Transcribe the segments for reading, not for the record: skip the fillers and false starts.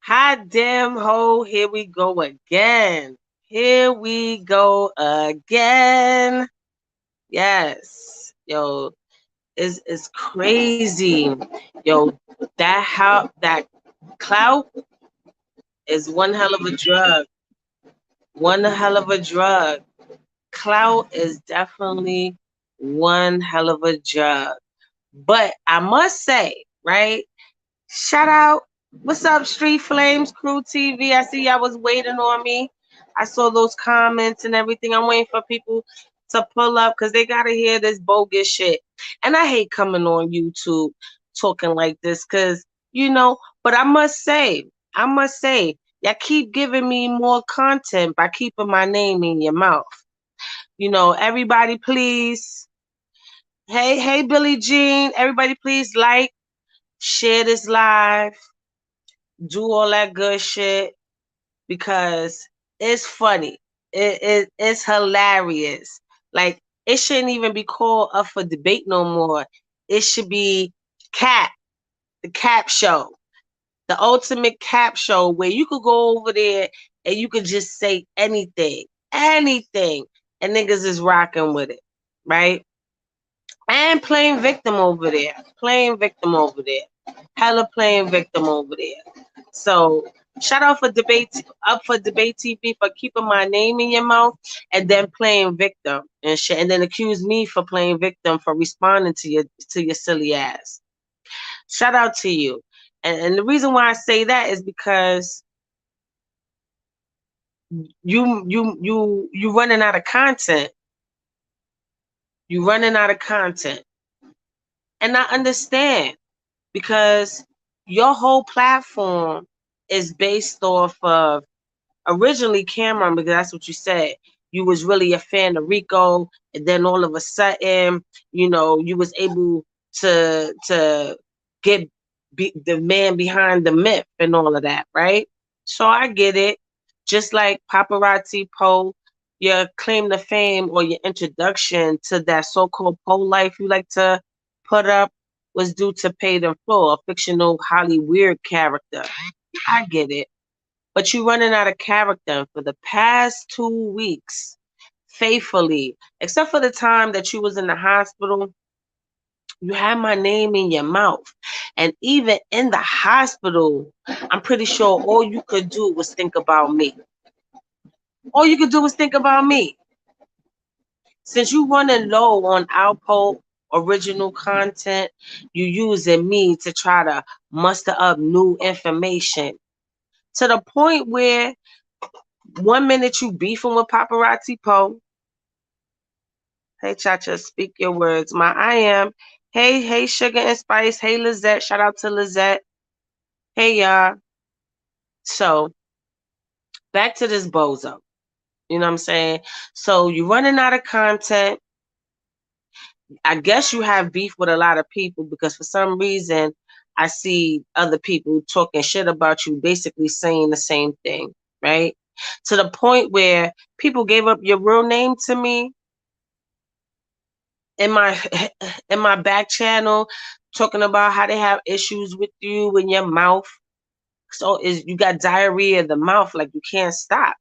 Hot damn ho, here we go again. Here we go again. Yes. Yo, it's crazy. Yo, that clout is one hell of a drug. One hell of a drug. Clout is definitely one hell of a drug. But I must say, right? Shout out. What's up, Street Flames Crew TV? I see y'all was waiting on me. I saw those comments and everything. I'm waiting for people to pull up because they got to hear this bogus shit. And I hate coming on YouTube talking like this because, but I must say, y'all keep giving me more content by keeping my name in your mouth. Everybody please. Hey, Billie Jean. Everybody please like, share this live, do all that good shit because it's funny. It's hilarious. Like it shouldn't even be called up for debate no more. It should be Cap, the Cap Show, the ultimate Cap Show where you could go over there and you could just say anything, and niggas is rocking with it, right? And playing victim over there, hella playing victim over there. So shout out for debate TV for keeping my name in your mouth and then playing victim and shit, and then accuse me for playing victim for responding to your silly ass. Shout out to you. And the reason why I say that is because you running out of content. You running out of content. And I understand because your whole platform is based off of originally Cameron, because that's what you said. You was really a fan of Rico, and then all of a sudden, you was able to get the man behind the myth and all of that, right? So I get it. Just like Paparazzi Po, your claim to fame or your introduction to that so-called Po life you like to put up was due to Paid in Full, a fictional, highly weird character. I get it. But you running out of character for the past 2 weeks, faithfully, except for the time that you was in the hospital, you had my name in your mouth. And even in the hospital, I'm pretty sure all you could do was think about me. All you could do was think about me. Since you running low on ALPO original content, you using me to try to muster up new information. To the point where 1 minute you beefing with Paparazzi Po. Hey, Chacha, speak your words. I am. Hey, Sugar and Spice. Hey, Lizette. Shout out to Lizette. Hey, y'all. So, back to this bozo. You know what I'm saying? So, you're running out of content. I guess you have beef with a lot of people because for some reason, I see other people talking shit about you, basically saying the same thing, right? To the point where people gave up your real name to me in my in my back channel, talking about how they have issues with you in your mouth. So is you got diarrhea of the mouth, like you can't stop.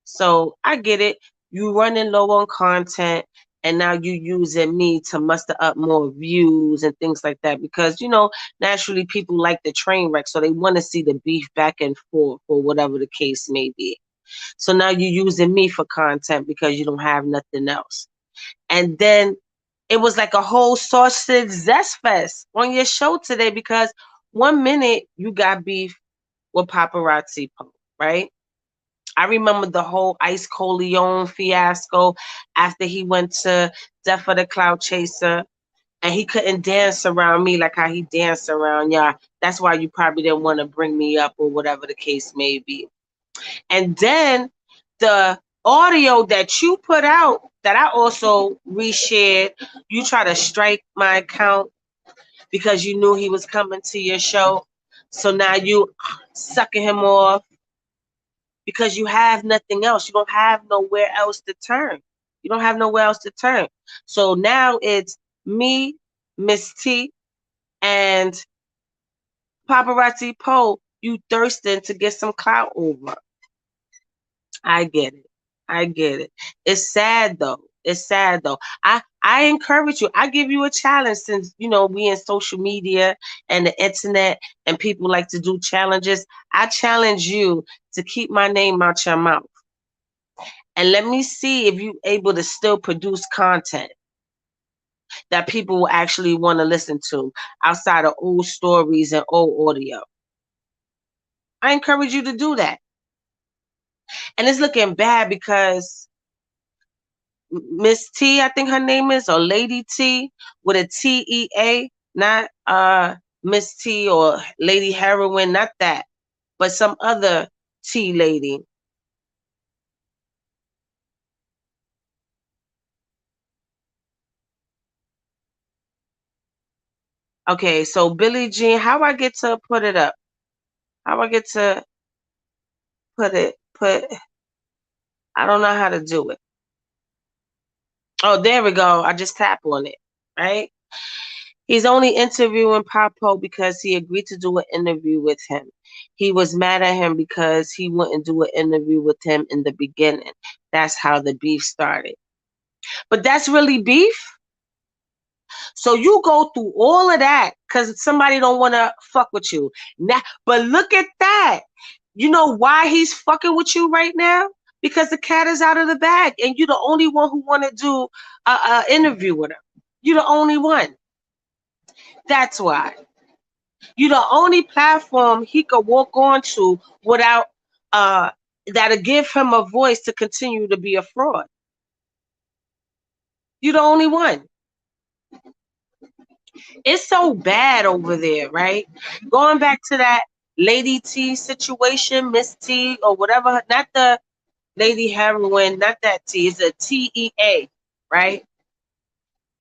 So I get it. You running low on content, and now you using me to muster up more views and things like that because naturally people like the train wreck, so they want to see the beef back and forth or whatever the case may be. So now you using me for content because you don't have nothing else. And then it was like a whole sausage zest fest on your show today because 1 minute you got beef with Paparazzi Po, right? I remember the whole Ice Cold Leon fiasco after he went to Death for the Clout Chaser and he couldn't dance around me like how he danced around y'all. That's why you probably didn't want to bring me up or whatever the case may be. And then the audio that you put out that I also reshared, you try to strike my account because you knew he was coming to your show. So now you sucking him off because you have nothing else. You don't have nowhere else to turn. You don't have nowhere else to turn. So now it's me, Miss T, and Paparazzi Po You thirsting to get some clout over. I get it. I get it. It's sad though. It's sad though. I encourage you. I give you a challenge since we in social media and the internet and people like to do challenges. I challenge you to keep my name out your mouth. And let me see if you're able to still produce content that people will actually want to listen to outside of old stories and old audio. I encourage you to do that. And it's looking bad because Miss T, I think her name is, or Lady T with a TEA, not Miss T or Lady Heroin, not that, but some other T lady. Okay, so Billie Jean, how I get to put it up? How I get to put, I don't know how to do it. Oh, there we go. I just tap on it, right? He's only interviewing Popo because he agreed to do an interview with him. He was mad at him because he wouldn't do an interview with him in the beginning. That's how the beef started. But that's really beef? So you go through all of that because somebody don't want to fuck with you. Now, but look at that. You know why he's fucking with you right now? Because the cat is out of the bag and you're the only one who want to do an interview with him. You're the only one. That's why. You're the only platform he could walk on to without that'll give him a voice to continue to be a fraud. You're the only one. It's so bad over there, right? Going back to that Lady T situation, Miss T or whatever, not the Lady Heroin, not that T, it's a TEA, right?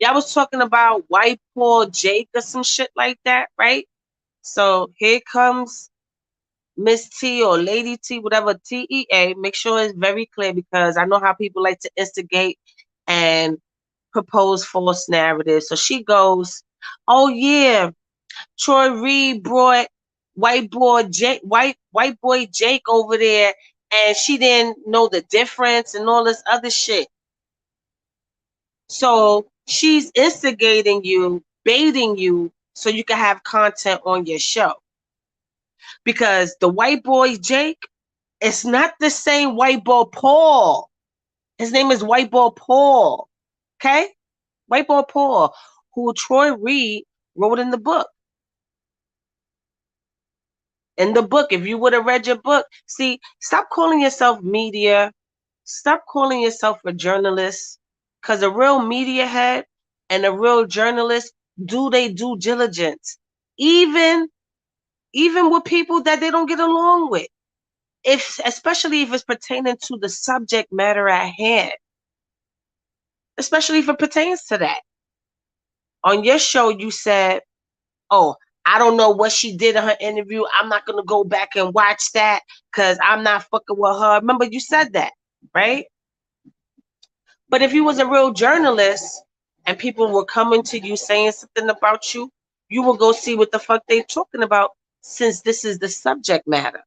Y'all was talking about White Paul Jake or some shit like that, right? So here comes Miss T or Lady T, whatever, TEA. Make sure it's very clear because I know how people like to instigate and propose false narratives. So she goes, "Oh yeah, Troy Reed brought white boy Jake over there, and she didn't know the difference and all this other shit." So she's instigating you, baiting you, so you can have content on your show. Because the white boy Jake, it's not the same white boy Paul. His name is White Boy Paul. Okay? White Boy Paul, who Troy Reed wrote in the book. In the book, if you would have read your book, see, stop calling yourself media. Stop calling yourself a journalist. Because a real media head and a real journalist do they due diligence. Even with people that they don't get along with. Especially if it's pertaining to the subject matter at hand. Especially if it pertains to that. On your show, you said, "Oh, I don't know what she did in her interview. I'm not going to go back and watch that because I'm not fucking with her." Remember, you said that, right? But if you was a real journalist and people were coming to you saying something about you, you will go see what the fuck they talking about since this is the subject matter.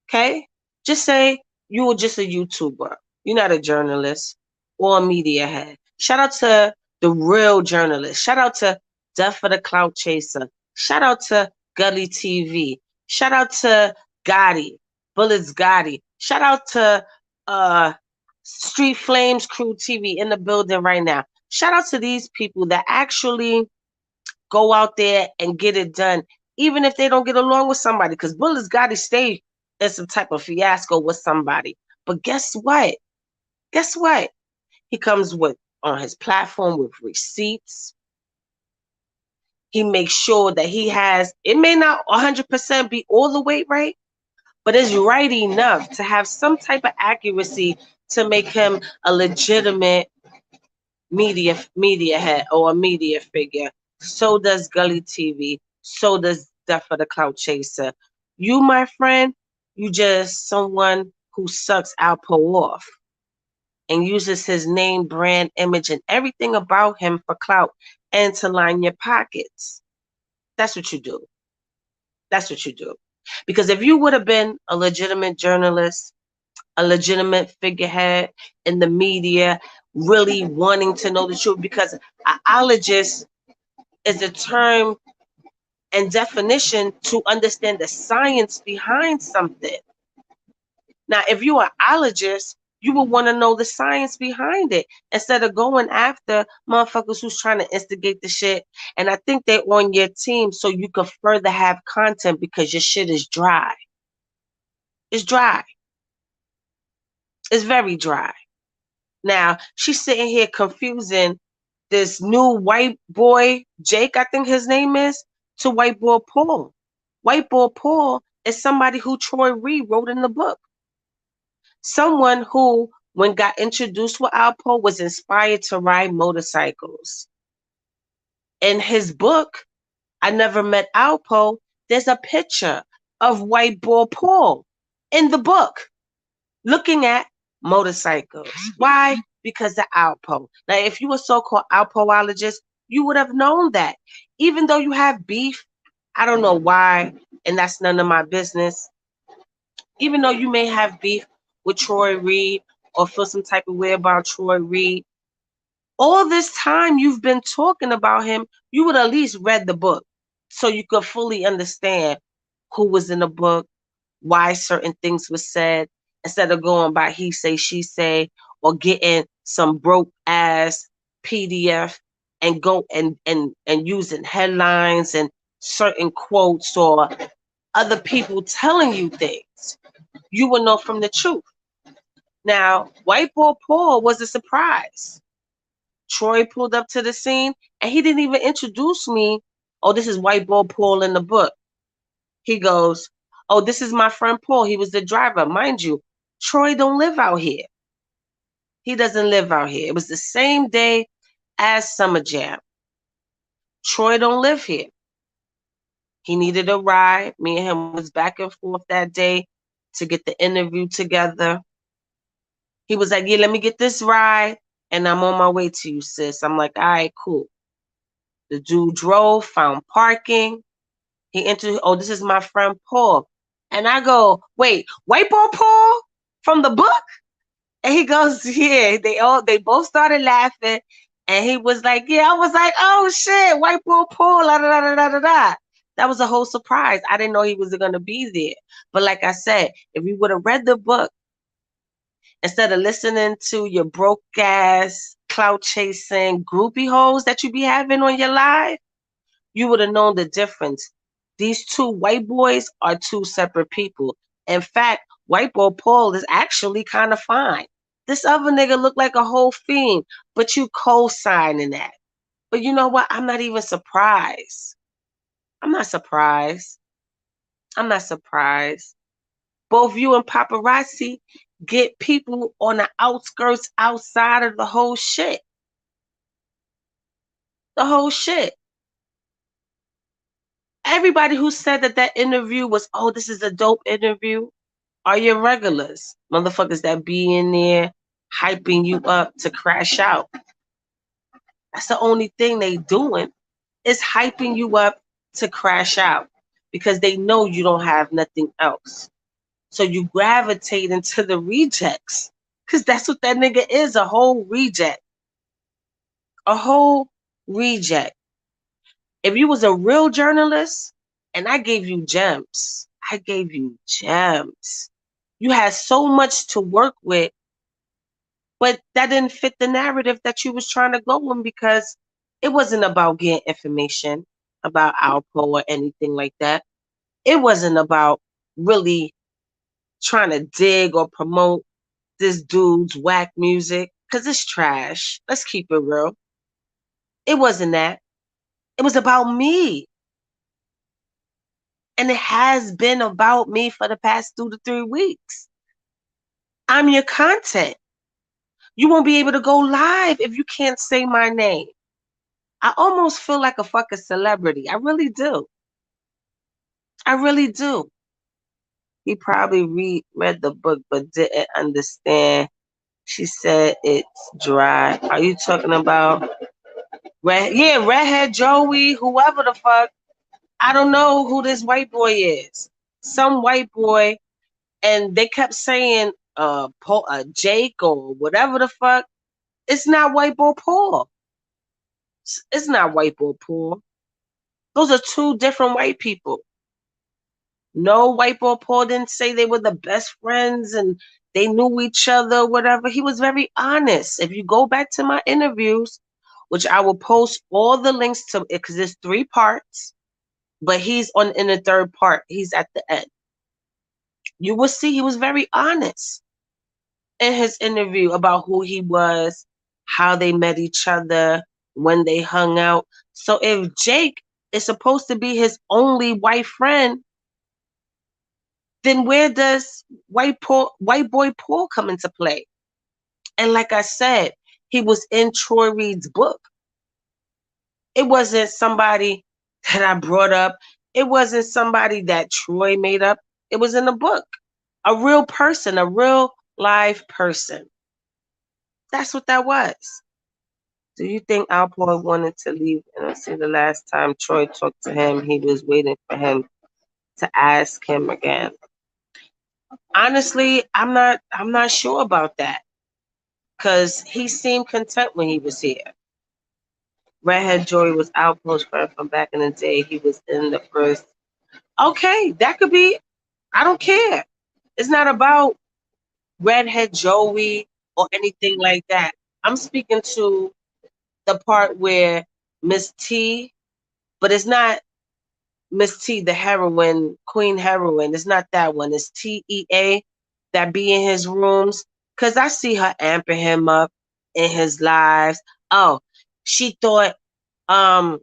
Okay? Just say you were just a YouTuber. You're not a journalist or a media head. Shout out to the real journalist. Shout out to Death for the Clout Chaser. Shout out to Gully TV. Shout out to Gotti, Bullets Gotti. Shout out to Street Flames Crew TV in the building right now. Shout out to these people that actually go out there and get it done, even if they don't get along with somebody. Because Bullets Gotti stay in some type of fiasco with somebody. But guess what? Guess what? He comes with on his platform with receipts. He makes sure that he has, it may not 100% be all the way right, but it's right enough to have some type of accuracy to make him a legitimate media head or a media figure. So does Gully TV. So does Death for the Clout Chaser. You, my friend, you just someone who sucks ALPO off and uses his name, brand, image, and everything about him for clout and to line your pockets. That's what you do. That's what you do. Because if you would have been a legitimate journalist, a legitimate figurehead in the media, really wanting to know the truth, because an ologist is a term and definition to understand the science behind something. Now, if you're an ologist, you will want to know the science behind it instead of going after motherfuckers who's trying to instigate the shit. And I think they're on your team so you can further have content because your shit is dry. It's dry. It's very dry. Now, she's sitting here confusing this new white boy, Jake, I think his name is, to white boy Paul. White boy Paul is somebody who Troy Reed wrote in the book. Someone who, when got introduced with ALPO, was inspired to ride motorcycles. In his book, I Never Met ALPO, there's a picture of white boy Paul in the book looking at motorcycles. Why? Because of ALPO. Now, if you were so-called ALPOologist, you would have known that. Even though you have beef, I don't know why, and that's none of my business. Even though you may have beef with Troy Reed or feel some type of way about Troy Reed, all this time you've been talking about him, you would at least read the book so you could fully understand who was in the book, why certain things were said, instead of going by he say, she say, or getting some broke ass PDF and go and using headlines and certain quotes or other people telling you things. You will know from the truth. Now, White Boy Paul was a surprise. Troy pulled up to the scene and he didn't even introduce me. Oh, this is White Boy Paul in the book. He goes, oh, this is my friend Paul. He was the driver. Mind you, Troy don't live out here. He doesn't live out here. It was the same day as Summer Jam. Troy don't live here. He needed a ride. Me and him was back and forth that day to get the interview together. He was like, yeah, let me get this ride, and I'm on my way to you, sis. I'm like, all right, cool. The dude drove, found parking. He entered, oh, this is my friend Paul. And I go, wait, White Boy Paul from the book? And he goes, yeah. They both started laughing. And he was like, yeah. I was like, oh shit, White Boy Paul, la da da da da da. That was a whole surprise. I didn't know he was gonna be there. But like I said, if you would have read the book, instead of listening to your broke ass, clout chasing groupie hoes that you be having on your live, you would have known the difference. These two white boys are two separate people. In fact, White Boy Paul is actually kind of fine. This other nigga looked like a whole fiend, but you co-signing that. But you know what? I'm not even surprised. I'm not surprised. I'm not surprised. Both you and Paparazzi get people on the outskirts outside of the whole shit. The whole shit. Everybody who said that interview was, oh, this is a dope interview, are your regulars. Motherfuckers that be in there hyping you up to crash out. That's the only thing they doing is hyping you up to crash out because they know you don't have nothing else. So you gravitate into the rejects because that's what that nigga is, a whole reject. A whole reject. If you was a real journalist and I gave you gems, I gave you gems. You had so much to work with, but that didn't fit the narrative that you was trying to go in because it wasn't about getting information about ALPO or anything like that. It wasn't about really trying to dig or promote this dude's whack music because it's trash. Let's keep it real. It wasn't that. It was about me. And it has been about me for the past 2 to 3 weeks. I'm your content. You won't be able to go live if you can't say my name. I almost feel like a fucking celebrity. I really do. I really do. He probably read the book but didn't understand. She said it's dry. Are you talking about Redhead Joey, whoever the fuck? I don't know who this white boy is. Some white boy, and they kept saying Paul, Jake or whatever the fuck. It's not white boy Paul. It's not white boy Paul. Those are two different white people. No, white boy Paul didn't say they were the best friends and they knew each other, whatever. He was very honest. If you go back to my interviews, which I will post all the links to it because there's 3 parts, but he's on in the 3rd part. He's at the end. You will see he was very honest in his interview about who he was, how they met each other, when they hung out. So if Jake is supposed to be his only white friend, then where does white boy Paul come into play? And like I said, he was in Troy Reed's book. It wasn't somebody that I brought up. It wasn't somebody that Troy made up. It was in the book. A real person, a real live person. That's what that was. Do you think ALPO wanted to leave? And I see the last time Troy talked to him, he was waiting for him to ask him again. Honestly, I'm not sure about that. Because he seemed content when he was here. Redhead Joey was ALPO's friend from back in the day. He was in the first. Okay, that could be. I don't care. It's not about Redhead Joey or anything like that. I'm speaking to the part where Miss T, but it's not Miss T, the heroine, Queen Heroine. It's not that one. It's TEA that be in his rooms. Because I see her amping him up in his lives. Oh, she thought um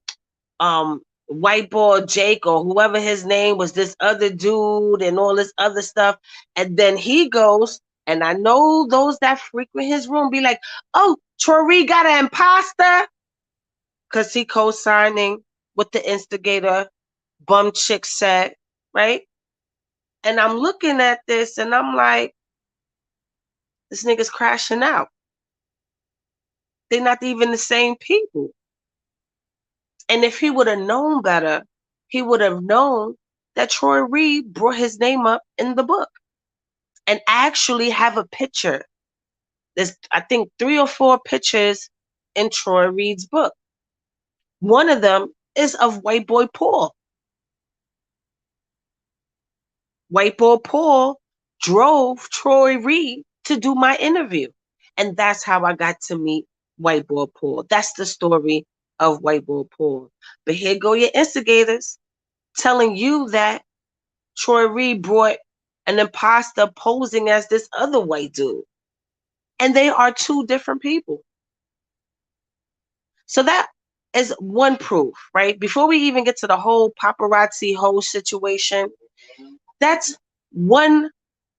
white boy Jake or whoever his name was this other dude and all this other stuff. And then he goes, and I know those that frequent his room be like, oh, Troy got an imposter. Because he co-signing with the instigator bum chick said, right? And I'm looking at this and I'm like, this nigga's crashing out. They're not even the same people. And if he would have known better, he would have known that Troy Reed brought his name up in the book and actually have a picture. There's, I think, 3 or 4 pictures in Troy Reed's book. One of them is of white boy Paul. White boy Paul drove Troy Reed to do my interview. And that's how I got to meet white boy Paul. That's the story of white boy Paul. But here go your instigators telling you that Troy Reed brought an imposter posing as this other white dude. And they are 2 different people. So that is one proof, right? Before we even get to the whole paparazzi whole situation, that's one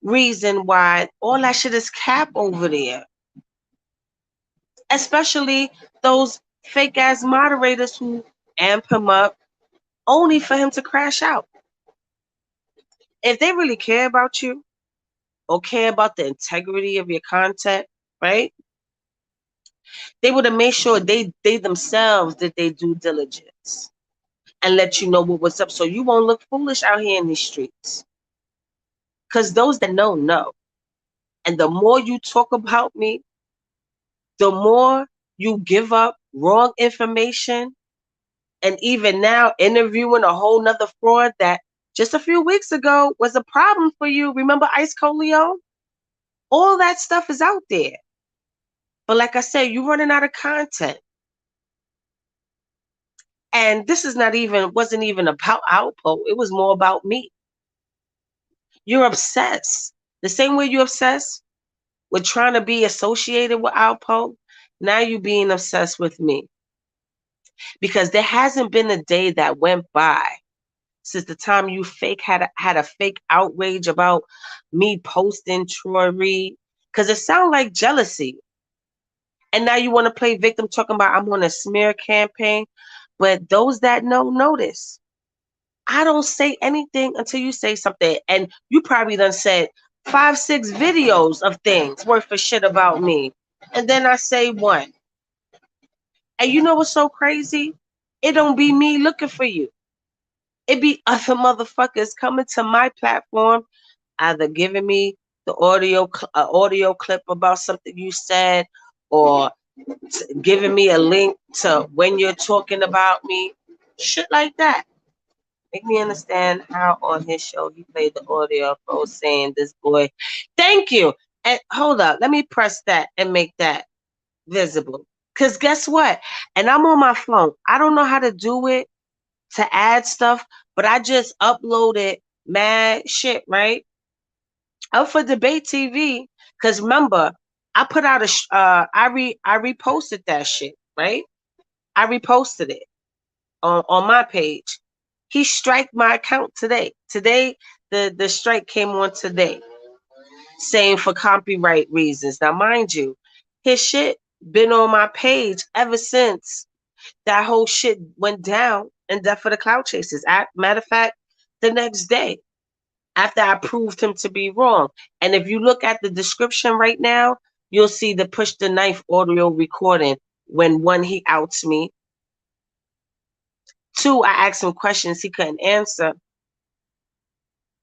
reason why all that shit is cap over there. Especially those fake ass moderators who amp him up only for him to crash out. If they really care about you or care about the integrity of your content, right? They would have made sure they themselves did their due diligence and let you know what was up so you won't look foolish out here in these streets. Because those that know. And the more you talk about me, the more you give up wrong information. And even now, interviewing a whole nother fraud that just a few weeks ago was a problem for you. Remember Ice Coleon? All that stuff is out there. But like I said, you're running out of content. And this is wasn't even about ALPO. It was more about me. You're obsessed. The same way you're obsessed with trying to be associated with ALPO, now you're being obsessed with me. Because there hasn't been a day that went by since the time you had a fake outrage about me posting Troy Reed. Because it sounds like jealousy. And now you want to play victim talking about I'm on a smear campaign. But those that know this. I don't say anything until you say something. And you probably done said 5, 6 videos of things worth of shit about me. And then I say one. And you know what's so crazy? It don't be me looking for you. It be other motherfuckers coming to my platform, either giving me the audio clip about something you said, or giving me a link to when you're talking about me, shit like that. Make me understand how on his show he played the audio of Bo saying this boy. Thank you. And hold up, let me press that and make that visible. Cause guess what? And I'm on my phone. I don't know how to do it to add stuff, but I just uploaded mad shit, right? Up for debate TV. Cause remember, I put out I reposted that shit, right? I reposted it on my page. He striked my account today. Today, the strike came on today, saying for copyright reasons. Now, mind you, his shit been on my page ever since that whole shit went down and Death for the Clout Chasers. Matter of fact, the next day after I proved him to be wrong. And if you look at the description right now, you'll see the push the knife audio recording when one, he outs me. Two, I asked him questions he couldn't answer.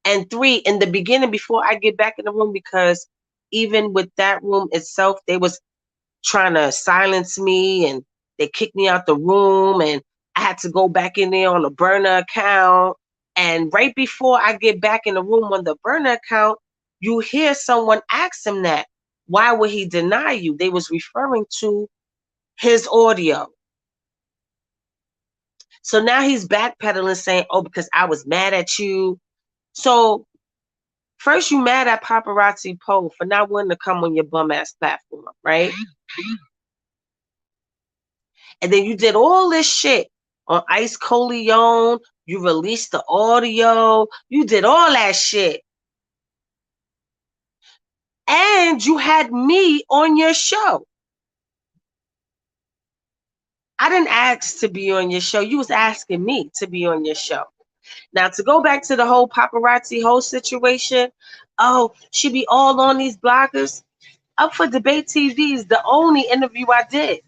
And three, in the beginning, before I get back in the room, because even with that room itself, they was trying to silence me and they kicked me out the room and I had to go back in there on a burner account. And right before I get back in the room on the burner account, you hear someone ask him that. Why would he deny you? They was referring to his audio. So now he's backpedaling saying, oh, because I was mad at you. So first you mad at Paparazzi Po for not wanting to come on your bum ass platform, right? And then you did all this shit on Ice Coleon. You released the audio. You did all that shit. And you had me on your show. I didn't ask to be on your show. You was asking me to be on your show. Now, to go back to the whole paparazzi whole situation, oh, she be all on these bloggers. Up for Debate TV is the only interview I did.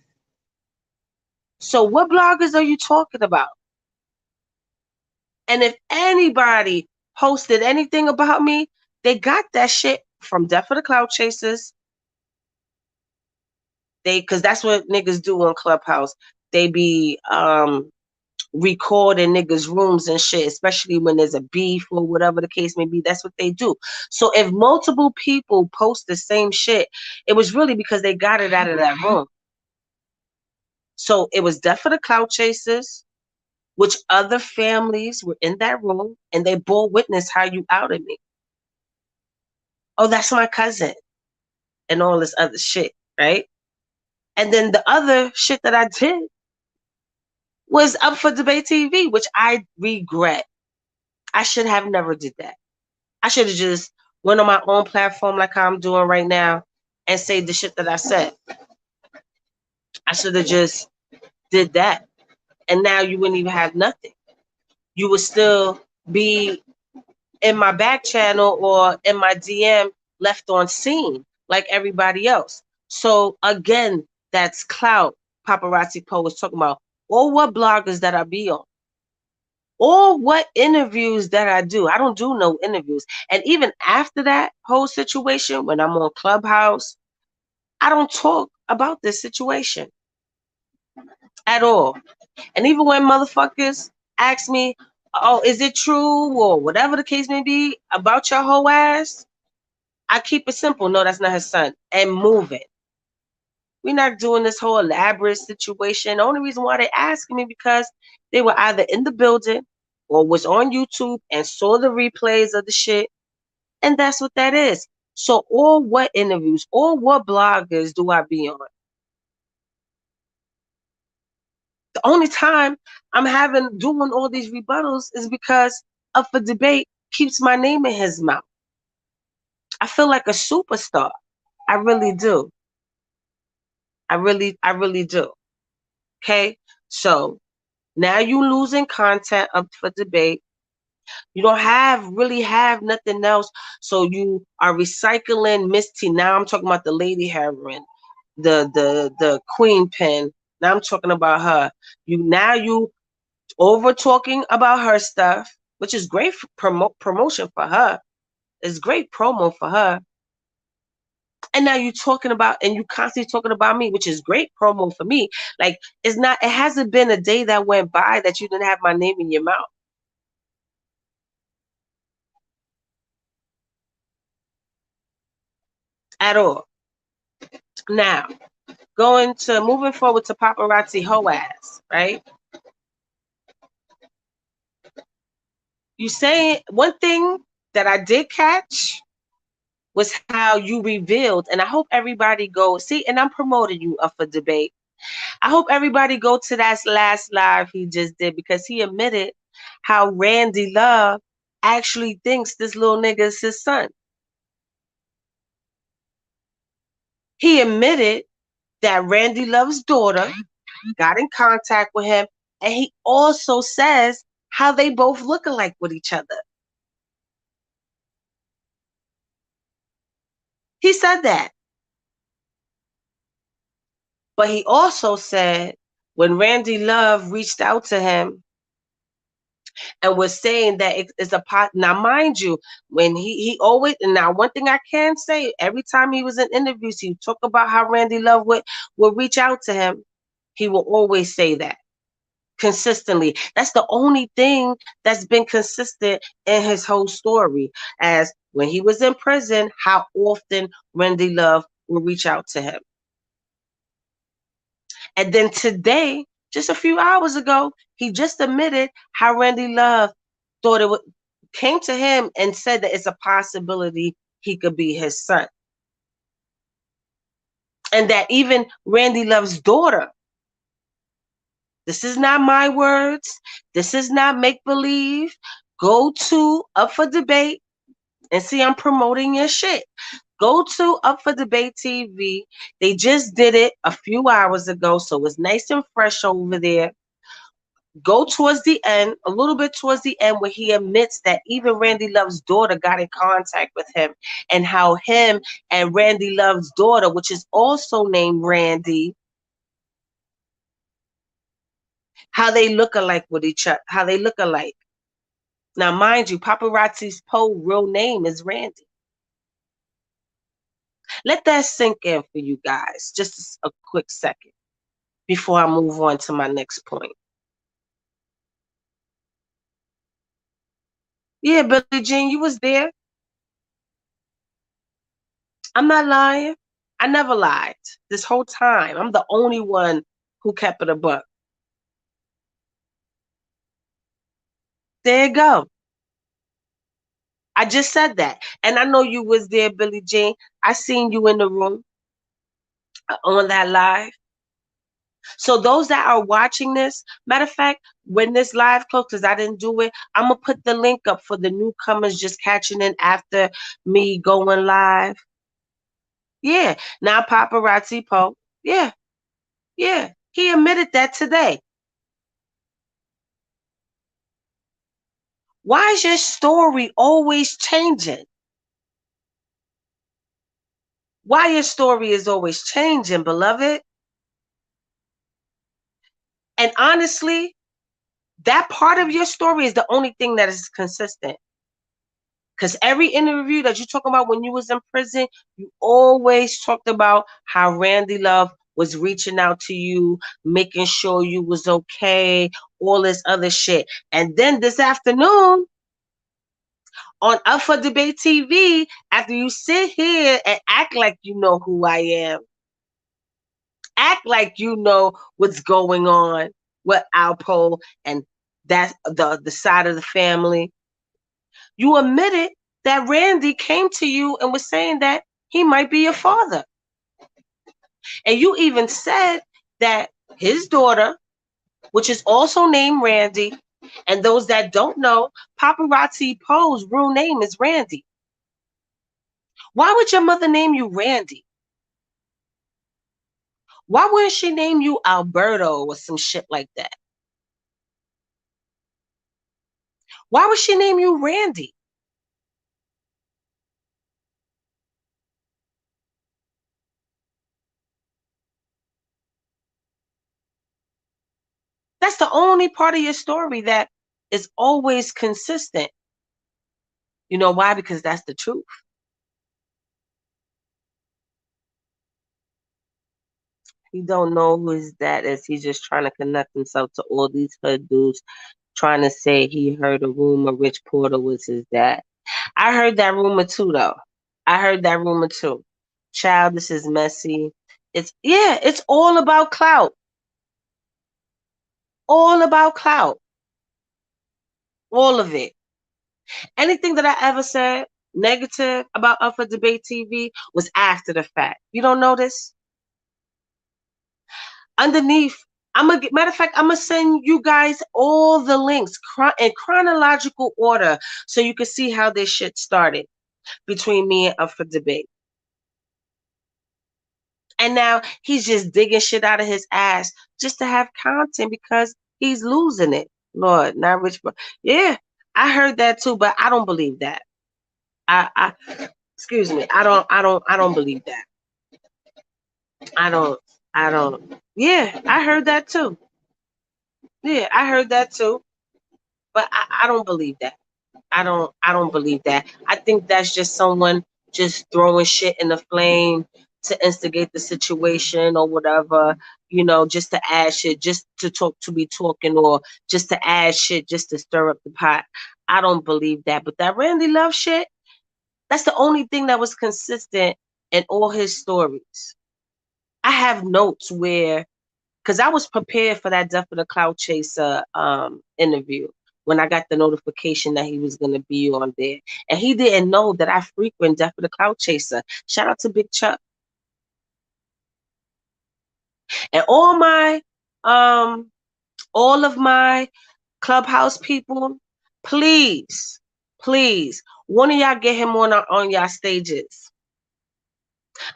So what bloggers are you talking about? And if anybody posted anything about me, they got that shit from Death for the Clout Chasers. Because that's what niggas do on Clubhouse. They be recording niggas' rooms and shit, especially when there's a beef or whatever the case may be. That's what they do. So if multiple people post the same shit, it was really because they got it out of that room. So it was Death for the Clout Chasers, which other families were in that room, and they bore witness how you outed me. Oh, that's my cousin, and all this other shit, right? And then the other shit that I did was Up for Debate TV, which I regret. I should have never did that. I should have just went on my own platform like I'm doing right now and say the shit that I said. I should have just did that. And now you wouldn't even have nothing. You would still be in my back channel or in my DM left on scene like everybody else. So again, that's Clout Paparazzi Po was talking about. Or what bloggers that I be on. Or what interviews that I do. I don't do no interviews. And even after that whole situation, when I'm on Clubhouse, I don't talk about this situation at all. And even when motherfuckers ask me, oh, is it true or whatever the case may be about your whole ass, I keep it simple. No, that's not his son. And move it. We're not doing this whole elaborate situation. The only reason why they asking me because they were either in the building or was on YouTube and saw the replays of the shit. And that's what that is. So all what interviews, all what bloggers do I be on? The only time I'm doing all these rebuttals is because Up for Debate keeps my name in his mouth. I feel like a superstar. I really do. I really do. Okay? So now you losing content Up for Debate. You don't really have nothing else. So you are recycling Miss T. Now I'm talking about the lady heroine, the queen pin. Now I'm talking about her. You over talking about her stuff, which is great for promotion for her. It's great promo for her. And now you're talking about, and you constantly talking about me, which is great promo for me. Like, it's not, it hasn't been a day that went by that you didn't have my name in your mouth. At all. Now, moving forward to paparazzi hoe ass, right? You saying one thing that I did catch was how you revealed, and I hope everybody go see, and I'm promoting you up for debate. I hope everybody go to that last live he just did, because he admitted how Randy Love actually thinks this little nigga is his son. He admitted that Randy Love's daughter got in contact with him, and he also says how they both look alike with each other. He said that. But he also said when Randy Love reached out to him and was saying that it's a pot. Now, mind you, when he always, and now one thing I can say, every time he was in interviews, he talk about how Randy Love would reach out to him. He will always say that consistently. That's the only thing that's been consistent in his whole story. As when he was in prison, how often Randy Love will reach out to him. And then today, just a few hours ago, he just admitted how Randy Love thought it would came to him and said that it's a possibility he could be his son. And that even Randy Love's daughter, this is not my words, this is not make believe. Go to Up for Debate and see I'm promoting your shit. Go to Up for Debate TV. They just did it a few hours ago, so it's nice and fresh over there. Go towards the end, a little bit towards the end, where he admits that even Randy Love's daughter got in contact with him, and how him and Randy Love's daughter, which is also named Randy, how they look alike with each other, how they look alike. Now, mind you, Paparazzi's Poe real name is Randy. Let that sink in for you guys, just a quick second before I move on to my next point. Yeah, Billie Jean, you was there. I'm not lying. I never lied this whole time. I'm the only one who kept it a buck. There you go. I just said that. And I know you was there, Billie Jean. I seen you in the room on that live. So those that are watching this, matter of fact, when this live closes, because I didn't do it, I'm going to put the link up for the newcomers just catching in after me going live. Yeah. Now Paparazzi Po. Yeah. Yeah. He admitted that today. Why is your story always changing? Why your story is always changing, beloved? And honestly, that part of your story is the only thing that is consistent. Because every interview that you talk about when you was in prison, you always talked about how Randy Love was reaching out to you, making sure you was okay, all this other shit. And then this afternoon on Up for Debate TV, after you sit here and act like you know who I am, act like you know what's going on with ALPO and that the side of the family, you admitted that Randy came to you and was saying that he might be your father. And you even said that his daughter, which is also named Randy, and those that don't know, Paparazzi Po's real name is Randy. Why would your mother name you Randy? Why wouldn't she name you Alberto or some shit like that? Why would she name you Randy? That's the only only part of your story that is always consistent. You know why? Because that's the truth. He don't know who his dad is. He's just trying to connect himself to all these hood dudes, trying to say he heard a rumor Rich Porter was his dad. I heard that rumor too, though. I heard that rumor too. Child, this is messy. It's all about clout. All about clout. All of it. Anything that I ever said negative about Up for Debate TV was after the fact. You don't notice? Underneath, matter of fact, I'm gonna send you guys all the links in chronological order so you can see how this shit started between me and Up for Debate. And now he's just digging shit out of his ass just to have content because he's losing it. Lord, not rich, but yeah, I heard that too, but I don't believe that. I excuse me, I don't believe that. I don't, I don't. Yeah, I heard that too. Yeah, I heard that too, but I don't believe that. I don't believe that. I think that's just someone just throwing shit in the flame to instigate the situation or whatever, just to add shit, just to talk to be talking, or just to add shit just to stir up the pot. I don't believe that. But that Randy Love shit, that's the only thing that was consistent in all his stories. I have notes where, because I was prepared for that Death of the Clout Chaser interview when I got the notification that he was going to be on there. And he didn't know that I frequent Death of the Clout Chaser. Shout out to Big Chuck. And all of my Clubhouse people, please, please, one of y'all get him on y'all stages.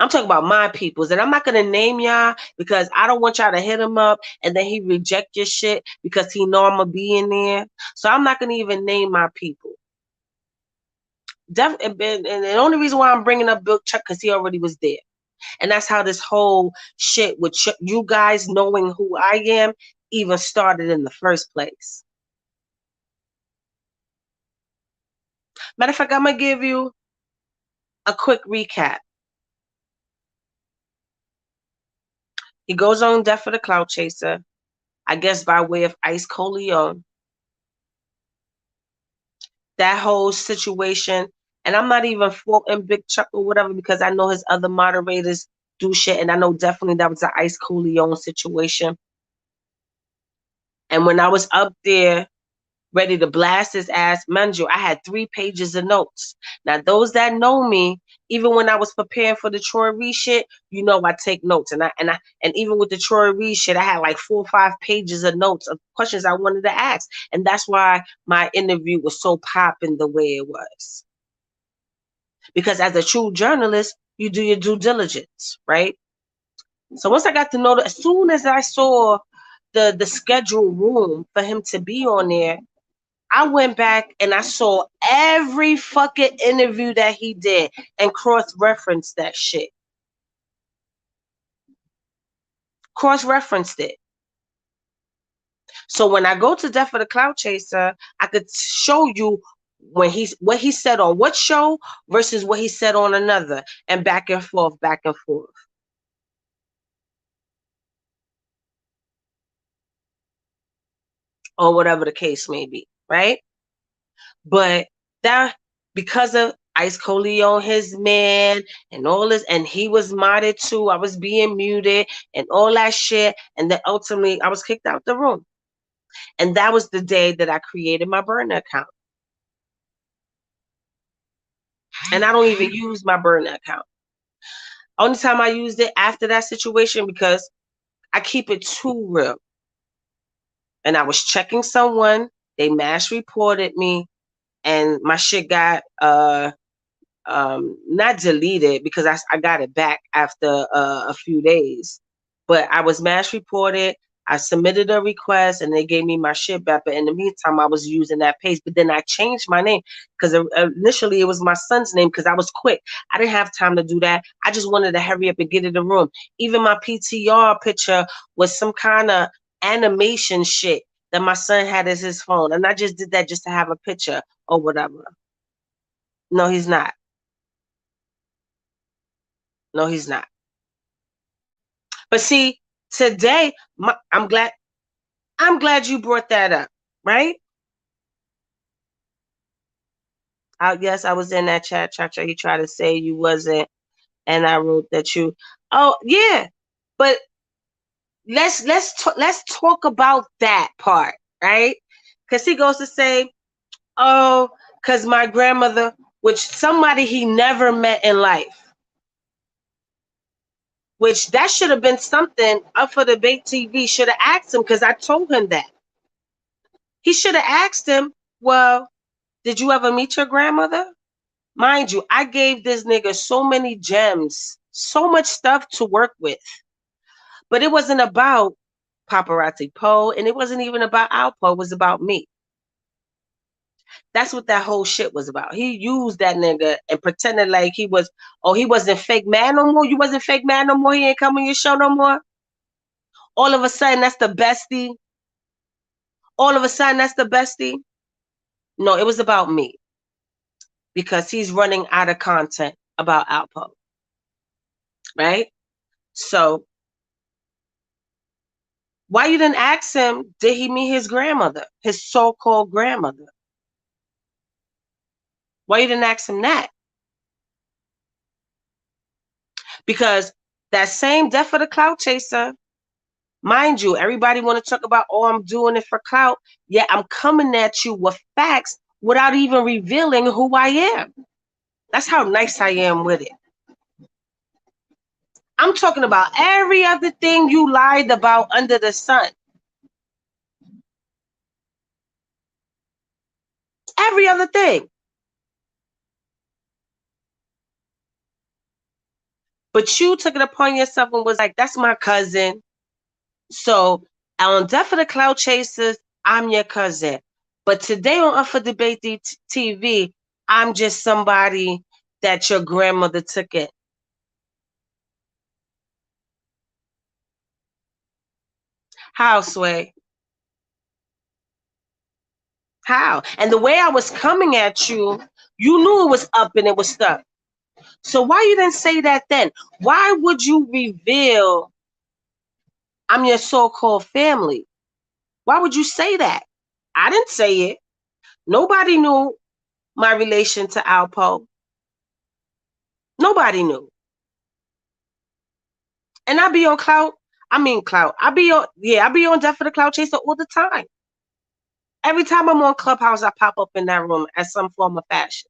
I'm talking about my peoples, and I'm not gonna name y'all because I don't want y'all to hit him up and then he reject your shit because he know I'm gonna be in there. So I'm not gonna even name my people. And the only reason why I'm bringing up Bill Chuck because he already was there, and that's how this whole shit with you guys knowing who I am even started in the first place. Matter of fact, I'm gonna give you a quick recap. He goes on Death for the Clout Chaser, I guess by way of Ice Coleon. That whole situation, and I'm not even faulting Big Chuck or whatever because I know his other moderators do shit, and I know definitely that was an Ice Coleon situation. And when I was up there ready to blast his ass, mind you, I had 3 pages of notes. Now, those that know me, even when I was preparing for the Troy Reed shit, I take notes, and even with the Troy Reed shit, I had like 4 or 5 pages of notes of questions I wanted to ask, and that's why my interview was so popping the way it was. Because as a true journalist, you do your due diligence, right? So once I got to know as soon as I saw the scheduled room for him to be on there, I went back and I saw every fucking interview that he did and cross-referenced that shit. Cross-referenced it. So when I go to Death of the Clout Chaser, I could show you what he said on what show versus what he said on another, and back and forth, back and forth. Or whatever the case may be, right? But that, because of Ice Coleon, his man, and all this, and he was modded too. I was being muted and all that shit. And then ultimately I was kicked out the room. And that was the day that I created my burner account. And I don't even use my burner account. Only time I used it after that situation because I keep it too real. And I was checking someone, they mass reported me, and my shit got not deleted because I got it back after a few days, but I was mass reported. I submitted a request and they gave me my shit back. But in the meantime, I was using that page. But then I changed my name because initially it was my son's name because I was quick. I didn't have time to do that. I just wanted to hurry up and get in the room. Even my PTR picture was some kind of animation shit that my son had as his phone. And I just did that just to have a picture or whatever. No, he's not. No, he's not. But see, today, I'm glad you brought that up, right? Yes, I was in that chat, Chacha. He tried to say you wasn't, and I wrote that you. Oh yeah, but let's talk about that part, right? Because he goes to say, oh, because my grandmother, which somebody he never met in life, which that should have been something up for debate TV should have asked him, because I told him that. He should have asked him, well, did you ever meet your grandmother? Mind you, I gave this nigga so many gems, so much stuff to work with. But it wasn't about Paparazzi Po, and it wasn't even about Alpo. It was about me. That's what that whole shit was about. He used that nigga and pretended like he wasn't fake man no more. You wasn't fake man no more. He ain't come on your show no more. All of a sudden, that's the bestie. All of a sudden, that's the bestie. No, it was about me. Because he's running out of content about Alpo. Right? So, why you didn't ask him, did he meet his grandmother? His so-called grandmother? Why you didn't ask him that? Because that same death of the Clout Chaser, mind you, everybody want to talk about, oh, I'm doing it for clout. Yeah, I'm coming at you with facts without even revealing who I am. That's how nice I am with it. I'm talking about every other thing you lied about under the sun. Every other thing. But you took it upon yourself and was like, that's my cousin. So on Death of the Clout Chasers, I'm your cousin. But today on Up for Debate TV, I'm just somebody that your grandmother took it. How, Sway? How? And the way I was coming at you, you knew it was up and it was stuck. So why you didn't say that then? Why would you reveal I'm your so-called family? Why would you say that? I didn't say it. Nobody knew my relation to Alpo. Nobody knew. And I be on Clout. I be on Death for the Clout Chaser all the time. Every time I'm on Clubhouse, I pop up in that room as some form of fashion.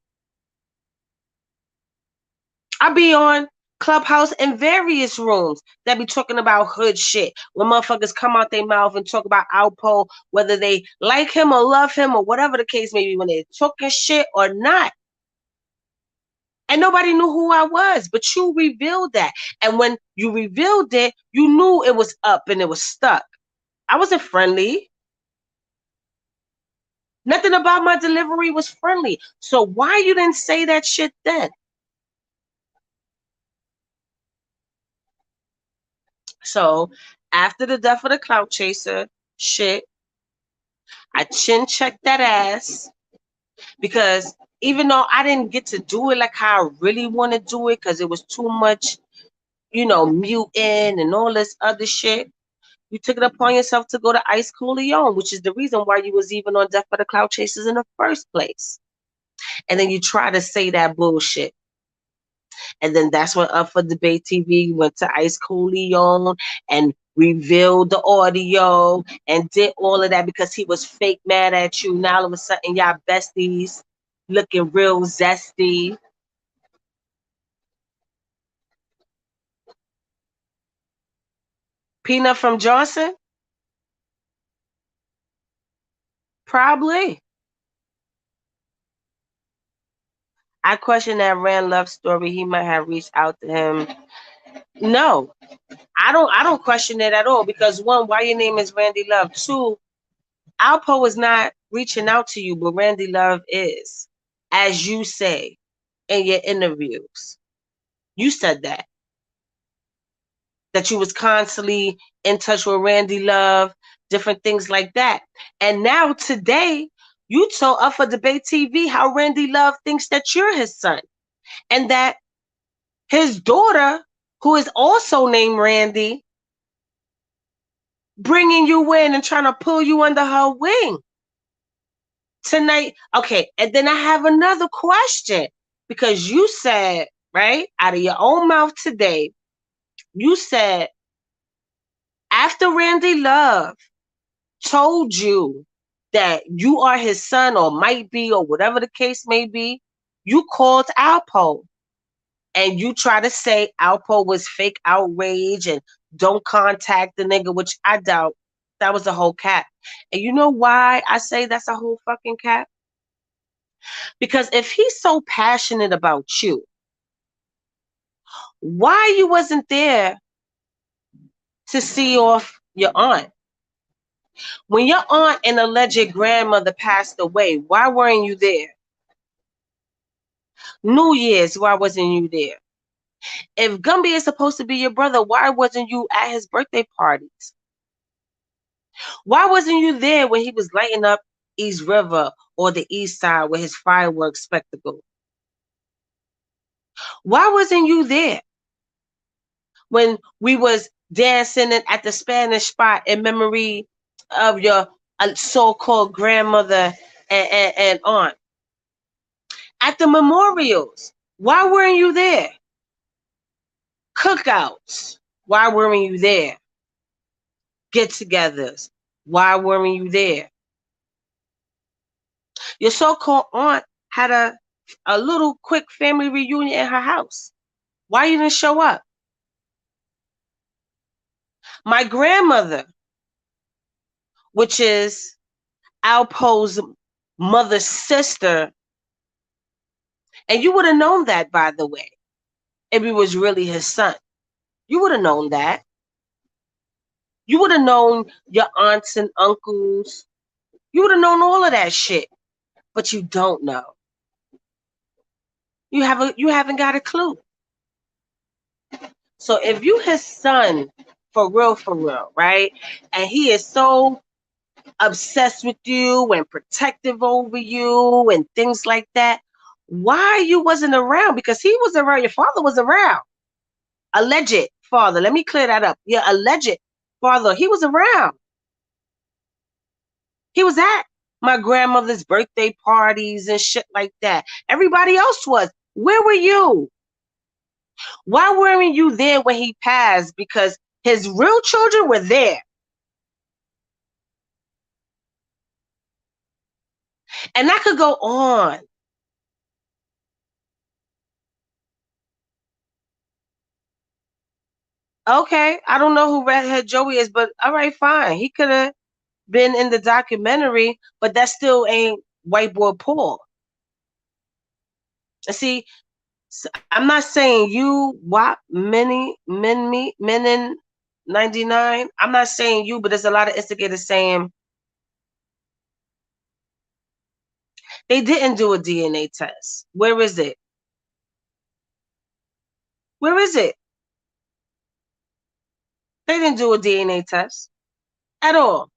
I be on Clubhouse in various rooms that be talking about hood shit. When motherfuckers come out their mouth and talk about Alpo, whether they like him or love him or whatever the case may be, when they're talking shit or not. And nobody knew who I was, but you revealed that. And when you revealed it, you knew it was up and it was stuck. I wasn't friendly. Nothing about my delivery was friendly. So why you didn't say that shit then? So after the death of the Clout Chaser shit, I chin checked that ass because even though I didn't get to do it like how I really want to do it because it was too much, muting and all this other shit, you took it upon yourself to go to Ice Coolio, which is the reason why you was even on Death for the Clout Chasers in the first place. And then you try to say that bullshit. And then that's when Up for Debate TV went to Ice Coolio and revealed the audio and did all of that because he was fake mad at you. Now all of a sudden y'all besties looking real zesty. Peanut from Johnson? Probably. I question that Rand Love story. He might have reached out to him. No, I don't question it at all because one, why your name is Randy Love? Two, Alpo is not reaching out to you, but Randy Love is, as you say in your interviews. You said that you was constantly in touch with Randy Love different things like that. And now today, you told up for Debate TV how Randy Love thinks that you're his son, and that his daughter, who is also named Randy, bringing you in and trying to pull you under her wing tonight. Okay, and then I have another question, because you said, right, out of your own mouth today, you said after Randy Love told you that you are his son, or might be, or whatever the case may be, you called ALPO and you try to say ALPO was fake outrage and don't contact the nigga, which I doubt. That was a whole cap. And you know why I say that's a whole fucking cap? Because if he's so passionate about you, why you wasn't there to see off your aunt? When your aunt and alleged grandmother passed away, why weren't you there? New Year's, why wasn't you there? If Gumby is supposed to be your brother, why wasn't you at his birthday parties? Why wasn't you there when he was lighting up East River or the East Side with his fireworks spectacle? Why wasn't you there when we was dancing at the Spanish spot in memory of your so-called grandmother and aunt? At the memorials, why weren't you there? Cookouts, why weren't you there? Get-togethers, why weren't you there? Your so-called aunt had a little quick family reunion in her house. Why you didn't show up? My grandmother, which is Alpo's mother's sister, and you would have known that, by the way, if he was really his son. You would have known that. You would have known your aunts and uncles. You would have known all of that shit. But you don't know. You haven't got a clue. So if you his son, for real, right? And he is so obsessed with you and protective over you and things like that, why you wasn't around? Because he was around. Your father was around. Alleged father. Let me clear that up. Your alleged father, he was around. He was at my grandmother's birthday parties and shit like that. Everybody else was. Where were you? Why weren't you there when he passed? Because his real children were there. And I could go on. Okay, I don't know who Redhead Joey is, but all right, fine. He could have been in the documentary, but that still ain't White Boy Paul. See, I'm not saying you, WAP, men in 99. I'm not saying you, but there's a lot of instigators saying they didn't do a DNA test. Where is it? Where is it? They didn't do a DNA test at all.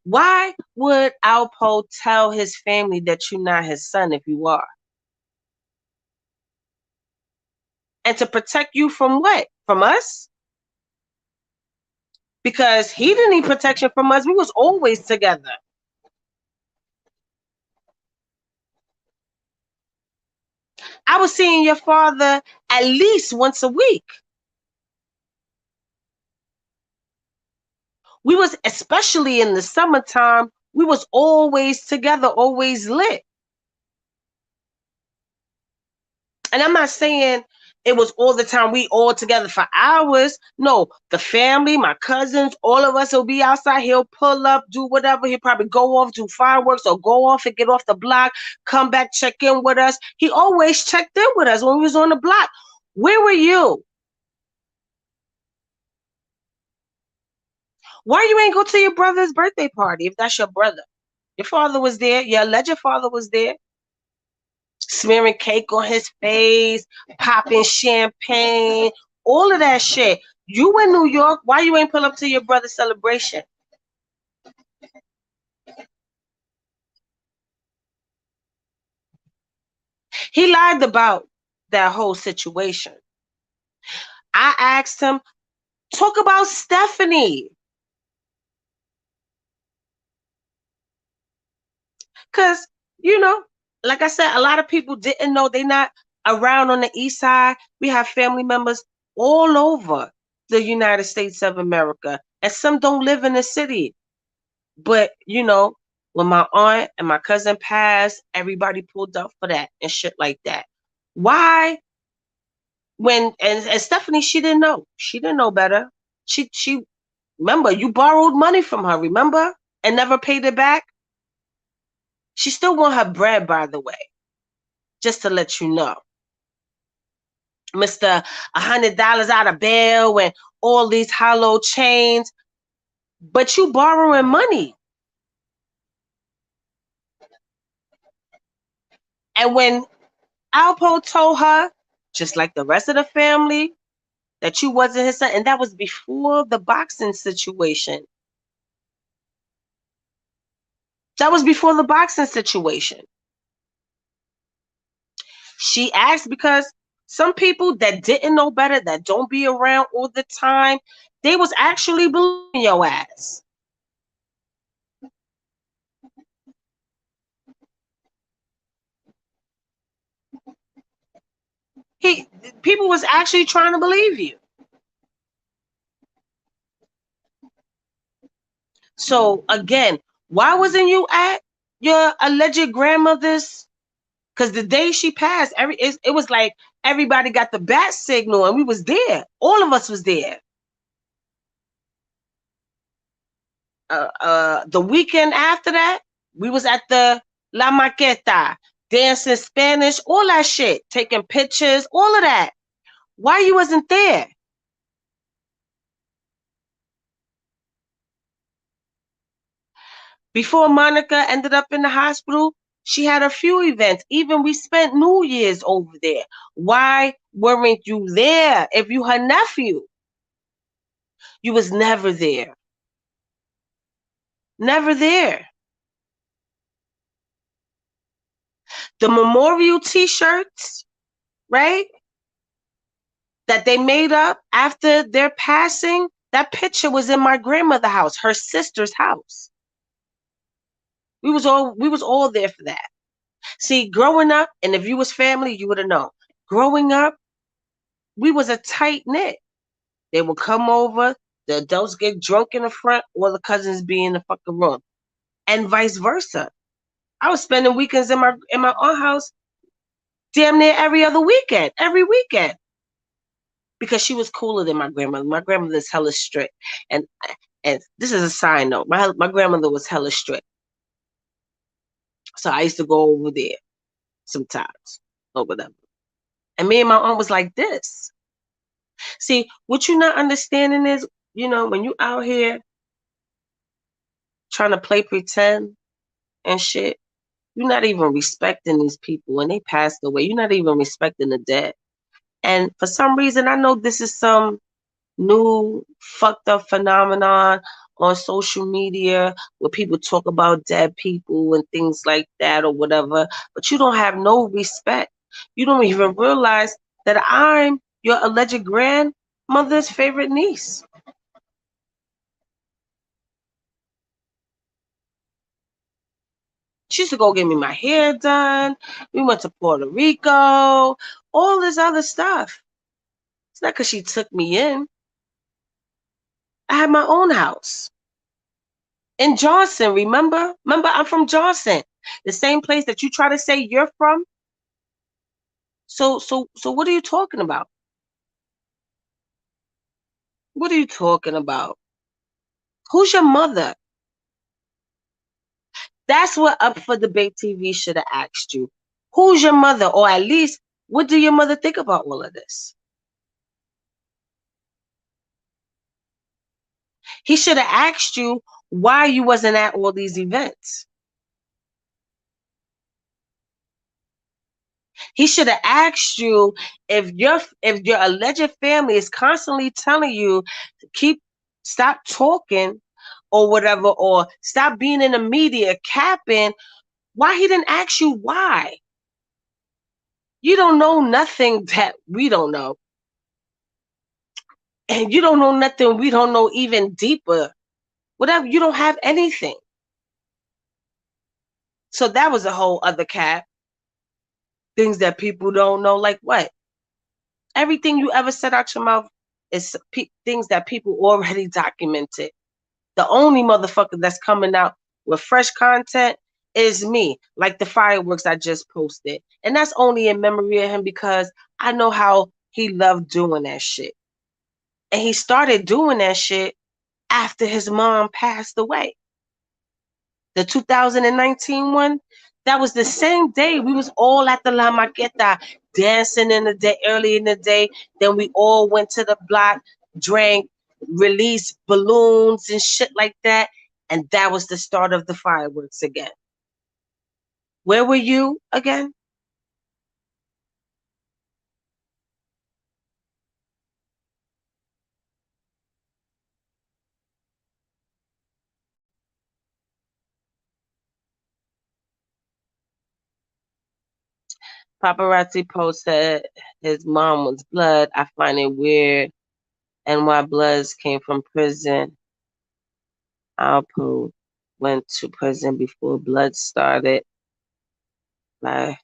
Why would Alpo tell his family that you're not his son if you are? And to protect you from what? From us? Because he didn't need protection from us. We was always together. I was seeing your father at least once a week. We was, especially in the summertime, we was always together, always lit. And I'm not saying it was all the time we all together for hours. No, the family, my cousins, all of us will be outside. He'll pull up, do whatever. He'll probably go off, do fireworks, or go off and get off the block, come back, check in with us. He always checked in with us when we was on the block. Where were you? Why you ain't go to your brother's birthday party if that's your brother? Your father was there. Your alleged father was there. Smearing cake on his face, popping champagne, all of that shit. You in New York, why you ain't pull up to your brother's celebration? He lied about that whole situation. I asked him, talk about Stephanie. Because, you know, like I said, a lot of people didn't know they not around on the east side. We have family members all over the United States of America. And some don't live in the city. But, you know, when my aunt and my cousin passed, everybody pulled up for that and shit like that. Why? And Stephanie, she didn't know. She didn't know better. She remember, you borrowed money from her, remember? And never paid it back. She still want her bread, by the way, just to let you know. Mr. $100 out of bail and all these hollow chains, but you borrowing money. And when Alpo told her, just like the rest of the family, that you wasn't his son, and that was before the boxing situation. That was before the boxing situation. She asked because some people that didn't know better, that don't be around all the time, they was actually believing your ass. He People was actually trying to believe you. So again, why wasn't you at your alleged grandmother's? Because the day she passed, it was like everybody got the bat signal and we was there. All of us was there. The weekend after that, we was at the La Maqueta, dancing Spanish, all that shit, taking pictures, all of that. Why you wasn't there? Before Monica ended up in the hospital, she had a few events. Even we spent New Year's over there. Why weren't you there? If you her nephew, you was never there. Never there. The memorial t-shirts, right? That they made up after their passing, that picture was in my grandmother's house, her sister's house. We was all there for that. See, growing up, and if you was family, you would have known. Growing up, we was a tight knit. They would come over, the adults get drunk in the front, or the cousins be in the fucking room, and vice versa. I was spending weekends in my aunt house damn near every other weekend, every weekend, because she was cooler than my grandmother. My grandmother's hella strict, and and this is a side note. My grandmother was hella strict, so I used to go over there sometimes or whatever. And me and my aunt was like this. See, what you're not understanding is, when you out here trying to play pretend and shit, you're not even respecting these people and they passed away. You're not even respecting the dead. And for some reason, I know this is some new fucked up phenomenon on social media where people talk about dead people and things like that or whatever, but you don't have no respect. You don't even realize that I'm your alleged grandmother's favorite niece. She used to go get me my hair done. We went to Puerto Rico, all this other stuff. It's not because she took me in. I had my own house in Johnson, remember? Remember, I'm from Johnson, the same place that you try to say you're from. So what are you talking about? What are you talking about? Who's your mother? That's what Up for Debate TV should have asked you. Who's your mother? Or at least, what do your mother think about all of this? He should have asked you why you wasn't at all these events. He should have asked you if your alleged family is constantly telling you to stop talking or whatever, or stop being in the media capping. Why he didn't ask you why? You don't know nothing that we don't know. And you don't know nothing we don't know even deeper. Whatever, you don't have anything. So that was a whole other cap. Things that people don't know, like what? Everything you ever said out your mouth is things that people already documented. The only motherfucker that's coming out with fresh content is me, like the fireworks I just posted. And that's only in memory of him because I know how he loved doing that shit. And he started doing that shit after his mom passed away. The 2019 one, that was the same day we was all at the La Maqueta dancing in the day, early in the day. Then we all went to the block, drank, released balloons and shit like that. And that was the start of the fireworks again. Where were you again? Paparazzi posted his mom was blood. I find it weird. And why Bloods came from prison. ALPO went to prison before Blood started. Like,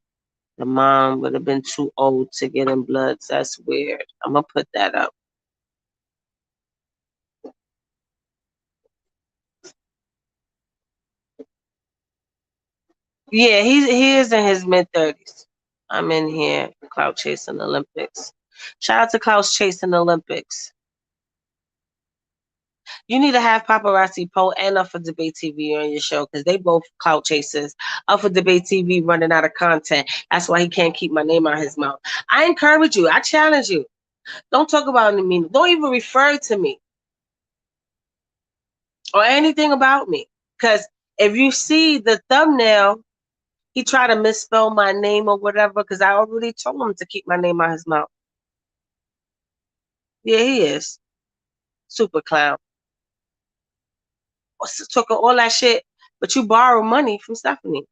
the mom would have been too old to get in Bloods. That's weird. I'm gonna put that up. Yeah, he is in his mid-30s. I'm in here. Clout Chasing Olympics. Shout out to Clout Chasing Olympics. You need to have Paparazzi Po and Up for Debate TV on your show because they both clout chasers. Up for Debate TV running out of content. That's why he can't keep my name out of his mouth. I encourage you. I challenge you. Don't talk about me. Don't even refer to me or anything about me. Because if you see the thumbnail, he tried to misspell my name or whatever because I already told him to keep my name out of his mouth. Yeah, he is. Super clown. Talking all that shit, but you borrow money from Stephanie.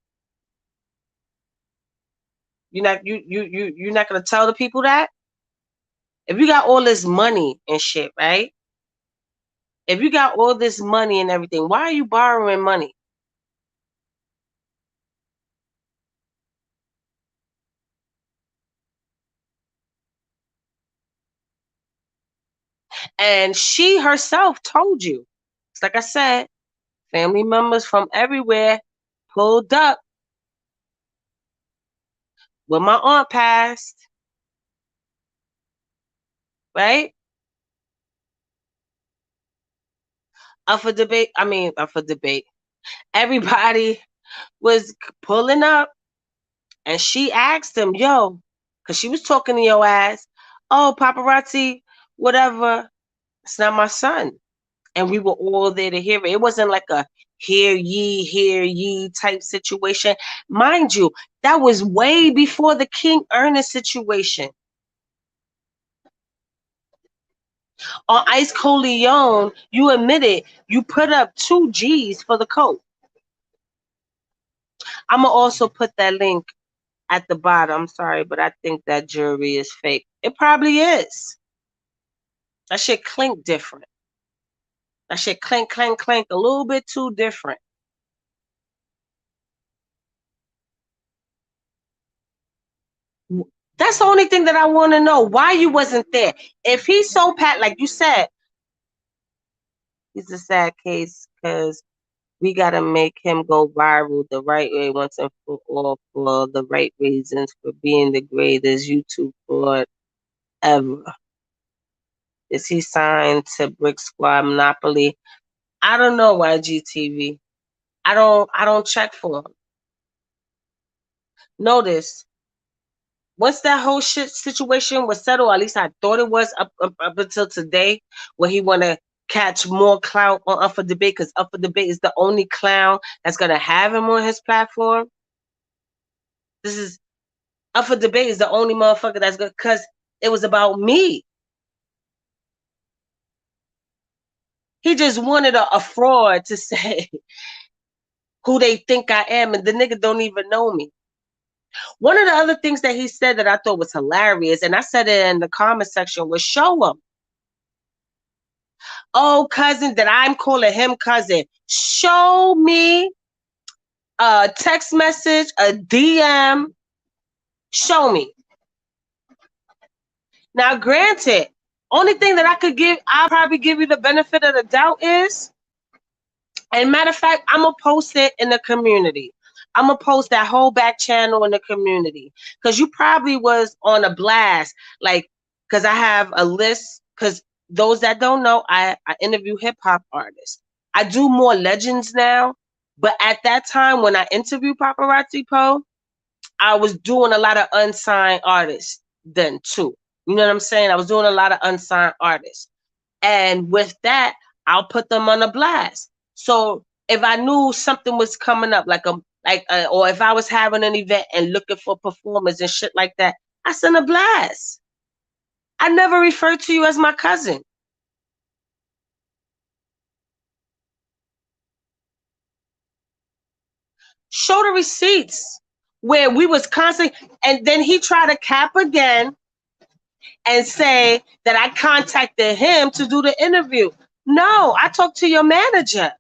You're not gonna tell the people that? If you got all this money and shit, right? If you got all this money and everything, why are you borrowing money? And she herself told you. It's like I said, family members from everywhere pulled up when my aunt passed, right? Up for debate. I mean, up for debate. Everybody was pulling up, and she asked him, yo, because she was talking to your ass, oh, paparazzi, whatever, it's not my son. And we were all there to hear it. It wasn't like a hear ye type situation. Mind you, that was way before the King Ernest situation. On Ice Coleon, you admitted you put up 2 G's for the coat. I'm going to also put that link at the bottom. I'm sorry, but I think that jewelry is fake. It probably is. That shit clink different. That shit clink, clank, clank, a little bit too different. That's the only thing that I want to know. Why you wasn't there? If he's so like you said, he's a sad case because we got to make him go viral the right way once and for all for the right reasons for being the greatest YouTube fraud ever. Is he signed to Brick Squad Monopoly? I don't know, YGTV. I don't check for him. Notice once that whole shit situation was settled, at least I thought it was up until today, where he want to catch more clout on Up for Debate because Up for Debate is the only clown that's gonna have him on his platform. This is up for debate is the only motherfucker that's good because it was about me. He just wanted a fraud to say who they think I am, and the nigga don't even know me. One of the other things that he said that I thought was hilarious, and I said it in the comment section, was show him. Oh, cousin, that I'm calling him cousin. Show me a text message, a DM. Show me. Now, granted, only thing that I'll probably give you the benefit of the doubt is, and matter of fact, I'm going to post it in the community. I'm going to post that whole back channel in the community. Because you probably was on a blast. Like, because I have a list. Because those that don't know, I interview hip-hop artists. I do more legends now. But at that time, when I interviewed Paparazzi Po, I was doing a lot of unsigned artists then, too. You know what I'm saying? I was doing a lot of unsigned artists. And with that, I'll put them on a blast. So if I knew something was coming up, or if I was having an event and looking for performers and shit like that, I send a blast. I never refer to you as my cousin. Show the receipts where we was constantly, and then he tried to cap again and say that I contacted him to do the interview. No, I talked to your manager.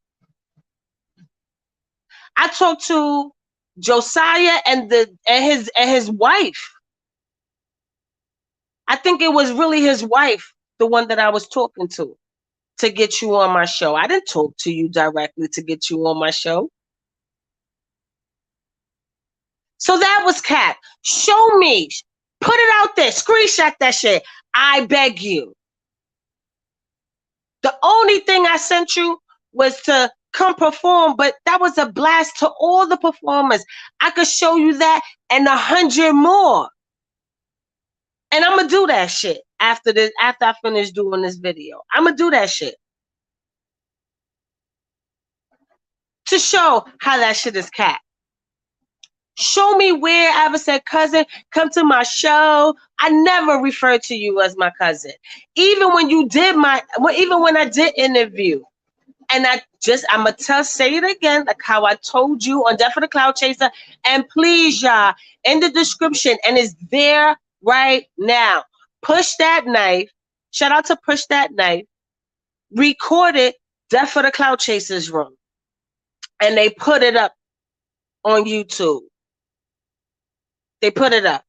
I talked to Josiah and his wife. I think it was really his wife, the one that I was talking to get you on my show. I didn't talk to you directly to get you on my show. So that was cap. Show me. Put it out there. Screenshot that shit. I beg you. The only thing I sent you was to come perform, but that was a blast to all the performers. I could show you that and 100 more. And I'm gonna do that shit after I finish doing this video. I'm gonna do that shit to show how that shit is cat. Show me where I ever said, cousin, come to my show. I never referred to you as my cousin. Even when I did interview, and I'm gonna say it again, like how I told you on Death for the Clout Chaser. And please, y'all, in the description, and it's there right now. Push That Knife. Shout out to Push That Knife. Recorded Death for the Clout Chasers room. And they put it up on YouTube. They put it up.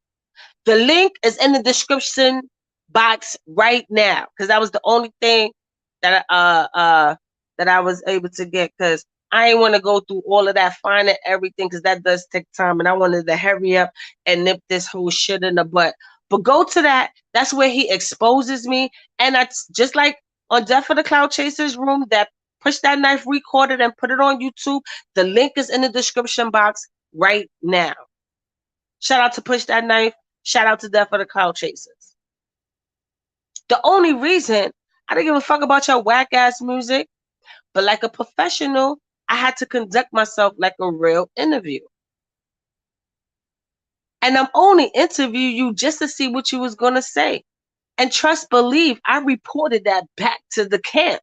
The link is in the description box right now, because that was the only thing that I was able to get, because I ain't want to go through all of that, finding everything, because that does take time, and I wanted to hurry up and nip this whole shit in the butt. But go to that. That's where he exposes me, and that's just like on Death for the Clout Chasers room that Push That Knife recorded and put it on YouTube. The link is in the description box right now. Shout out to Push That Knife. Shout out to Death for the Clout Chasers. The only reason I didn't give a fuck about your whack ass music, but like a professional, I had to conduct myself like a real interview. And I'm only interviewing you just to see what you was gonna say. And trust, believe, I reported that back to the camp.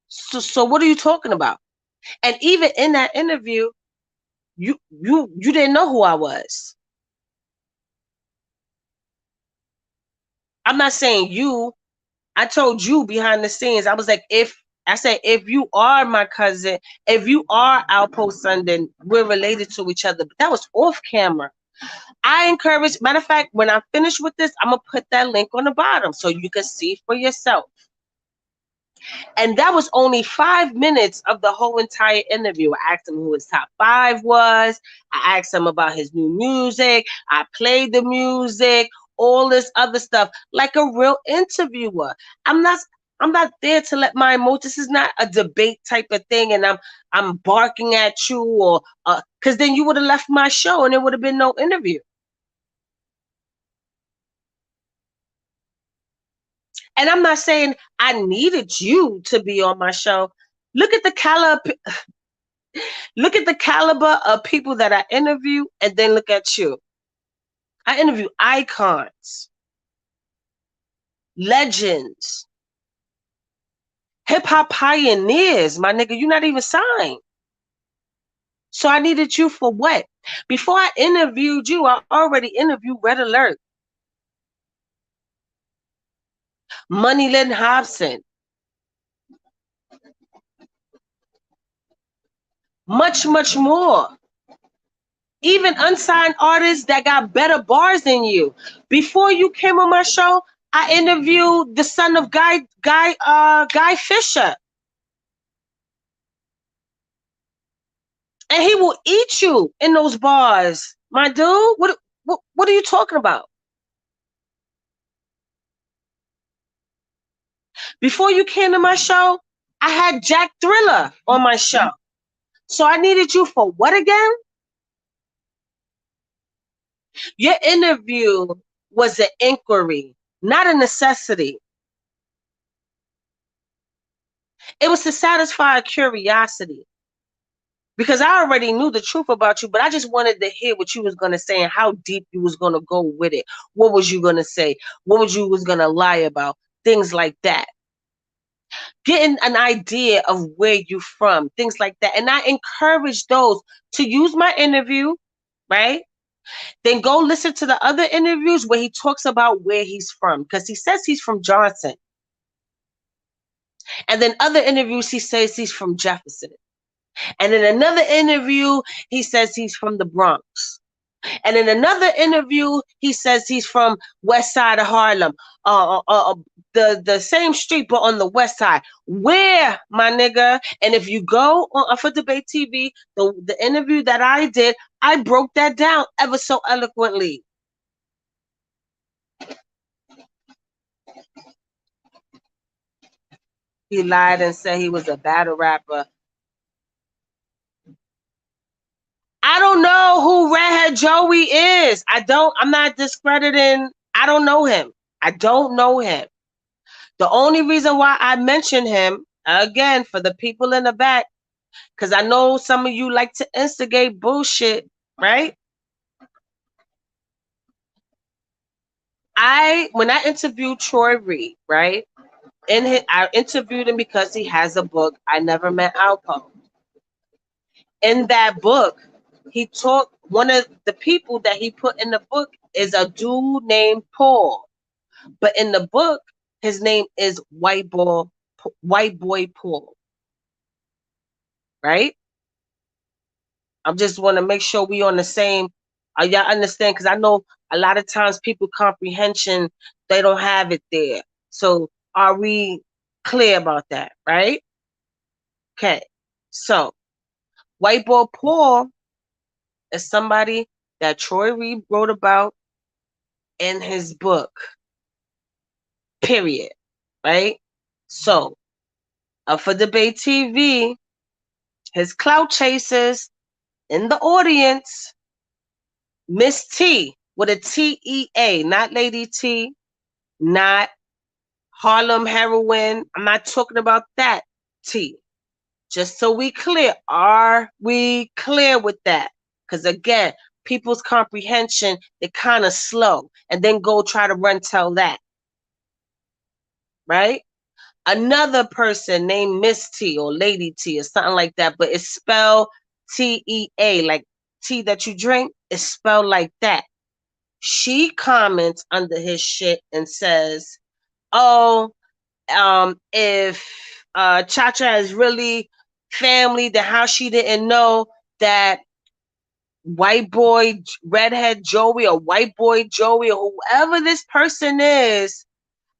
So what are you talking about? And even in that interview, you didn't know who I was. I'm not saying you. I told you behind the scenes. I was like, if you are my cousin, if you are ALPO son, then we're related to each other. But that was off camera. I encourage, matter of fact, when I finish with this, I'm going to put that link on the bottom so you can see for yourself. And that was only 5 minutes of the whole entire interview. I asked him who his top 5 was. I asked him about his new music. I played the music, all this other stuff, like a real interviewer. I'm not there to let my emotions. This is not a debate type of thing, and I'm barking at you, or because then you would have left my show and there would have been no interview. And I'm not saying I needed you to be on my show. Look at the caliber. Look at the caliber of people that I interview, and then look at you. I interview icons, legends, hip hop pioneers. My nigga, you're not even signed. So I needed you for what? Before I interviewed you, I already interviewed Red Alert, Money Lynn Hobson, much, much more. Even unsigned artists that got better bars than you. Before you came on my show, I interviewed the son of Guy Fisher. And he will eat you in those bars. My dude, what are you talking about? Before you came to my show, I had Jack Thriller on my show. So I needed you for what again? Your interview was an inquiry, not a necessity. It was to satisfy a curiosity. Because I already knew the truth about you, but I just wanted to hear what you was going to say and how deep you was going to go with it. What was you going to say? What was you was going to lie about? Things like that. Getting an idea of where you're from, things like that. And I encourage those to use my interview, right? Then go listen to the other interviews where he talks about where he's from, because he says he's from Johnson. And then other interviews, he says he's from Jefferson. And in another interview, he says he's from the Bronx. And in another interview, he says he's from West Side of Harlem, the same street, but on the West Side. Where, my nigga? And if you go on For Debate TV, the interview that I did, I broke that down ever so eloquently. He lied and said he was a battle rapper. I don't know who Redhead Joey is. I'm not discrediting. I don't know him. I don't know him. The only reason why I mention him, again, for the people in the back, because I know some of you like to instigate bullshit, right? When I interviewed Troy Reed, right? I interviewed him because he has a book, I Never Met ALPO. In that book, he taught one of the people that he put in the book is a dude named Paul. But in the book, his name is White Boy Paul. Right? I just want to make sure we on the same. Y'all understand? Because I know a lot of times people comprehension, they don't have it there. So are we clear about that? Right? Okay. So White Boy Paul is somebody that Troy Reed wrote about in his book. Period. Right? So For Debate TV, his Clout Chasers in the audience, Miss T with a T-E-A, not Lady T, not Harlem Heroin. I'm not talking about that T. Just so we clear, are we clear with that? Because again, people's comprehension, they're kind of slow, and then go try to run tell that. Right? Another person named Miss T or Lady T or something like that, but it's spelled T-E-A, like tea that you drink, is spelled like that. She comments under his shit and says, oh, if Cha-Cha is really family, then how she didn't know that White Boy Redhead Joey or White Boy Joey or whoever this person is,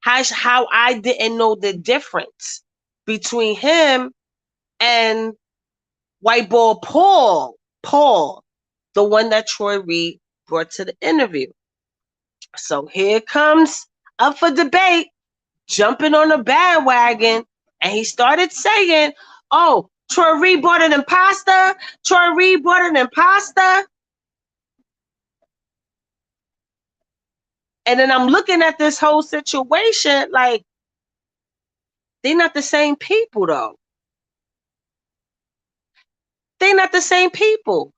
how I didn't know the difference between him and White Boy Paul, the one that Troy Reed brought to the interview. So here comes Up for Debate, jumping on the bandwagon, and he started saying, oh, Troy Reed bought an imposter. Troy Reed bought an imposter. And then I'm looking at this whole situation like, they're not the same people, though. They not the same people.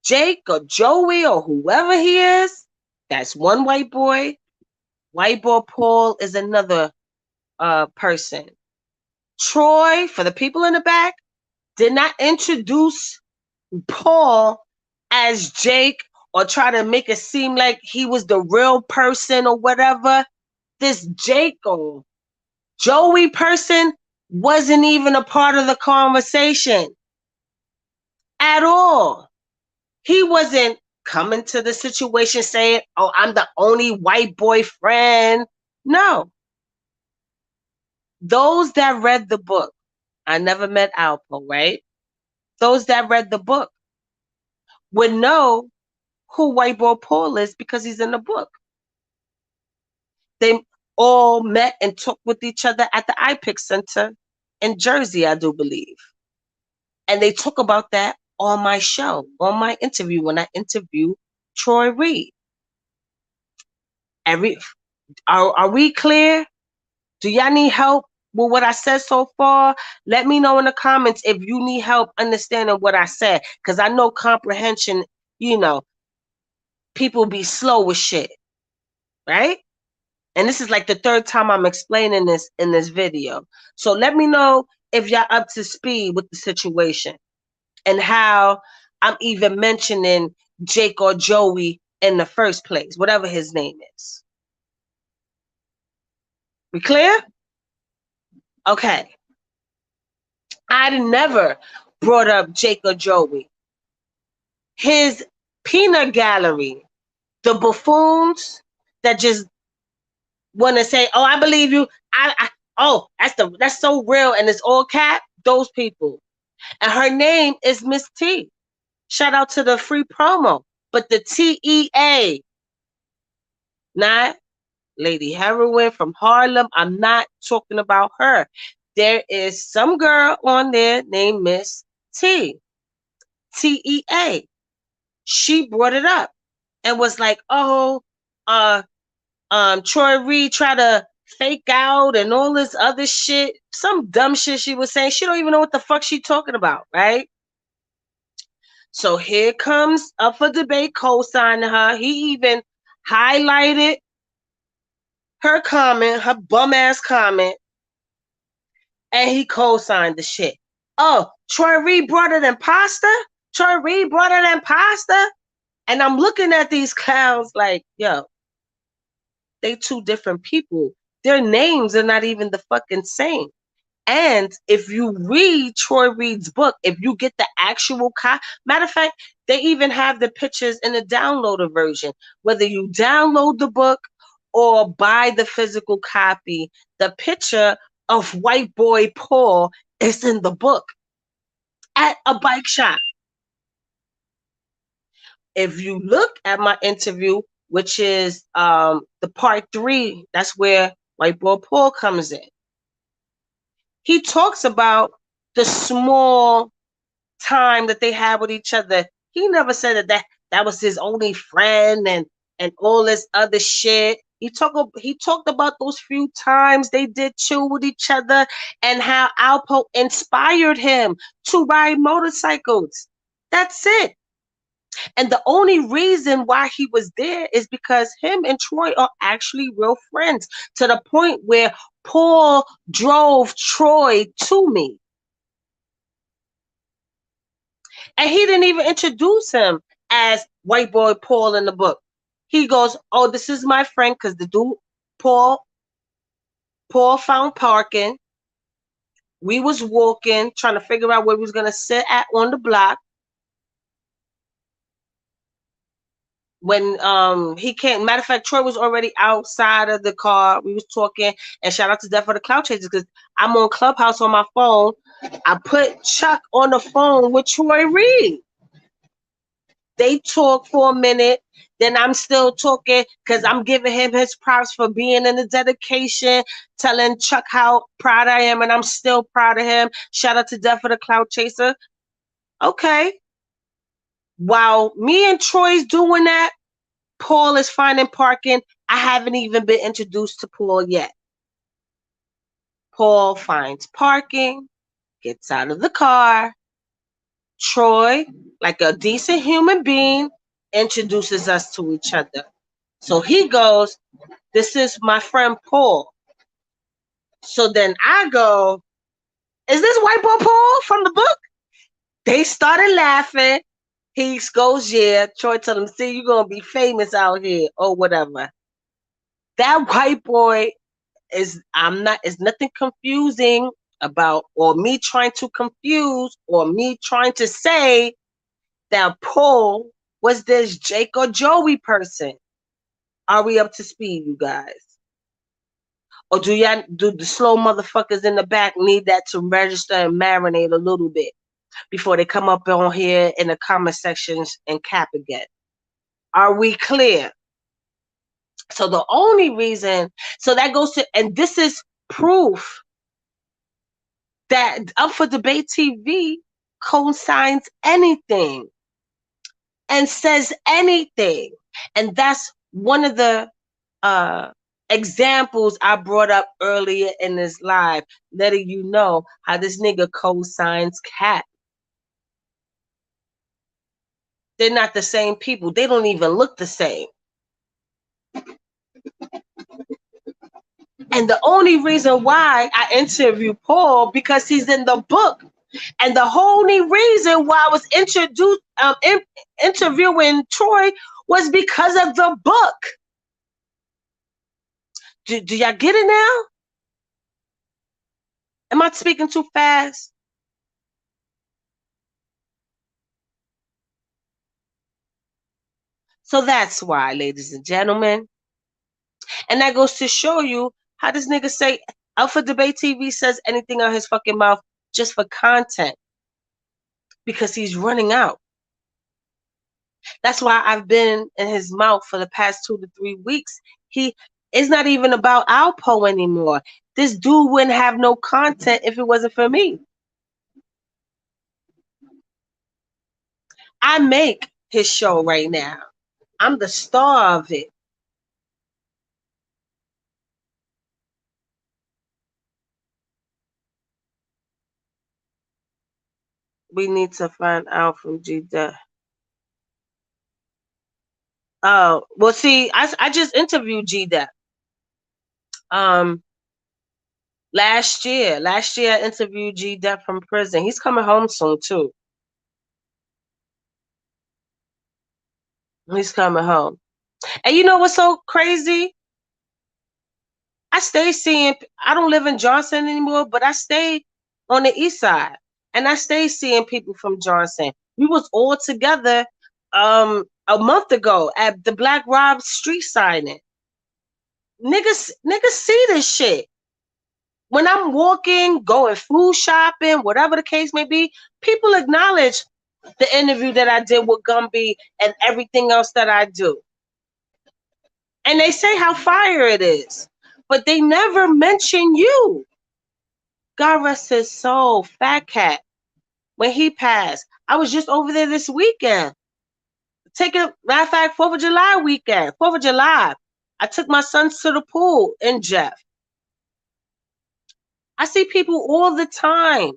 Jake or Joey or whoever he is, that's one white boy. White boy Paul is another person. Troy, for the people in the back, did not introduce Paul as Jake or try to make it seem like he was the real person or whatever. This Jake or Joey person wasn't even a part of the conversation at all. He wasn't coming to the situation saying, oh, I'm the only white boyfriend. No. Those that read the book, I never met ALPO, right? Those that read the book would know who White Boy Paul is because he's in the book. They all met and talked with each other at the IPIC Center in Jersey, I do believe. And they talk about that on my show, on my interview, when I interview Troy Reed. Are we clear? Do y'all need help with what I said so far? Let me know in the comments if you need help understanding what I said. Because I know comprehension, people be slow with shit. Right? And this is like the third time I'm explaining this in this video. So let me know if y'all up to speed with the situation and how I'm even mentioning Jake or Joey in the first place, whatever his name is. We clear? Okay. I never brought up Jake or Joey. His peanut gallery, the buffoons that just want to say, "Oh, I believe you." That's so real, and it's all cap. Those people, and her name is Miss T. Shout out to the free promo, but the TEA, not Lady Heroin from Harlem. I'm not talking about her. There is some girl on there named Miss T. TEA. She brought it up and was like, "Oh, Troy Reed tried to fake out and all this other shit, some dumb shit she was saying. She don't even know what the fuck she talking about, right?" So here comes up for debate, co-signing her. He even highlighted her comment, her bum ass comment, and he co-signed the shit. Oh, Troy Reed brought an imposter? Troy Reed brought an imposter? And I'm looking at these clowns like, yo, they two different people. Their names are not even the fucking same. And if you read Troy Reed's book, if you get the actual matter of fact, they even have the pictures in the downloaded version. Whether you download the book or buy the physical copy, the picture of White Boy Paul is in the book at a bike shop. If you look at my interview, which is the part 3, that's where White Boy Paul comes in. He talks about the small time that they had with each other. He never said that was his only friend and all this other shit. He talked about those few times they did chill with each other and how Alpo inspired him to ride motorcycles. That's it. And the only reason why he was there is because him and Troy are actually real friends, to the point where Paul drove Troy to me. And he didn't even introduce him as White Boy Paul in the book. He goes, "Oh, this is my friend," because the dude, Paul found parking. We was walking, trying to figure out where we was going to sit at on the block. When he came, matter of fact, Troy was already outside of the car. We was talking, and shout out to Death for the Clout Chasers, because I'm on Clubhouse on my phone. I put Chuck on the phone with Troy Reed. They talk for a minute. Then I'm still talking because I'm giving him his props for being in the dedication, telling Chuck how proud I am, and I'm still proud of him. Shout out to Death for the Clout Chaser. Okay. While me and Troy's doing that, Paul is finding parking. I haven't even been introduced to Paul yet. Paul finds parking, gets out of the car. Troy, like a decent human being, introduces us to each other. So he goes, "This is my friend Paul." So then I go, "Is this white boy Paul from the book?" They started laughing. He goes, "Yeah." Troy told him, "See, you're going to be famous out here," or whatever. That white boy is nothing confusing about, or me trying to confuse, or me trying to say that Paul was this Jake or Joey person. Are we up to speed, you guys? Or do the slow motherfuckers in the back need that to register and marinate a little bit before they come up on here in the comment sections and cap again? Are we clear? So the only reason, so that goes to, and this is proof that Up for Debate TV co-signs anything and says anything. And that's one of the examples I brought up earlier in this live, letting you know how this nigga co-signs Cap. They're not the same people. They don't even look the same. And the only reason why I interview Paul, because he's in the book. And the only reason why I was interviewing Troy was because of the book. Do y'all get it now? Am I speaking too fast? So that's why, ladies and gentlemen. And that goes to show you how this nigga say Alpha Debate TV says anything out his fucking mouth just for content. Because he's running out. That's why I've been in his mouth for the past 2 to 3 weeks. It's not even about ALPO anymore. This dude wouldn't have no content if it wasn't for me. I make his show right now. I'm the star of it. We need to find out from G-Duck. Oh, well, see, I just interviewed G-Duck. Last year I interviewed G-Duck from prison. He's coming home soon too. He's coming home. And you know what's so crazy? I don't live in Johnson anymore, but I stay on the east side. And I stay seeing people from Johnson. We was all together a month ago at the Black Rob street signing. Niggas see this shit. When I'm walking, going food shopping, whatever the case may be, people acknowledge the interview that I did with Gumby and everything else that I do. And they say how fire it is. But they never mention you. God rest his soul, Fat Cat. When he passed, I was just over there this weekend. Matter of fact, 4th of July weekend, 4th of July. I took my sons to the pool in Jeff. I see people all the time.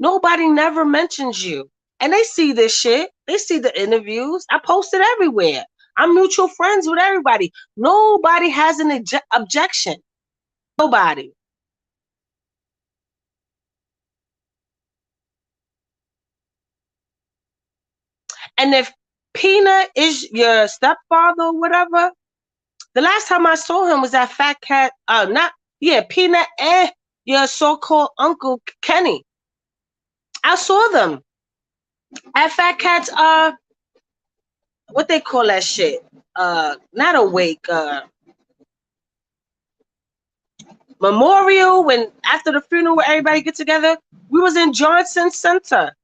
Nobody never mentions you. And they see this shit. They see the interviews. I post it everywhere. I'm mutual friends with everybody. Nobody has an objection. Nobody. And if Peanut is your stepfather or whatever, the last time I saw him was at Fat Cat, Peanut and your so-called Uncle Kenny. I saw them at Fat Cat's, what they call that shit? Not a wake, memorial, when after the funeral where everybody get together. We was in Johnson Center.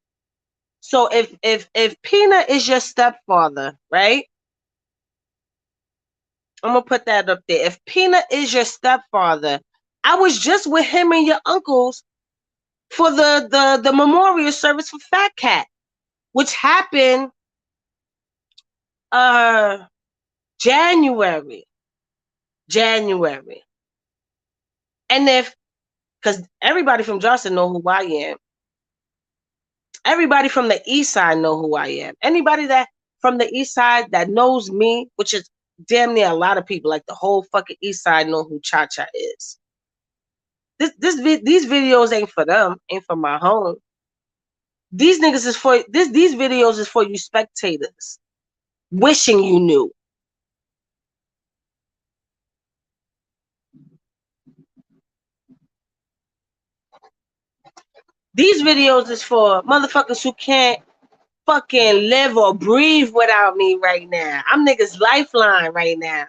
So if Peanut is your stepfather, right? I'm gonna put that up there. If Peanut is your stepfather, I was just with him and your uncles for the memorial service for Fat Cat, which happened January. And because everybody from Johnson know who I am. Everybody from the east side know who I am. Anybody that from the east side that knows me, which is damn near a lot of people, like the whole fucking east side know who Cha Cha is. These videos ain't for them, ain't for my home. These niggas is for these videos is for you spectators, wishing you knew. These videos is for motherfuckers who can't fucking live or breathe without me right now. I'm niggas' lifeline right now.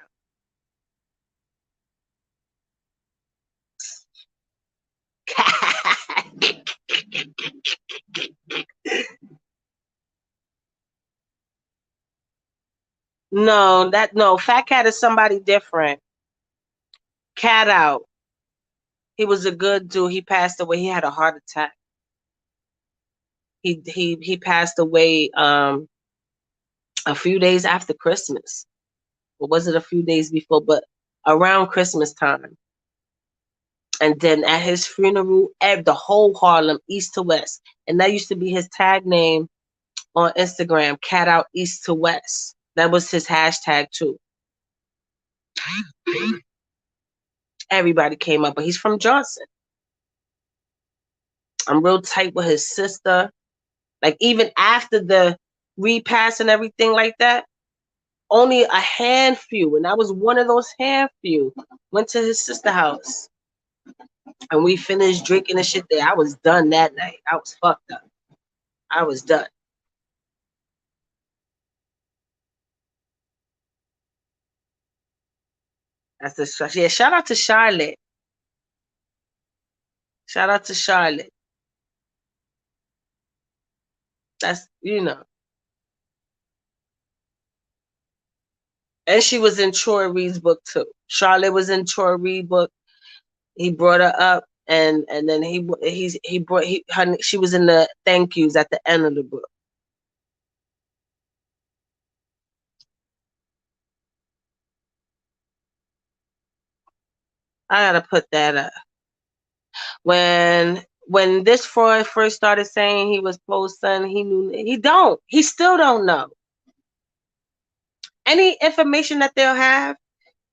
No, Fat Cat is somebody different. Cat out. He was a good dude. He passed away. He had a heart attack. He passed away a few days after Christmas. Or was it a few days before? But around Christmas time. And then at his funeral, the whole Harlem, east to west. And that used to be his tag name on Instagram, Cat Out East to West. That was his hashtag too. Everybody came up, but he's from Johnson. I'm real tight with his sister. Like even after the repass and everything like that, only a handful, and I was one of those handful, went to his sister house. And we finished drinking and shit there. I was done that night. I was fucked up. I was done. That's the yeah. Shout out to Charlotte. Shout out to Charlotte. That's And she was in Troy Reed's book too. Charlotte was in Troy Reed's book. He brought her up, and then she was in the thank yous at the end of the book. I gotta put that up. When this Freud first started saying he was Poe's son, he still don't know. Any information that they'll have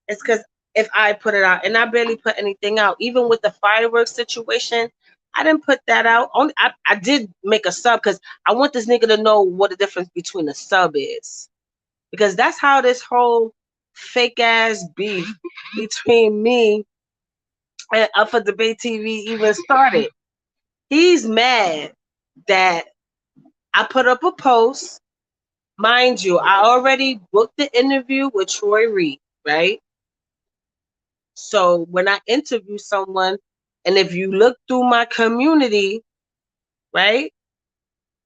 is because if I put it out, and I barely put anything out, even with the fireworks situation, I didn't put that out. Only I did make a sub because I want this nigga to know what the difference between a sub is, because that's how this whole fake ass beef between me and Up for Debate TV even started. He's mad that I put up a post. Mind you, I already booked the interview with Troy Reed, right? So when I interview someone, and if you look through my community, right?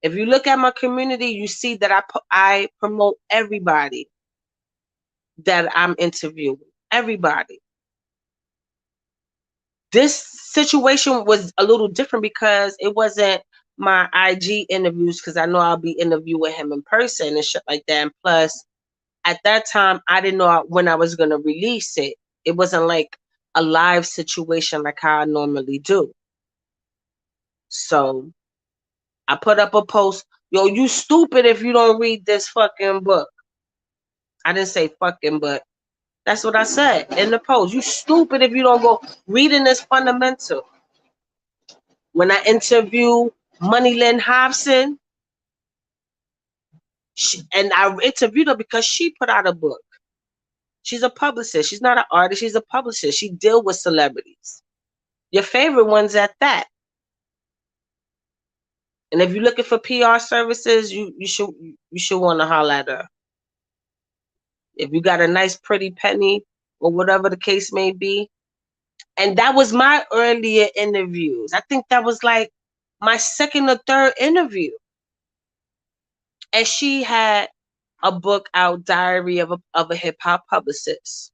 If you look at my community, you see that I promote everybody that I'm interviewing. Everybody. This situation was a little different because it wasn't my IG interviews, because I know I'll be interviewing him in person and shit like that. And plus, at that time, I didn't know when I was going to release it. It wasn't like a live situation like how I normally do. So I put up a post, yo, you stupid if you don't read this fucking book. I didn't say fucking, but that's what I said in the post. You stupid if you don't go reading this fundamental. When I interview Money Lynn Hobson, and I interviewed her because she put out a book. She's a publicist. She's not an artist. She's a publicist. She deals with celebrities. Your favorite ones at that. And if you're looking for PR services, you should want to holler at her. If you got a nice pretty penny or whatever the case may be. And that was my earlier interviews. I think that was like my second or third interview. And she had a book out, Diary of a Hip Hop Publicist.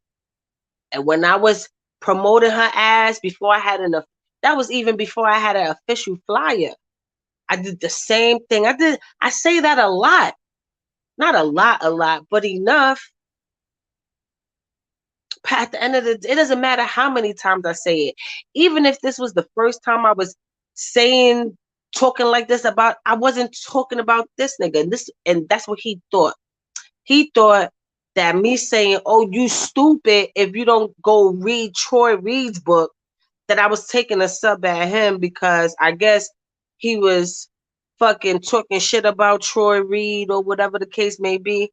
And when I was promoting her ass, that was even before I had an official flyer. I did the same thing. I say that a lot. Not a lot, but enough. At the end of the day, it doesn't matter how many times I say it. Even if this was the first time I was saying talking like this about, I wasn't talking about this nigga. And that's what he thought. He thought that me saying, oh, you stupid if you don't go read Troy Reed's book, that I was taking a sub at him because I guess he was fucking talking shit about Troy Reed or whatever the case may be.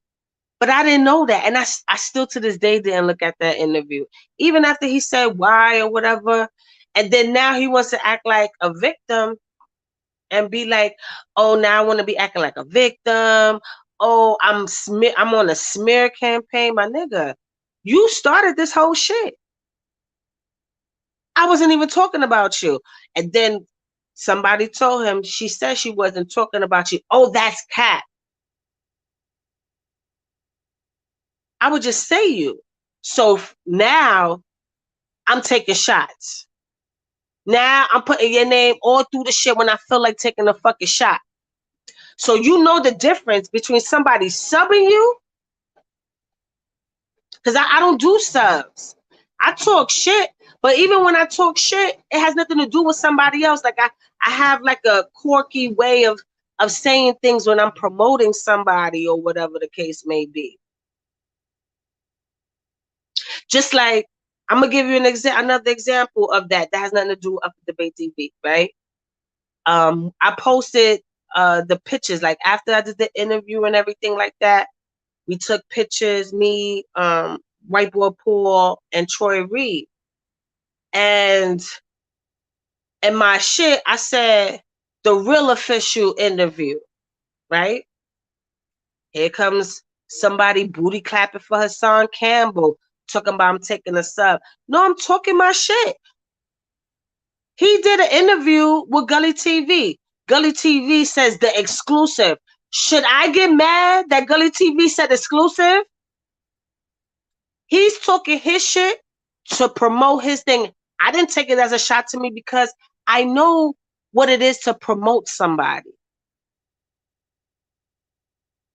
But I didn't know that. And I still to this day didn't look at that interview. Even after he said why or whatever. And then now he wants to act like a victim and be like, oh, now I want to be acting like a victim. Oh, I'm on a smear campaign. My nigga, you started this whole shit. I wasn't even talking about you. And then somebody told him, she said she wasn't talking about you. Oh, that's Cat. I would just say you. So now I'm taking shots. Now I'm putting your name all through the shit when I feel like taking a fucking shot. So you know the difference between somebody subbing you, because I don't do subs. I talk shit, but even when I talk shit, it has nothing to do with somebody else. Like I have like a quirky way of saying things when I'm promoting somebody or whatever the case may be. Just like, I'm gonna give you another example of that has nothing to do with Up Debate TV, right? I posted the pictures, like after I did the interview and everything like that. We took pictures, me, White Boy Paul, and Troy Reed. And in my shit, I said the real official interview, right? Here comes somebody booty clapping for Hassan Campbell, talking about I'm taking a sub. No, I'm talking my shit. He did an interview with Gully TV. Gully TV says the exclusive. Should I get mad that Gully TV said exclusive? He's talking his shit to promote his thing. I didn't take it as a shot to me because I know what it is to promote somebody.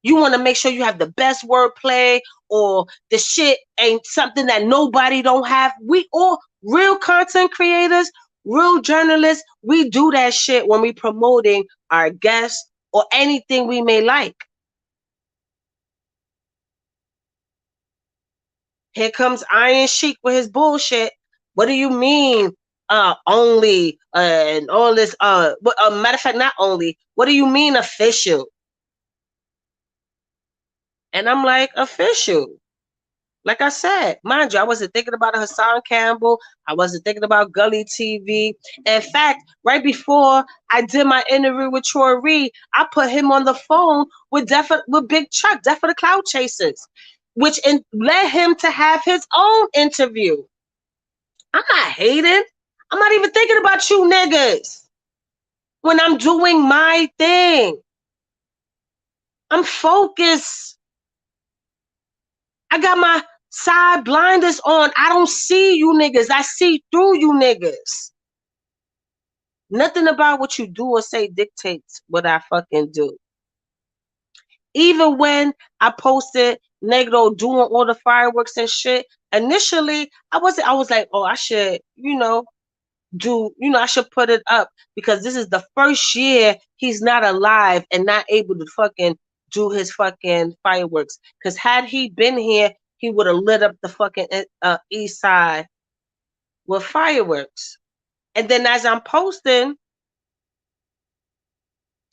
You want to make sure you have the best wordplay, or the shit ain't something that nobody don't have. We all real content creators, real journalists, we do that shit when we promoting our guests or anything we may like. Here comes Iron Sheik with his bullshit. What do you mean? Only and all this. Matter of fact, not only. What do you mean official? And I'm like, official. Like I said, mind you, I wasn't thinking about Hassan Campbell. I wasn't thinking about Gully TV. In fact, right before I did my interview with Troy Reed, I put him on the phone with Big Chuck, Death for the Clout Chasers, which led him to have his own interview. I'm not hating. I'm not even thinking about you niggas when I'm doing my thing. I'm focused. I got my side blinders on. I don't see you niggas. I see through you niggas. Nothing about what you do or say dictates what I fucking do. Even when I posted Negro doing all the fireworks and shit, initially I was like, oh, I should, I should put it up because this is the first year he's not alive and not able to fucking do his fucking fireworks. Because had he been here, he would have lit up the fucking east side with fireworks. And then as I'm posting,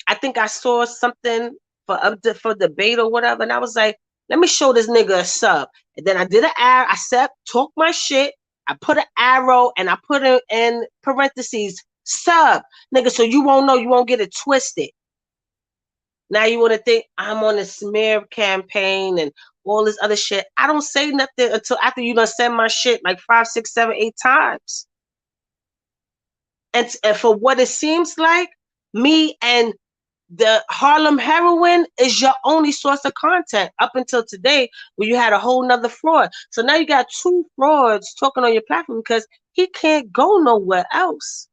I think I saw something for debate or whatever, and I was like, let me show this nigga a sub. And then I did an arrow. I said, talk my shit. I put an arrow and I put it in parentheses, sub, nigga, so you won't know, you won't get it twisted. Now you want to think I'm on a smear campaign and all this other shit. I don't say nothing until after you done send my shit like 5, 6, 7, 8 times. And for what it seems like, me and the Harlem heroin is your only source of content up until today, where you had a whole nother fraud. So now you got 2 frauds talking on your platform because he can't go nowhere else.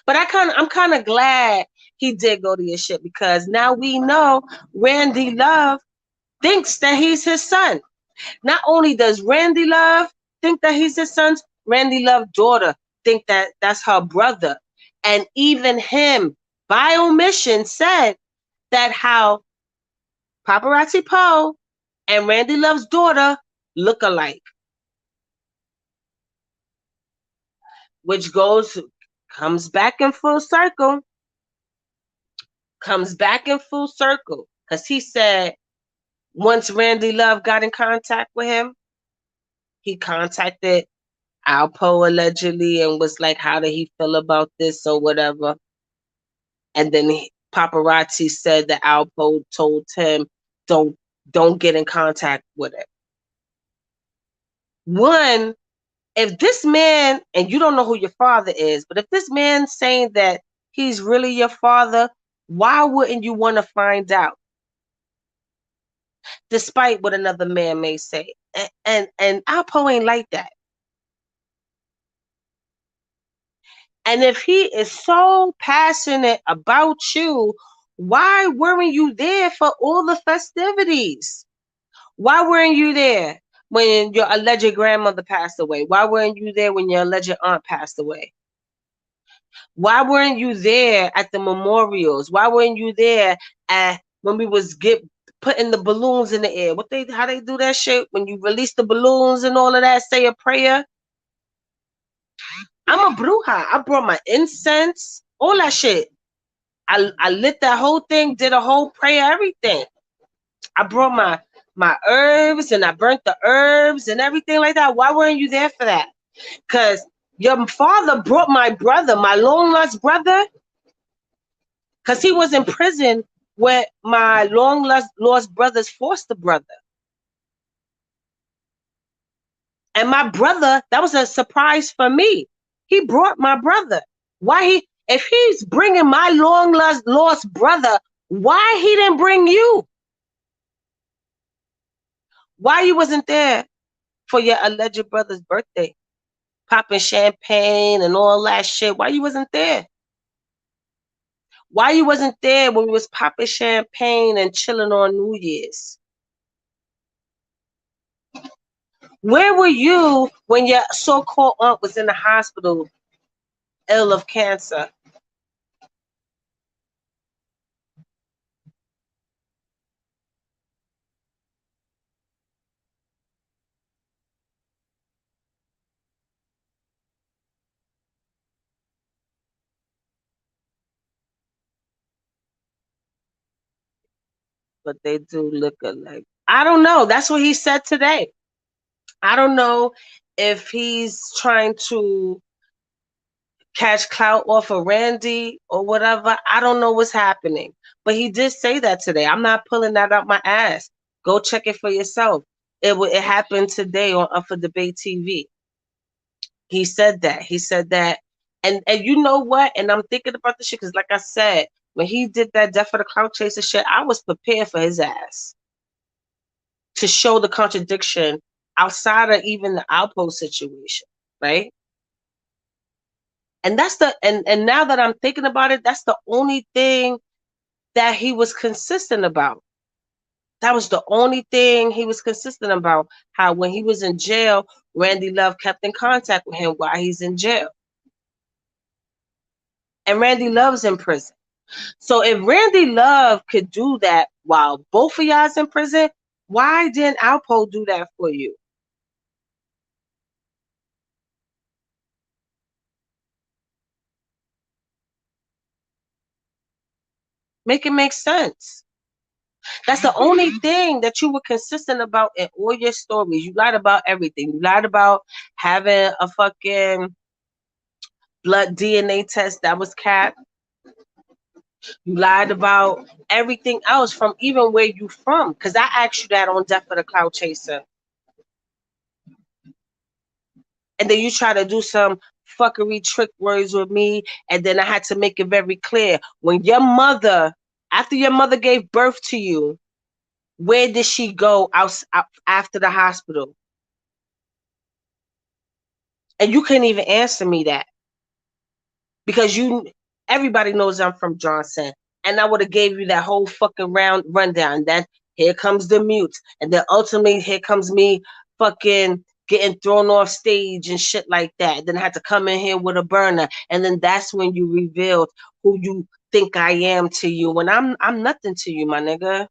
But I'm kind of glad he did go to your shit, because now we know Randy Love thinks that he's his son. Not only does Randy Love think that he's his son, Randy Love's daughter think that that's her brother. And even him, by omission, said that how Paparazzi Po and Randy Love's daughter look alike. Which comes back in full circle. Because he said once Randy Love got in contact with him, he contacted ALPO allegedly and was like, how did he feel about this or whatever? And then Paparazzi said that ALPO told him, don't get in contact with it. One, if this man, and you don't know who your father is, but if this man's saying that he's really your father, why wouldn't you want to find out? Despite what another man may say. And Alpo ain't like that. And if he is so passionate about you, why weren't you there for all the festivities? Why weren't you there when your alleged grandmother passed away? Why weren't you there when your alleged aunt passed away? Why weren't you there at the memorials? Why weren't you there at when we was putting the balloons in the air? How they do that shit when you release the balloons and all of that? Say a prayer. I'm a bruja. I brought my incense, all that shit. I lit that whole thing, did a whole prayer, everything. I brought my herbs and I burnt the herbs and everything like that. Why weren't you there for that? Because your father brought my brother, my long lost brother, because he was in prison with my long lost brother's foster brother. And my brother, that was a surprise for me. He brought my brother. If he's bringing my long lost brother, why he didn't bring you? Why you wasn't there for your alleged brother's birthday? Popping champagne and all that shit. Why you wasn't there? Why you wasn't there when we was popping champagne and chilling on New Year's? Where were you when your so-called aunt was in the hospital, ill of cancer? But they do look alike. I don't know. That's what he said today. I don't know if he's trying to catch clout off of Randy or whatever. I don't know what's happening. But he did say that today. I'm not pulling that out my ass. Go check it for yourself. It happened today on Up for Debate TV. He said that. He said that. And you know what? And I'm thinking about the shit because, like I said, when he did that Death for the Clout Chaser shit, I was prepared for his ass to show the contradiction outside of even the ALPO situation, right? And and now that I'm thinking about it, that's the only thing that he was consistent about. That was the only thing he was consistent about. How when he was in jail, Randy Love kept in contact with him while he's in jail. And Randy Love's in prison. So if Randy Love could do that while both of y'all's in prison, why didn't Alpo do that for you? Make it make sense. That's the only thing that you were consistent about in all your stories. You lied about everything. You lied about having a fucking blood DNA test that was capped. You lied about everything else from even where you from. Because I asked you that on Death for the Clout Chaser. And then you try to do some fuckery trick words with me. And then I had to make it very clear. When your mother, after your mother gave birth to you, where did she go out after the hospital? And you couldn't even answer me that. Because everybody knows I'm from Johnson. And I would have gave you that whole fucking rundown. Then here comes the mute. And then ultimately here comes me fucking getting thrown off stage and shit like that. Then I had to come in here with a burner, and then that's when you revealed who you think I am to you. When I'm nothing to you, my nigga.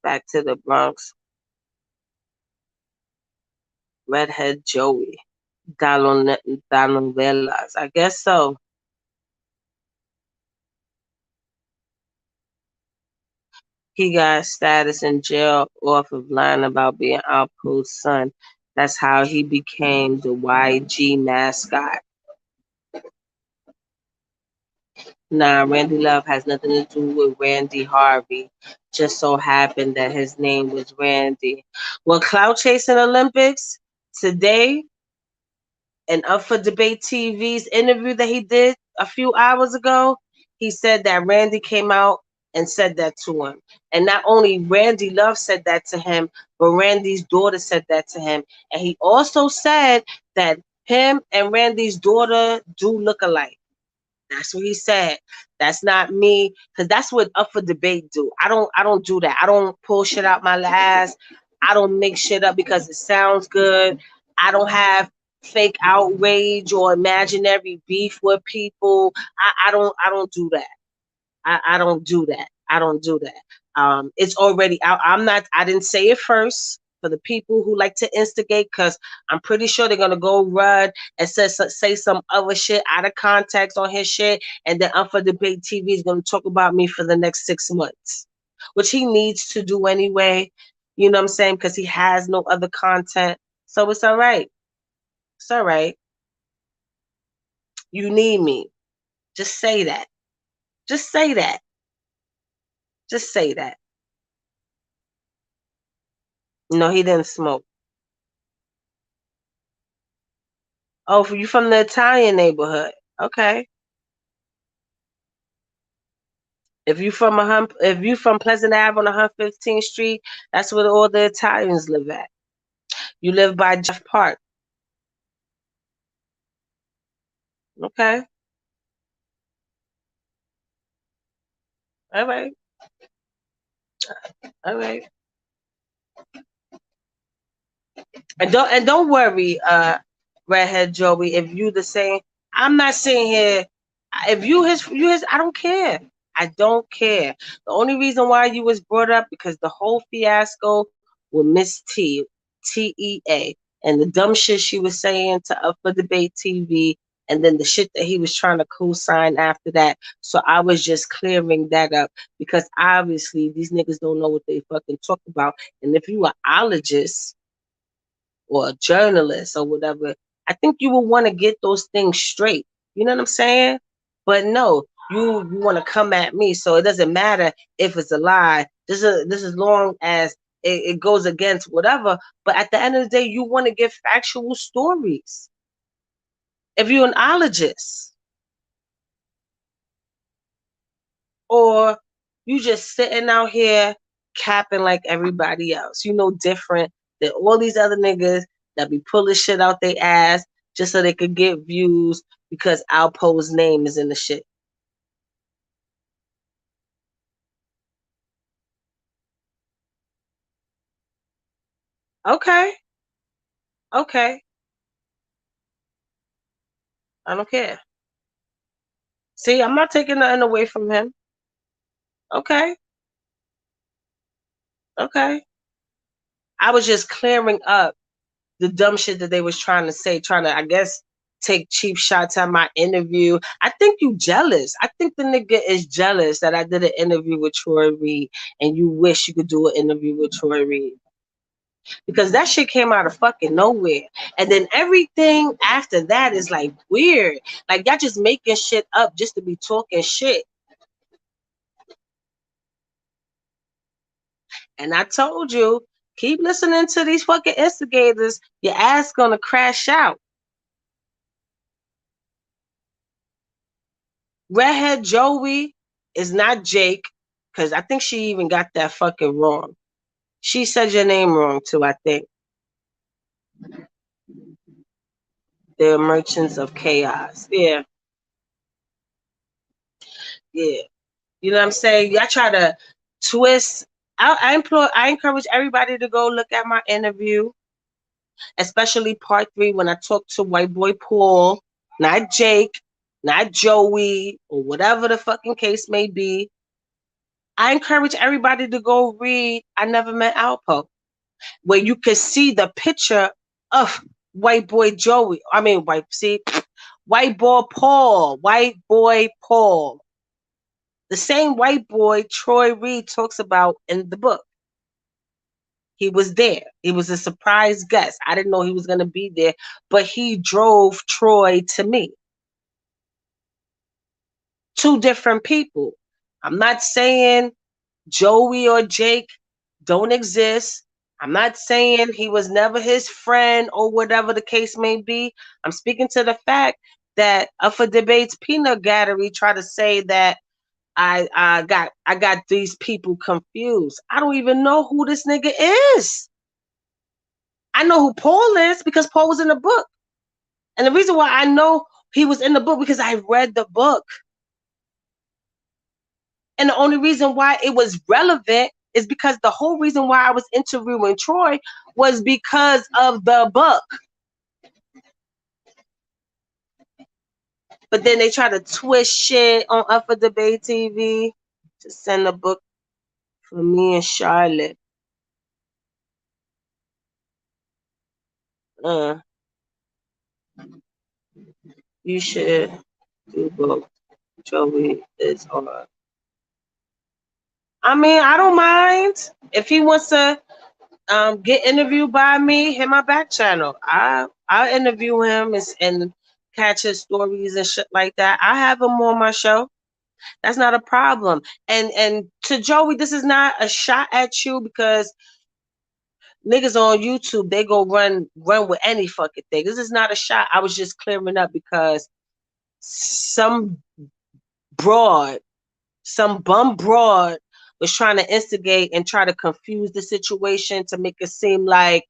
Back to the Bronx. Redhead Joey. Danovelas. I guess so. He got status in jail off of lying about being Alpo's son. That's how he became the YG mascot. Nah, Randy Love has nothing to do with Randy Harvey. Just so happened that his name was Randy. Well, Clout Chasing Olympics today, and Up for Debate TV's interview that he did a few hours ago, he said that Randy came out and said that to him. And not only Randy Love said that to him, but Randy's daughter said that to him. And he also said that him and Randy's daughter do look alike. That's what he said. That's not me, because that's what Up for Debate do. I don't do that. I don't pull shit out my ass. I don't make shit up because it sounds good. I don't have fake outrage or imaginary beef with people. I don't do that. I don't do that. I don't do that. It's already out. I didn't say it first for the people who like to instigate, because I'm pretty sure they're gonna go run and say some other shit out of context on his shit, and then Up for Debate TV is gonna talk about me for the next 6 months, which he needs to do anyway. You know what I'm saying? Because he has no other content, so it's all right. It's all right. You need me. Just say that. Just say that. Just say that. No, he didn't smoke. Oh, you from the Italian neighborhood? Okay. If you from Pleasant Ave on 115th Street, that's where all the Italians live at. You live by Jeff Park. Okay. All right. All right. And don't worry, Redhead Joey, if you the same. I'm not sitting here. If you his, I don't care. I don't care. The only reason why you was brought up because the whole fiasco with Miss TEA, and the dumb shit she was saying to Up for Debate TV, and then the shit that he was trying to co-sign after that. So I was just clearing that up because obviously these niggas don't know what they fucking talk about. And if you are ologist or a journalist or whatever, I think you will want to get those things straight. You know what I'm saying? But no, you want to come at me, so it doesn't matter if it's a lie. This is long as it goes against whatever. But at the end of the day, you want to give factual stories. If you're an ologist, or you just sitting out here capping like everybody else, you know, different than all these other niggas that be pulling shit out their ass just so they could get views because Alpo's name is in the shit. Okay, okay, I don't care. See, I'm not taking nothing away from him. Okay, okay. I was just clearing up the dumb shit that they was trying to say, trying to, I guess, take cheap shots at my interview. I think you jealous. I think the nigga is jealous that I did an interview with Troy Reed, and you wish you could do an interview with Troy Reed. Because that shit came out of fucking nowhere. And then everything after that is like weird. Like y'all just making shit up just to be talking shit. And I told you, keep listening to these fucking instigators. Your ass gonna crash out. Redhead Joey is not Jake, because I think she even got that fucking wrong. She said your name wrong too, I think. They're merchants of chaos. Yeah, yeah. You know what I'm saying? Y'all try to twist. I encourage everybody to go look at my interview, especially part 3 when I talked to white boy Paul, not Jake, not Joey, or whatever the fucking case may be. I encourage everybody to go read I Never Met ALPO, where you can see the picture of white boy Joey. I mean, white boy Paul, the same white boy Troy Reed talks about in the book. He was there. He was a surprise guest. I didn't know he was going to be there, but he drove Troy to me. 2 different people. I'm not saying Joey or Jake don't exist. I'm not saying he was never his friend or whatever the case may be. I'm speaking to the fact that for debates peanut gallery try to say that I got these people confused. I don't even know who this nigga is. I know who Paul is because Paul was in the book. And the reason why I know he was in the book because I read the book. And the only reason why it was relevant is because the whole reason why I was interviewing Troy was because of the book. But then they try to twist shit on Up for Debate TV to send a book for me and Charlotte. You should do both. Joey is hard. I mean, I don't mind if he wants to get interviewed by me. Hit my back channel. I'll interview him and catch his stories and shit like that. I have him on my show. That's not a problem. And to Joey, this is not a shot at you because niggas on YouTube, they go run with any fucking thing. This is not a shot. I was just clearing up because some bum broad was trying to instigate and try to confuse the situation to make it seem like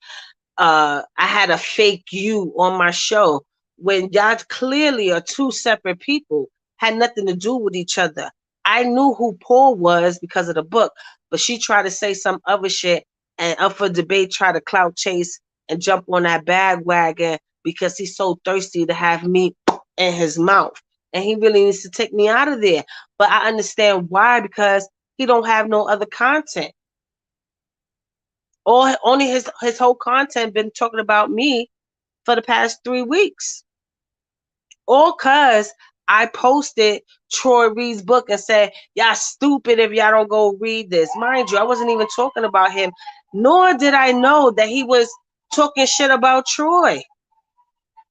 I had a fake you on my show when y'all clearly are 2 separate people, had nothing to do with each other. I knew who Paul was because of the book, but she tried to say some other shit and Up for Debate try to clout chase and jump on that bandwagon because he's so thirsty to have me in his mouth. And he really needs to take me out of there. But I understand why, because he don't have no other content. Or only his whole content been talking about me for the past 3 weeks. All cause I posted Troy Reed's book and said, y'all stupid if y'all don't go read this. Mind you, I wasn't even talking about him, nor did I know that he was talking shit about Troy.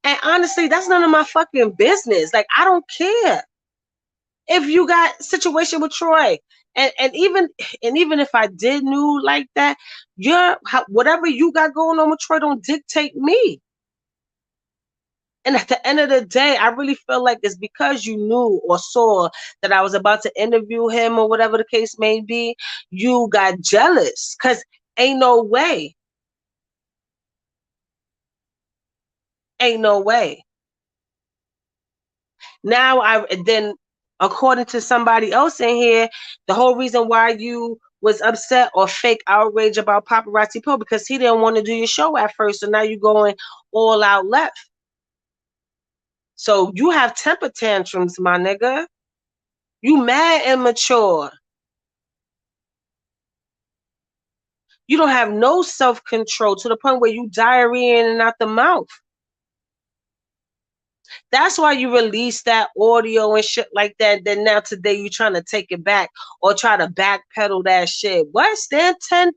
And honestly, that's none of my fucking business. Like, I don't care if you got a situation with Troy. And even if I did knew like that, whatever you got going on with Troy don't dictate me. And at the end of the day, I really feel like it's because you knew or saw that I was about to interview him or whatever the case may be, you got jealous. Because ain't no way. Ain't no way. Now, then, according to somebody else in here, the whole reason why you was upset or fake outrage about Paparazzi Po because he didn't want to do your show at first. So now you're going all out left. So you have temper tantrums, my nigga. You mad immature. You don't have no self-control to the point where you diarrhea in and out the mouth. That's why you release that audio and shit like that. Then now today you trying to take it back or try to backpedal that shit. What? Stand 10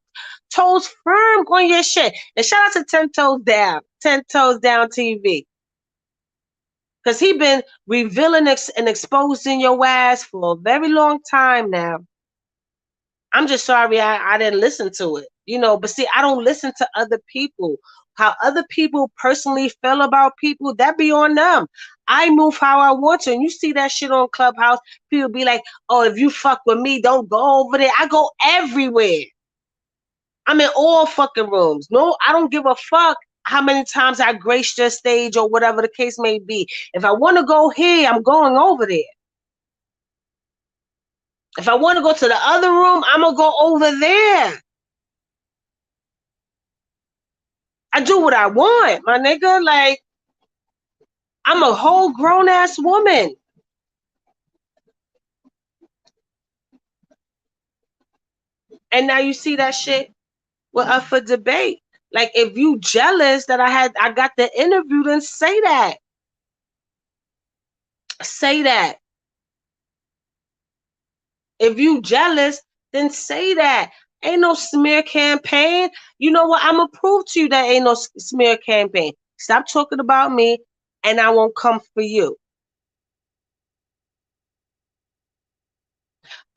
toes firm on your shit. And shout out to 10 Toes Down. 10 Toes Down TV. Because he been revealing and exposing your ass for a very long time now. I'm just sorry I didn't listen to it. You know, but see, I don't listen to other people. How other people personally feel about people, that be on them. I move how I want to. And you see that shit on Clubhouse, people be like, oh, if you fuck with me, don't go over there. I go everywhere. I'm in all fucking rooms. No, I don't give a fuck how many times I graced your stage or whatever the case may be. If I want to go here, I'm going over there. If I want to go to the other room, I'm going to go over there. I do what I want, my nigga. Like, I'm a whole grown-ass woman. And now you see that shit? We're up for debate. Like, if you jealous that I got the interview, then say that. Say that. If you jealous, then say that. Ain't no smear campaign. You know what? I'm gonna prove to you that ain't no smear campaign. Stop talking about me, and I won't come for you.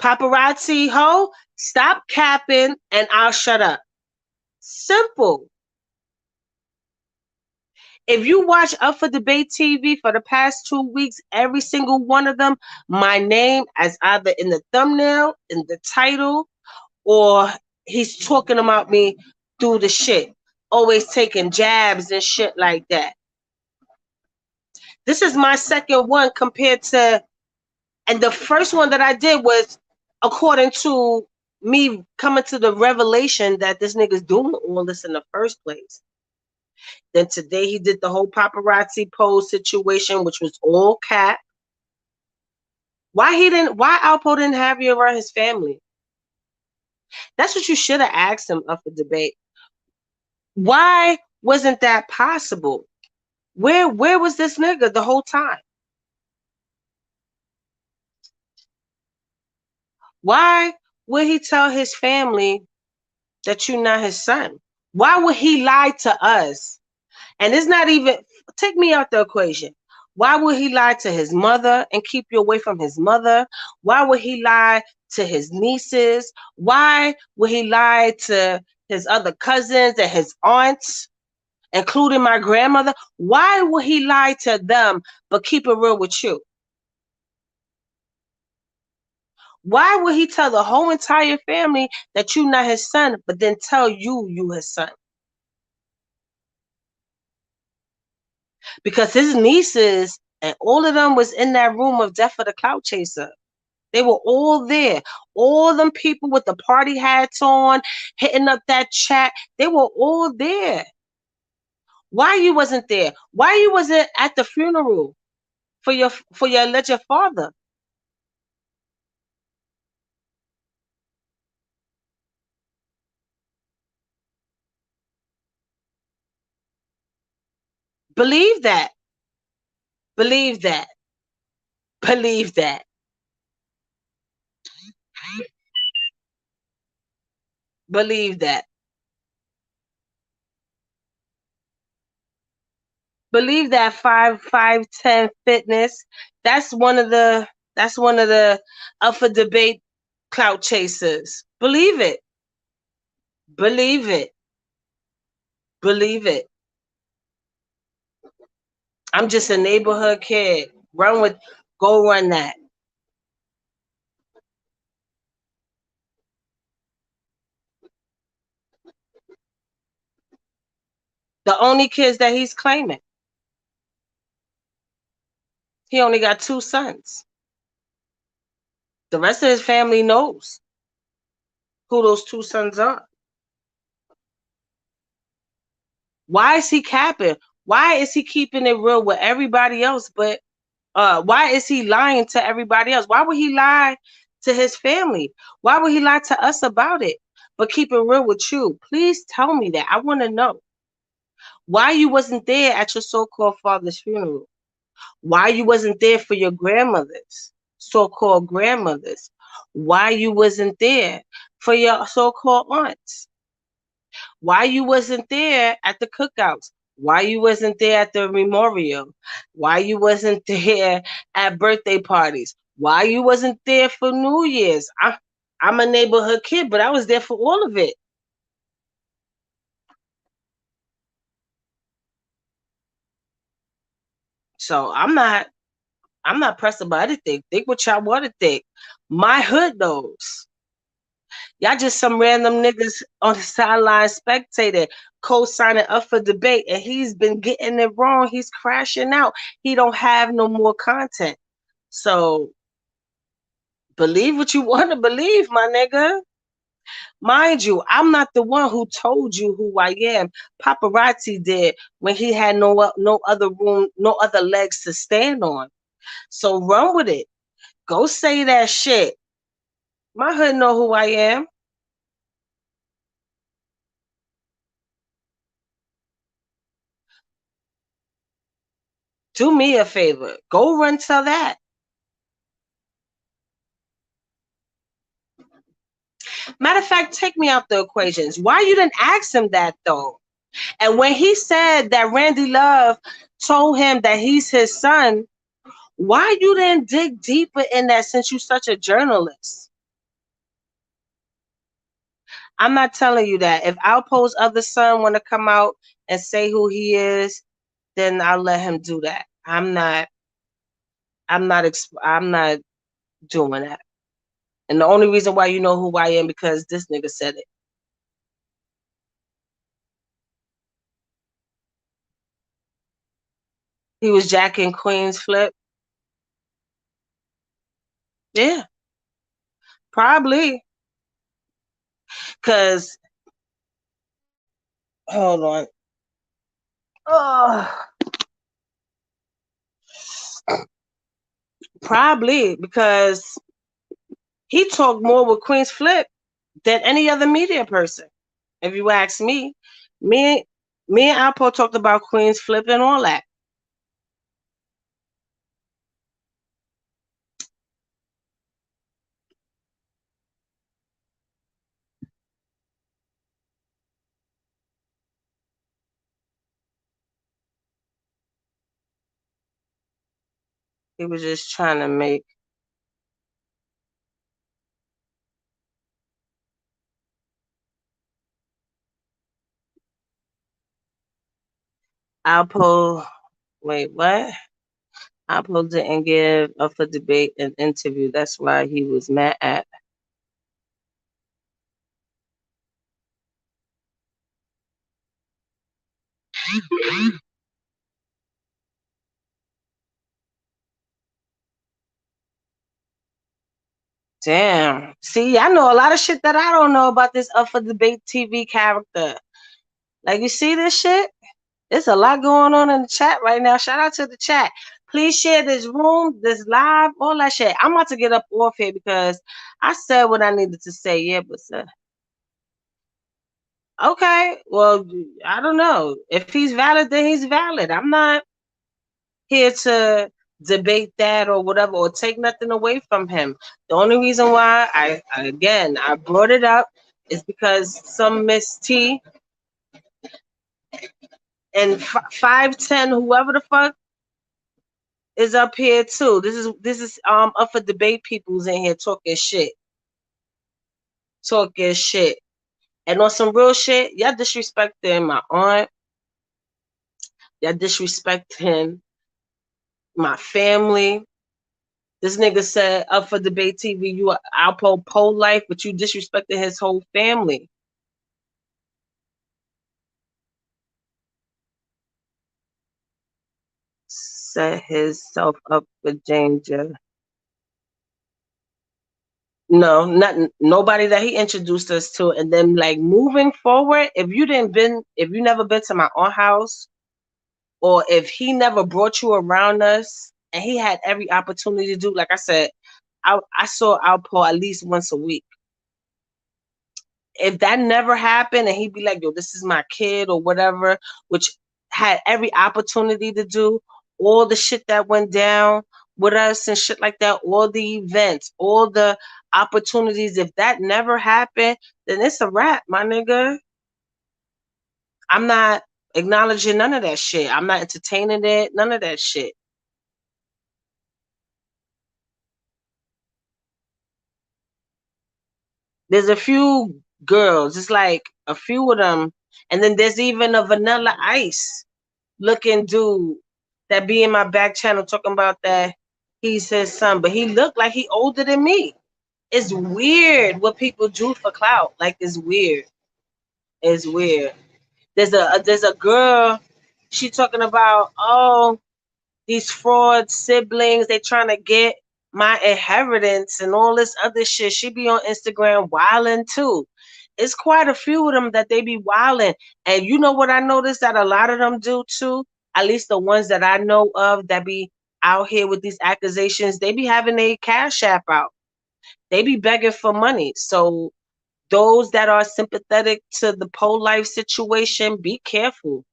Paparazzi ho, stop capping, and I'll shut up. Simple. If you watch Up for Debate TV for the past 2 weeks, every single one of them, my name as either in the thumbnail, in the title, or he's talking about me through the shit. Always taking jabs and shit like that. This is my second one compared to, and the first one that I did was according to me coming to the revelation that this nigga's doing all this in the first place. Then today he did the whole paparazzi pose situation, which was all cat. Why Alpo didn't have you around his family? That's what you should have asked him up for debate. Why wasn't that possible? Where was this nigga the whole time? Why would he tell his family that you're not his son? Why would he lie to us? And it's not even, take me out the equation. Why would he lie to his mother and keep you away from his mother? Why would he lie to his nieces? Why would he lie to his other cousins and his aunts, including my grandmother? Why would he lie to them but keep it real with you? Why would he tell the whole entire family that you're not his son, but then tell you his son? Because his nieces and all of them was in that room of death for the Clout Chaser. They were all there. All them people with the party hats on, hitting up that chat, they were all there. Why you wasn't there? Why you wasn't at the funeral for your alleged father? Believe that. Believe that. Believe that. Believe that. Believe that 5'10" fitness. That's one of the up for debate clout chasers. Believe it. Believe it. Believe it. I'm just a neighborhood kid. Go run that. The only kids that he's claiming. He only got 2 sons. The rest of his family knows who those 2 sons are. Why is he capping? Why is he keeping it real with everybody else? But why is he lying to everybody else? Why would he lie to his family? Why would he lie to us about it? But keep it real with you. Please tell me that. I want to know. Why you wasn't there at your so-called father's funeral? Why you wasn't there for your grandmother's, so-called grandmothers? Why you wasn't there for your so-called aunts? Why you wasn't there at the cookouts? Why you wasn't there at the memorial? Why you wasn't there at birthday parties? Why you wasn't there for New Year's? I'm a neighborhood kid, but I was there for all of it. So I'm not pressed about anything. Think what y'all want to think. My hood knows. Y'all just some random niggas on the sideline spectator co-signing up for debate, and he's been getting it wrong. He's crashing out. He don't have no more content. So Believe what you want to believe, my nigga. Mind you, I'm not the one who told you who I am. Paparazzi did when he had no other room, no other legs to stand on. So run with it. Go say that shit. My hood know who I am. Do me a favor. Go run tell that. Matter of fact, take me out the equations. Why you didn't ask him that though? And when he said that Randy Love told him that he's his son, why you didn't dig deeper in that since you're such a journalist? I'm not telling you that. If Alpo's other son want to come out and say who he is, then I'll let him do that. I'm not doing that. And the only reason why you know who I am because this nigga said it. He was jacking Queen's flip. Yeah, probably. Cause hold on. Oh, probably because he talked more with Queen's flip than any other media person. If you ask me, me, me and Alpo talked about Queen's flip and all that. He was just trying to make Alpo. Wait, what? Alpo didn't give up for debate an interview. That's why he was mad at. Damn. See, I know a lot of shit that I don't know about this Up for Debate TV character. Like, you see this shit? There's a lot going on in the chat right now. Shout out to the chat. Please share this room, this live, all that shit. I'm about to get up off here because I said what I needed to say. Yeah, but okay. Well, I don't know. If he's valid, then he's valid. I'm not here to debate that or whatever or take nothing away from him. The only reason why I brought it up is because some Miss T and 5'10", whoever the fuck is up here too. This is up for debate. People's in here talking shit, and on some real shit. Y'all disrespecting my aunt. Y'all disrespecting my family. This nigga said Up for Debate TV, you are Alpo Pole life, but you disrespected his whole family. Set himself up for danger. No, not nobody that he introduced us to. And then like moving forward, if you never been to my aunt house, or if he never brought you around us, and he had every opportunity to do, like I said, I saw Alpo at least once a week. If that never happened and he'd be like, yo, this is my kid or whatever, which had every opportunity to do, all the shit that went down with us and shit like that, all the events, all the opportunities, if that never happened, then it's a wrap, my nigga. I'm not acknowledging none of that shit. I'm not entertaining it, none of that shit. There's a few girls, it's like a few of them, and then there's even a Vanilla Ice looking dude that be in my back channel talking about that he's his son, but he looked like he older than me. It's weird what people do for clout. Like it's weird. It's weird. There's a girl. She talking about these fraud siblings they trying to get. my inheritance and all this other shit. She be on Instagram wilding too. It's quite a few of them that they be wilding. And you know what I noticed that a lot of them do too? At least the ones that I know of that be out here with these accusations, they be having a cash app out. They be begging for money. So those that are sympathetic to the pole life situation, be careful.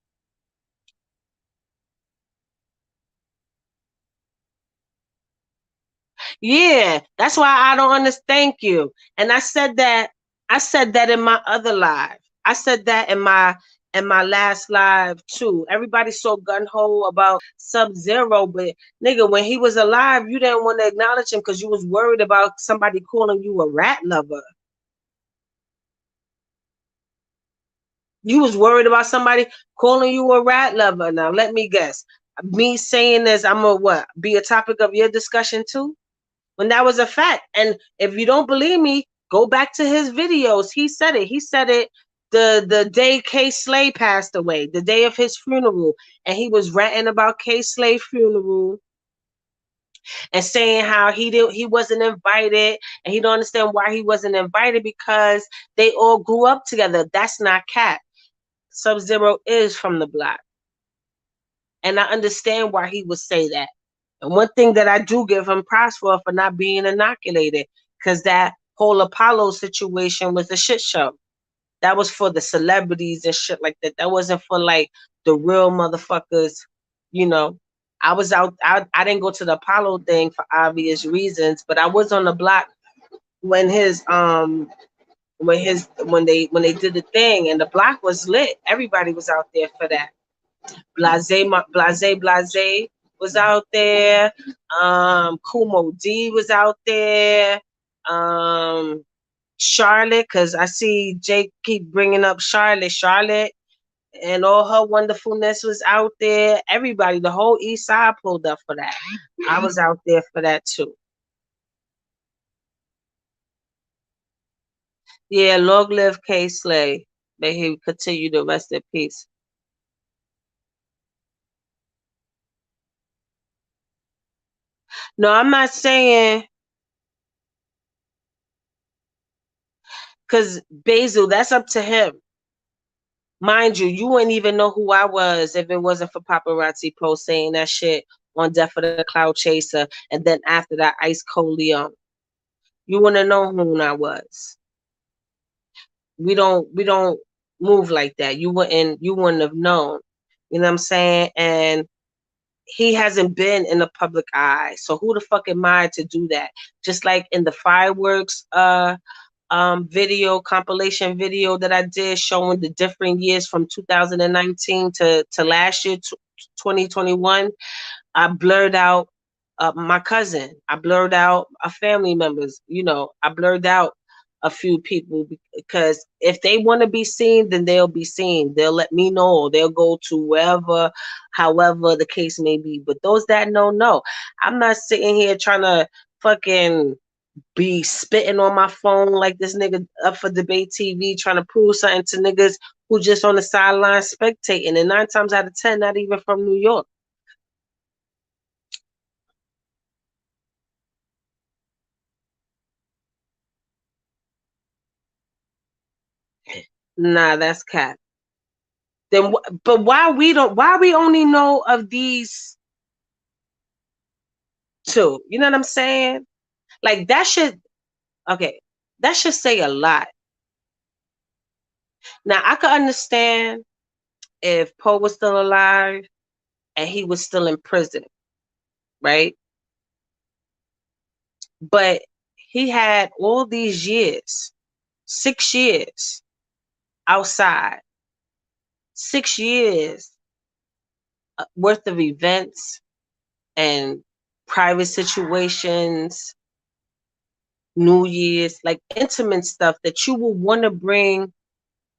Yeah, that's why I don't understand. Thank you. And I said that in my other live. I said that in my last live too. Everybody's so gun ho about Sub Zero, but nigga, when he was alive, you didn't want to acknowledge him because you was worried about somebody calling you a rat lover. You was worried about somebody calling you a rat lover. Now let me guess. Me saying this, I'm gonna what? Be a topic of your discussion too? When that was a fact. And if you don't believe me, go back to his videos. He said it. He said it the day K Slay passed away, the day of his funeral. And he was ranting about K Slay funeral and saying how he wasn't invited and he don't understand why he wasn't invited because they all grew up together. That's not cat. Sub Zero is from the block. And I understand why he would say that. And one thing that I do give him props for not being inoculated, because that whole Apollo situation was a shit show. That was for the celebrities and shit like that. That wasn't for like the real motherfuckers, you know. I was out. I didn't go to the Apollo thing for obvious reasons, but I was on the block when when they did the thing, and the block was lit. Everybody was out there for that. Blase was out there. Kumo D was out there. Charlotte, because I see Jake keep bringing up Charlotte. Charlotte and all her wonderfulness was out there. Everybody, the whole East Side pulled up for that. I was out there for that too. Yeah, long live K Slay. May he continue to rest in peace. No, I'm not saying because Basil, that's up to him. Mind you, you wouldn't even know who I was if it wasn't for Paparazzi Po saying that shit on Death of the Clout Chaser, and then after that, Ice Cold Leon. You wouldn't know who I was. We don't move like that. You wouldn't have known. You know what I'm saying? And he hasn't been in the public eye. So who the fuck am I to do that? Just like in the fireworks video compilation video that I did showing the different years from 2019 to last year 2021, I blurred out my cousin. I blurred out a family members. You know, I blurred out a few people because if they want to be seen, then they'll be seen. They'll let me know. They'll go to wherever, however the case may be. But those that know, know. I'm not sitting here trying to fucking be spitting on my phone like this nigga up for debate TV trying to prove something to niggas who just on the sideline spectating. And 9 times out of 10, not even from New York. Nah, that's cat. Then, but why we don't? Why we only know of these two? You know what I'm saying? Like that should okay. That should say a lot. Now I could understand if Poe was still alive and he was still in prison, right? But he had all these years, 6 years outside, 6 years worth of events and private situations, New Year's, like intimate stuff that you will want to bring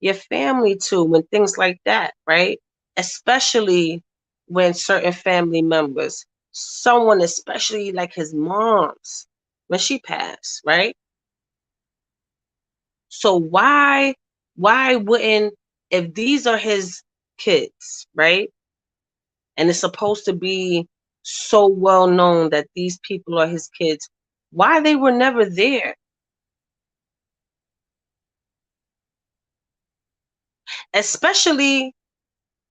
your family to and things like that, right? Especially when certain family members, someone, especially like his mom's, when she passed, right? So why wouldn't, if these are his kids, right? And it's supposed to be so well known that these people are his kids, why they were never there? Especially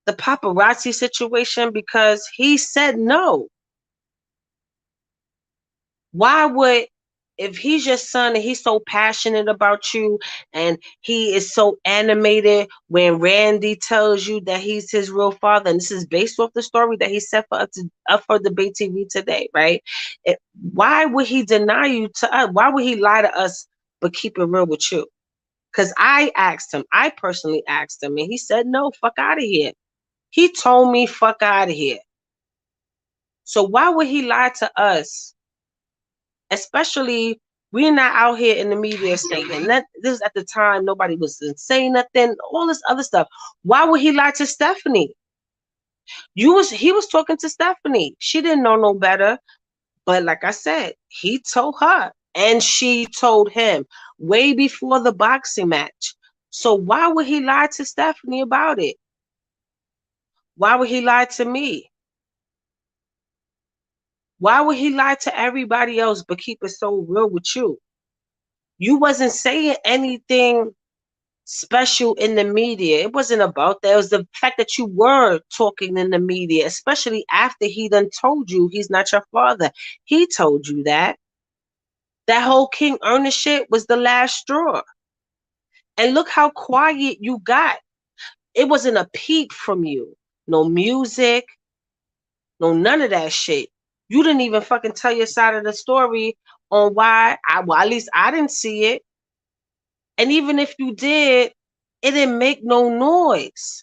the paparazzi situation, because he said no. Why would, if he's your son and he's so passionate about you and he is so animated when Randy tells you that he's his real father, and this is based off the story that he set for us up for debate TV today, right? Why would he deny you to us? Why would he lie to us but keep it real with you? Because I personally asked him, and he said, no, fuck out of here. He told me, fuck out of here. So why would he lie to us? Especially, we're not out here in the media stating that this at the time nobody was saying nothing, all this other stuff. Why would he lie to Stephanie? He was talking to Stephanie. She didn't know no better. But like I said, he told her and she told him way before the boxing match. So why would he lie to Stephanie about it? Why would he lie to me? Why would he lie to everybody else but keep it so real with you? You wasn't saying anything special in the media. It wasn't about that. It was the fact that you were talking in the media, especially after he done told you he's not your father. He told you that. That whole King Ernest shit was the last straw. And look how quiet you got. It wasn't a peep from you. No music, no none of that shit. You didn't even fucking tell your side of the story on why. Well, at least I didn't see it. And even if you did, it didn't make no noise.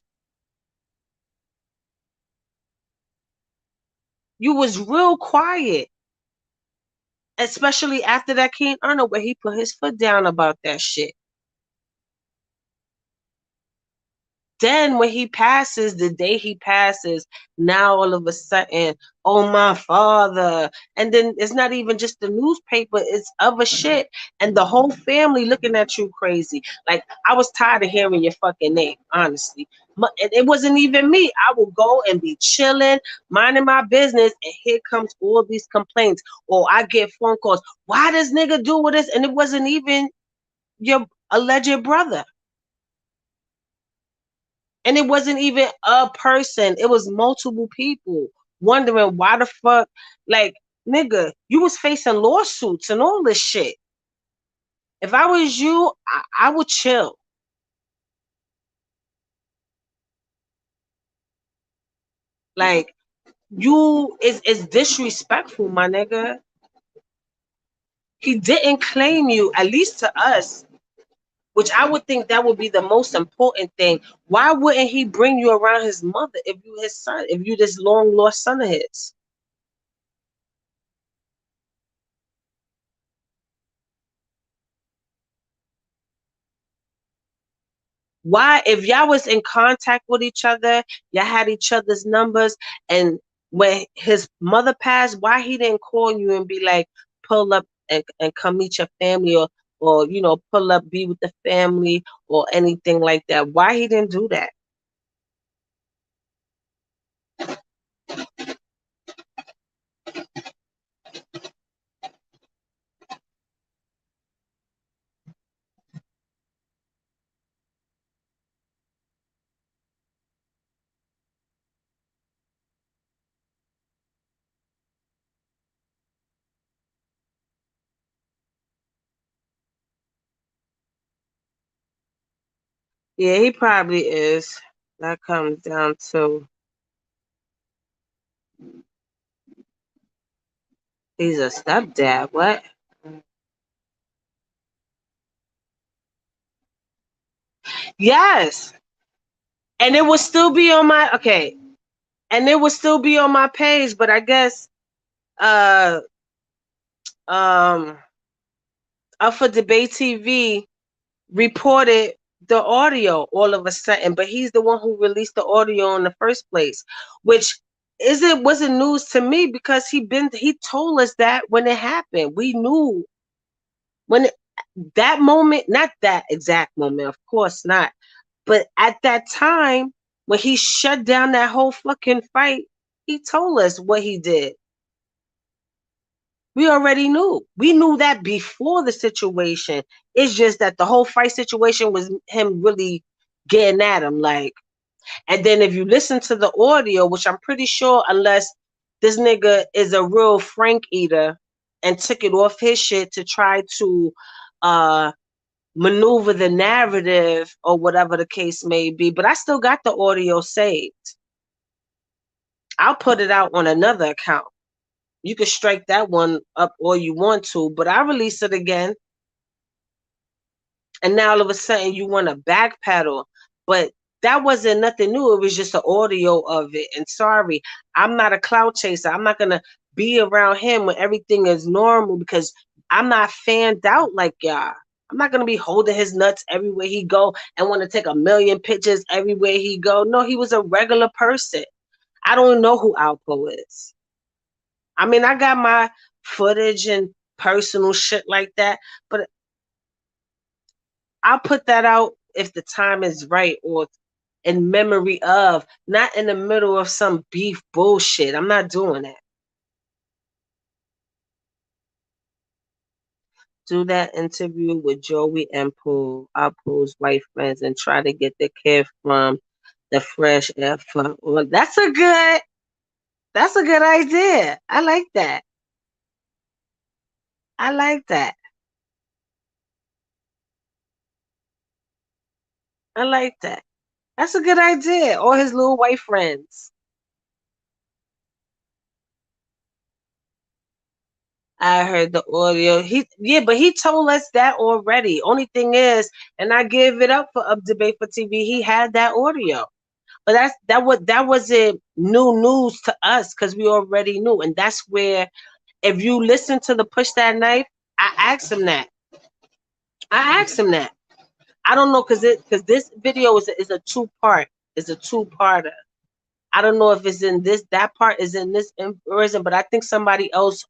You was real quiet, especially after that King Ernest where he put his foot down about that shit. Then when he passes, the day he passes, now all of a sudden, oh my father. And then it's not even just the newspaper, it's other shit. And the whole family looking at you crazy. Like, I was tired of hearing your fucking name, honestly. It wasn't even me. I will go and be chilling, minding my business, and here comes all these complaints. Or I get phone calls. Why does nigga do with this? And it wasn't even your alleged brother. And it wasn't even a person. It was multiple people wondering why the fuck, like, nigga, you was facing lawsuits and all this shit. If I was you, I would chill. Like, you is disrespectful, my nigga. He didn't claim you, at least to us, which I would think that would be the most important thing. Why wouldn't he bring you around his mother if you his son, if you this long lost son of his? Why, if y'all was in contact with each other, y'all had each other's numbers, and when his mother passed, why he didn't call you and be like, pull up and come meet your family, or pull up, be with the family, or anything like that? Why he didn't do that? Yeah, he probably is. That comes down to, he's a stepdad. What? Yes. And it would still be on my, okay. And it would still be on my page, but I guess uh um up for debate TV reported the audio all of a sudden, but he's the one who released the audio in the first place, which wasn't news to me, because he told us that when it happened. We knew when that moment, not that exact moment, of course not, but at that time when he shut down that whole fucking fight, he told us what he did. We already knew. We knew that before the situation. It's just that the whole fight situation was him really getting at him. Like, and then if you listen to the audio, which I'm pretty sure, unless this nigga is a real Frank eater and took it off his shit to try to uh maneuver the narrative or whatever the case may be. But I still got the audio saved. I'll put it out on another account. You can strike that one up all you want to, but I release it again. And now all of a sudden you want to backpedal. But that wasn't nothing new. It was just the audio of it. And sorry, I'm not a clout chaser. I'm not going to be around him when everything is normal because I'm not fanned out like y'all. I'm not going to be holding his nuts everywhere he go and want to take a million pictures everywhere he go. No, he was a regular person. I don't know who Alpo is. I mean, I got my footage and personal shit like that, but I'll put that out if the time is right or in memory of, not in the middle of some beef bullshit. I'm not doing that. Do that interview with Joey and Pooh, Pooh's white friends, and try to get the kid from the fresh air. Well, that's a good idea. I like that. I like that. I like that. That's a good idea. All his little white friends. I heard the audio. But he told us that already. Only thing is, and I give it up for Up Debate for TV. He had that audio, but that wasn't new news to us because we already knew. And that's where, if you listen to the Push That Knife, I asked him that. I asked him that. I don't know because this video is a two-part. It's a two-parter. I don't know if it's in that part is in this version, but I think somebody else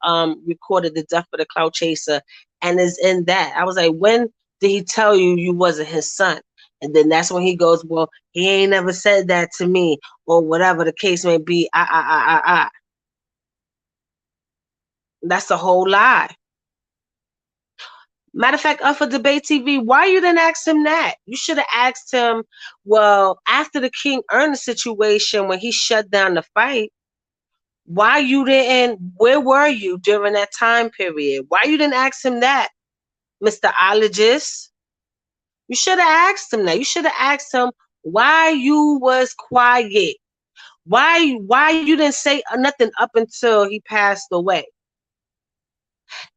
recorded the death of the Clout Chaser and is in that. I was like, when did he tell you you wasn't his son? And then that's when he goes, well, he ain't never said that to me, or whatever the case may be. That's a whole lie. Matter of fact, up for Debate TV, why you didn't ask him that? You should have asked him, well, after the King Ernest situation, when he shut down the fight, why you didn't, where were you during that time period? Why you didn't ask him that, Mr. Ologist? You should have asked him that. You should have asked him why you was quiet. Why you didn't say nothing up until he passed away?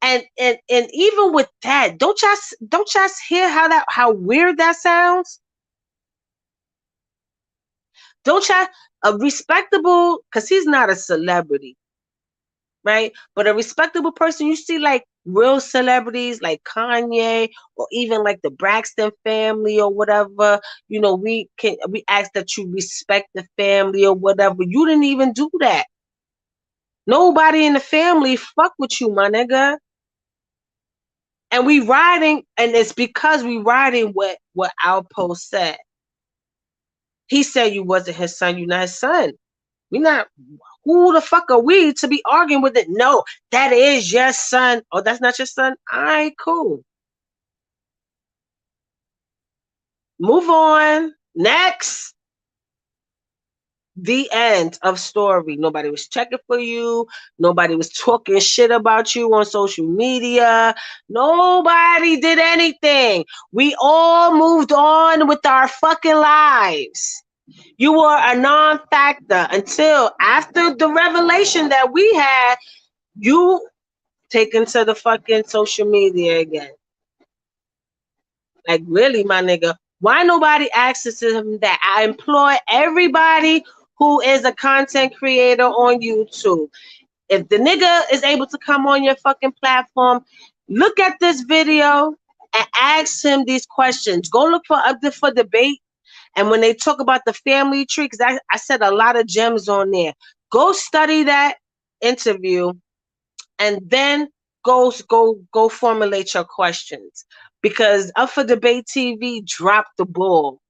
And even with that, don't y'all hear how weird that sounds? Don't y'all, a respectable, because he's not a celebrity, right? But a respectable person, you see like real celebrities like Kanye or even like the Braxton family or whatever, we ask that you respect the family or whatever. You didn't even do that. Nobody in the family fuck with you, my nigga. And we riding, and it's because we riding what Alpo said. He said you wasn't his son, you're not his son. We not, who the fuck are we to be arguing with it? No, that is your son. Oh, that's not your son? All right, cool. Move on. Next. The end of story. Nobody was checking for you. Nobody was talking shit about you on social media. Nobody did anything. We all moved on with our fucking lives. You were a non-factor until after the revelation that we had, you taken to the fucking social media again. Like, really, my nigga, why nobody asks him that? I employ everybody who is a content creator on YouTube. If the nigga is able to come on your fucking platform, look at this video and ask him these questions. Go look for Up for Debate. And when they talk about the family tree, because I said a lot of gems on there, go study that interview and then go formulate your questions. Because Up for Debate TV dropped the ball.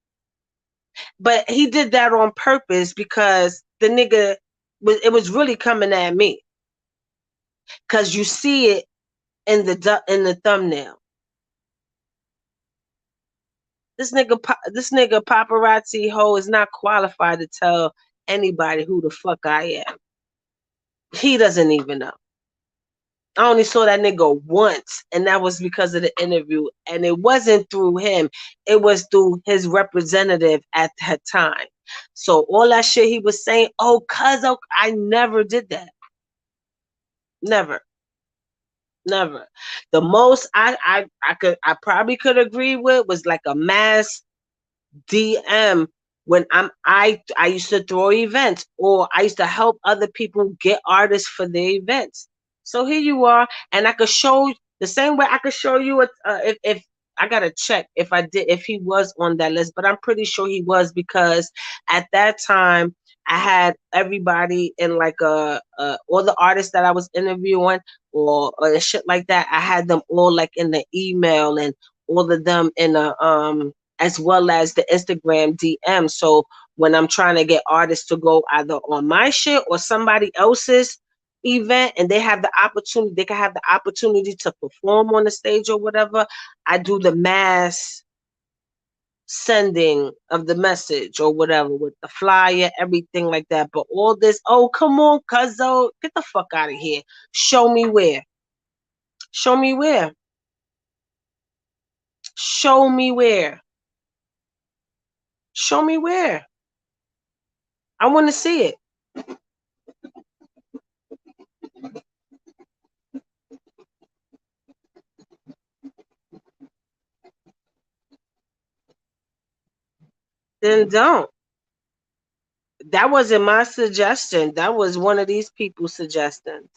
But he did that on purpose because the nigga, it was really coming at me. because you see it in the thumbnail. This nigga paparazzi hoe is not qualified to tell anybody who the fuck I am. He doesn't even know. I only saw that nigga once, and that was because of the interview. And it wasn't through him. It was through his representative at that time. So all that shit he was saying, oh, cuz, oh, I never did that. Never. Never. The most I probably could agree with was like a mass DM when I used to throw events, or I used to help other people get artists for their events. So here you are, and I could show the same way I could show you if I gotta check if he was on that list, but I'm pretty sure he was, because at that time I had everybody in like all the artists that I was interviewing or shit like that. I had them all like in the email, and all of them in a as well as the Instagram DM. So when I'm trying to get artists to go either on my shit or somebody else's event, and they have the opportunity, they can have the opportunity to perform on the stage or whatever, I do the mass sending of the message or whatever with the flyer, everything like that. But all this, oh, come on, cuzzo, get the fuck out of here. Show me where. Show me where. Show me where. Show me where. I want to see it. Then don't. That wasn't my suggestion. That was one of these people's suggestions.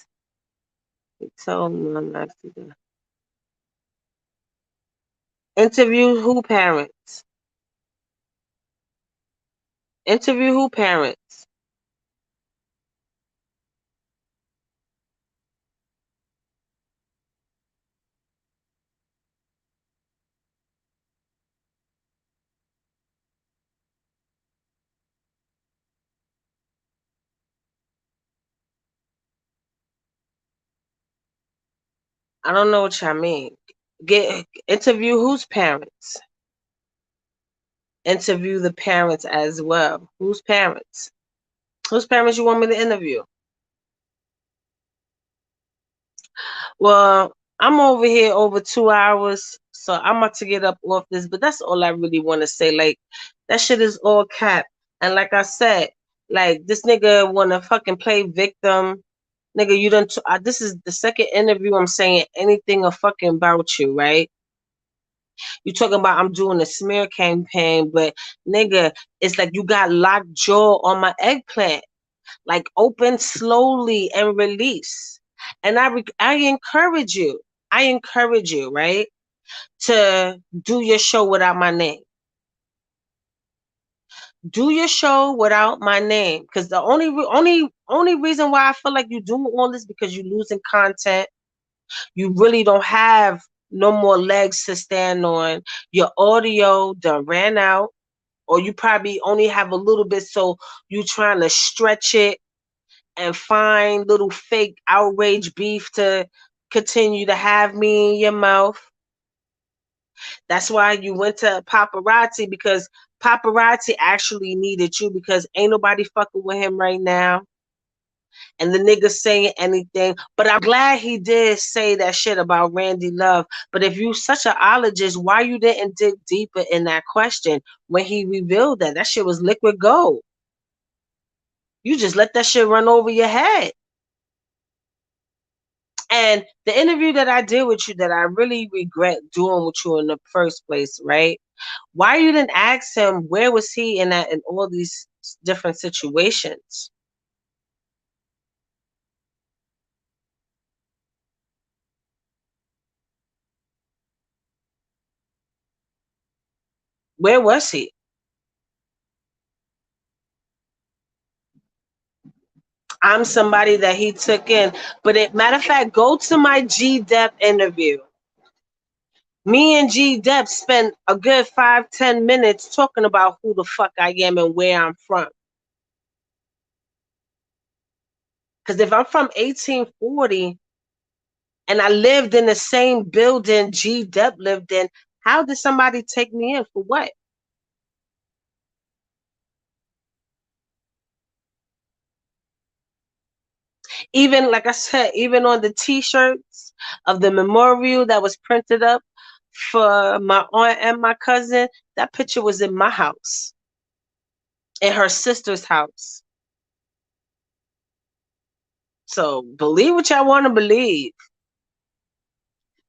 He told me I'm not to do. Interview who parents? Interview who parents? I don't know what y'all mean. Get interview whose parents? Interview the parents as well. Whose parents? Whose parents you want me to interview? Well, I'm over here over 2 hours, so I'm about to get up off this, but that's all I really want to say. Like, that shit is all cap. And like I said, like, this nigga want to fucking play victim. Nigga, you done, this is the second interview I'm saying anything or fucking about you, right? You talking about I'm doing a smear campaign, but nigga, it's like you got locked jaw on my eggplant. Like, open slowly and release. And I encourage you. I encourage you, right, to do your show without my name. Do your show without my name, because the only reason why I feel like you're doing all this because you're losing content. You really don't have no more legs to stand on. Your audio done ran out, or you probably only have a little bit, so you trying to stretch it and find little fake outrage beef to continue to have me in your mouth. That's why you went to paparazzi, because paparazzi actually needed you, because ain't nobody fucking with him right now. And the nigga saying anything, but I'm glad he did say that shit about Randy Love. But if you such an ologist, why you didn't dig deeper in that question when he revealed that shit was liquid gold? You just let that shit run over your head. And the interview that I did with you that I really regret doing with you in the first place, right? Why you didn't ask him where was he in all these different situations? Where was he? I'm somebody that he took in. But matter of fact, go to my G-Dep interview. Me and G-Dep spent a good 5-10 minutes talking about who the fuck I am and where I'm from. Because if I'm from 1840, and I lived in the same building G Dep lived in. How did somebody take me in for what? Even like I said, even on the T-shirts of the memorial that was printed up for my aunt and my cousin, that picture was in my house, in her sister's house. So believe what y'all want to believe.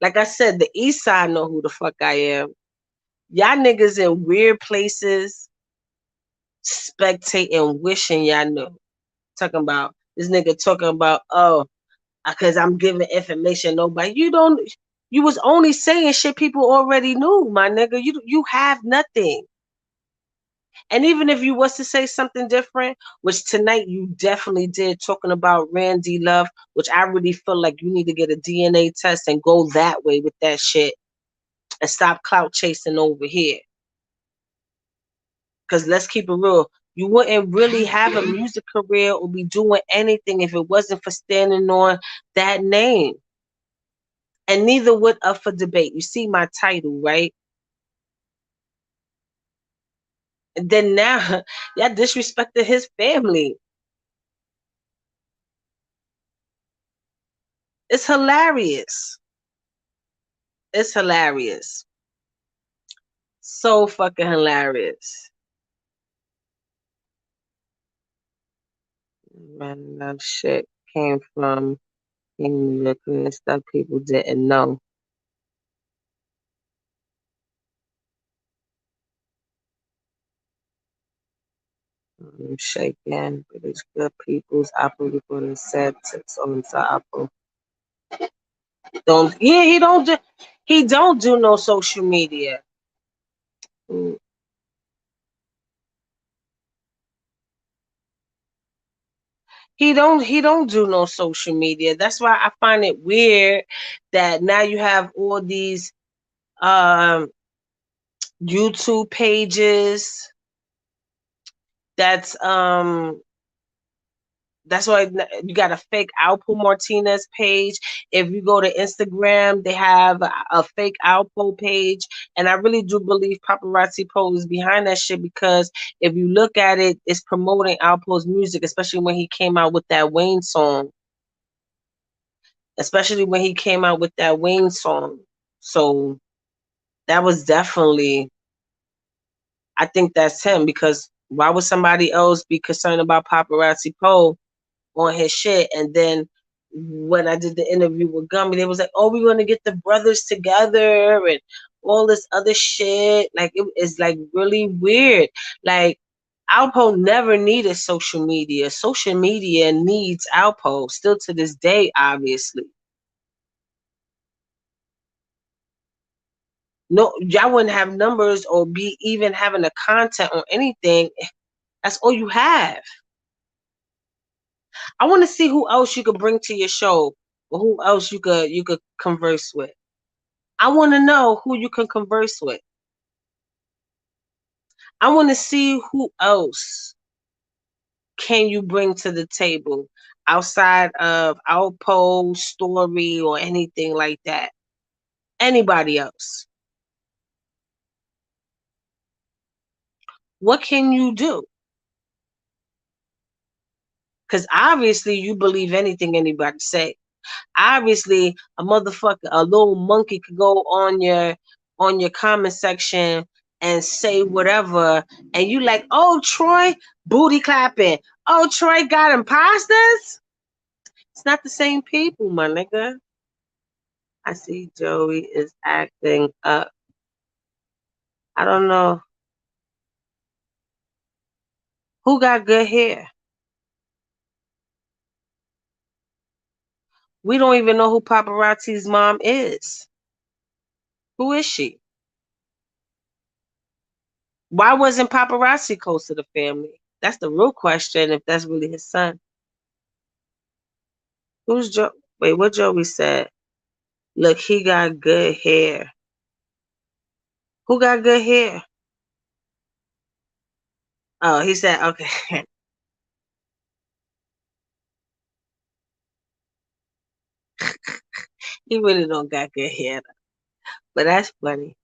Like I said, the East Side know who the fuck I am. Y'all niggas in weird places, spectating, wishing y'all knew. Talking about this nigga talking about, oh, because I'm giving information nobody. You don't. You was only saying shit people already knew, my nigga. You have nothing. And even if you was to say something different, which tonight you definitely did, talking about Randy Love, which I really feel like you need to get a DNA test and go that way with that shit and stop clout chasing over here. Because let's keep it real. You wouldn't really have a music career or be doing anything if it wasn't for standing on that name. And neither would Up for Debate. You see my title, right? And then now, y'all disrespected his family. It's hilarious. It's hilarious. So fucking hilarious. Man, that shit came from looking at stuff people didn't know. I'm shaking, but it's good people's apple before the set on the apple. Don't yeah, he don't do no social media. Mm. He don't do no social media. That's why I find it weird that now you have all these um YouTube pages that's that's why you got a fake Alpo Martinez page. If you go to Instagram, they have a fake Alpo page. And I really do believe Paparazzi Po is behind that shit because if you look at it, it's promoting Alpo's music, especially when he came out with that Wayne song. Especially when he came out with that Wayne song. So that was definitely, I think that's him because why would somebody else be concerned about Paparazzi Po on his shit? And then when I did the interview with Gummy, they was like, "Oh, we're gonna get the brothers together and all this other shit." Like it is like really weird. Like Alpo never needed social media. Social media needs Alpo still to this day, obviously. No, y'all wouldn't have numbers or be even having the content or anything. That's all you have. I want to see who else you could bring to your show or who else you could converse with. I want to know who you can converse with. I want to see who else can you bring to the table outside of Alpo story or anything like that. Anybody else? What can you do? Because obviously you believe anything anybody say. Obviously a motherfucker, a little monkey could go on your comment section and say whatever, and you like, oh Troy, booty clapping. Oh, Troy got imposters? It's not the same people, my nigga. I see Joey is acting up. I don't know. Who got good hair? We don't even know who Paparazzi's mom is. Who is she? Why wasn't Paparazzi close to the family? That's the real question, if that's really his son. Who's Joe? Wait, what Joey said? Look, he got good hair. Who got good hair? Oh, he said, okay. He really don't got good hair, but that's funny.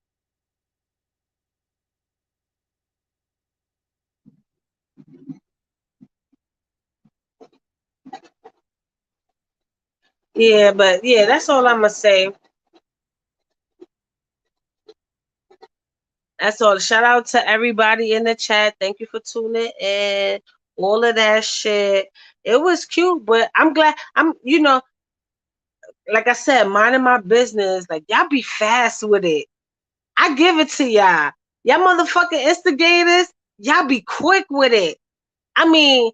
Yeah, but yeah, that's all I'm gonna say. That's all. Shout out to everybody in the chat. Thank you for tuning in. All of that shit. It was cute, but I'm glad. Like I said, minding my business. Like y'all be fast with it. I give it to y'all. Y'all motherfucking instigators. Y'all be quick with it. I mean,